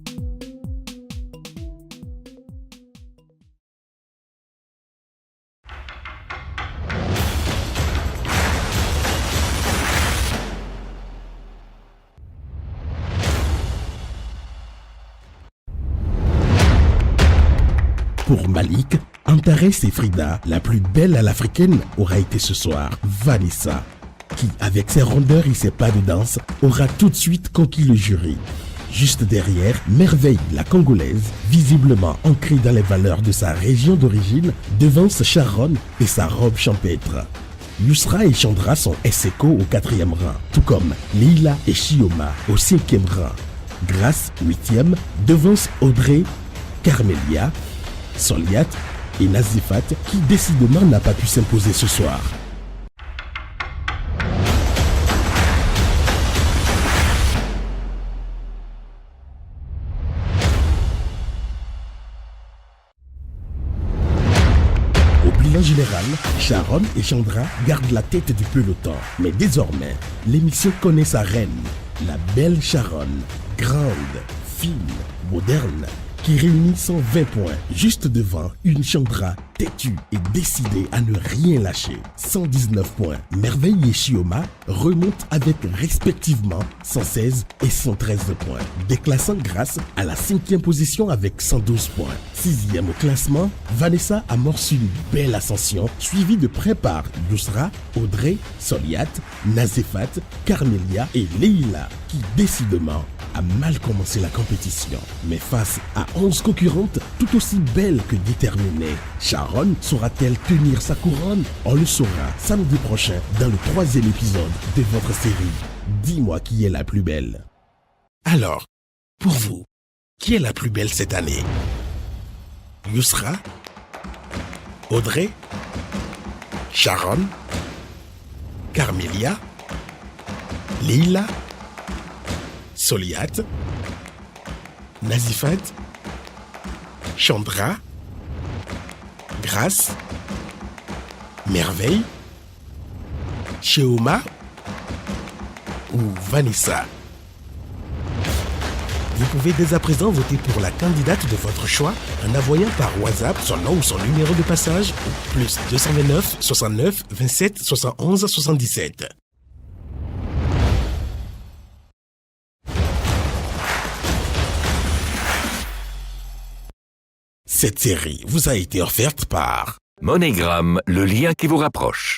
[SPEAKER 10] Pour Malik, Antares et Frida, la plus belle à l'africaine aura été ce soir Vanessa, qui, avec ses rondeurs et ses pas de danse, aura tout de suite conquis le jury. Juste derrière, Merveille, la Congolaise, visiblement ancrée dans les valeurs de sa région d'origine, devance Sharon et sa robe champêtre. Yousra et Chandra sont ex-aequo au 4e rang, tout comme Leila et Chioma au 5e rang. Grace, 8e, devance Audrey, Carmelia, Soliat et Nazifat, qui décidément n'a pas pu s'imposer ce soir. En général, Sharon et Chandra gardent la tête du peloton. Mais désormais, l'émission connaît sa reine, la belle Sharon, grande, fine, moderne, qui réunit 120 points juste devant une Chandra têtue et décidée à ne rien lâcher. 119 points. Merveille et Chioma remontent avec respectivement 116 et 113 points, déclassant Grace à la 5e position avec 112 points. 6e au classement, Vanessa amorce une belle ascension, suivie de près par Yousra, Audrey, Soliat, Nazifat, Carmelia et Leila, qui décidément a mal commencé la compétition. Mais face à 11 concurrentes tout aussi belles que déterminées, Sharon saura-t-elle tenir sa couronne? On le saura samedi prochain dans le 3e épisode de votre série Dis-moi qui est la plus belle. Alors, pour vous, qui est la plus belle cette année? Yousra? Audrey? Sharon? Carmelia? Leila? Soliat, Nazifat, Chandra, Grace, Merveille, Chioma ou Vanessa. Vous pouvez dès à présent voter pour la candidate de votre choix en envoyant par WhatsApp son nom ou son numéro de passage au plus 229 69 27 71 77. Cette série vous a été offerte par
[SPEAKER 3] MoneyGram, le lien qui vous rapproche.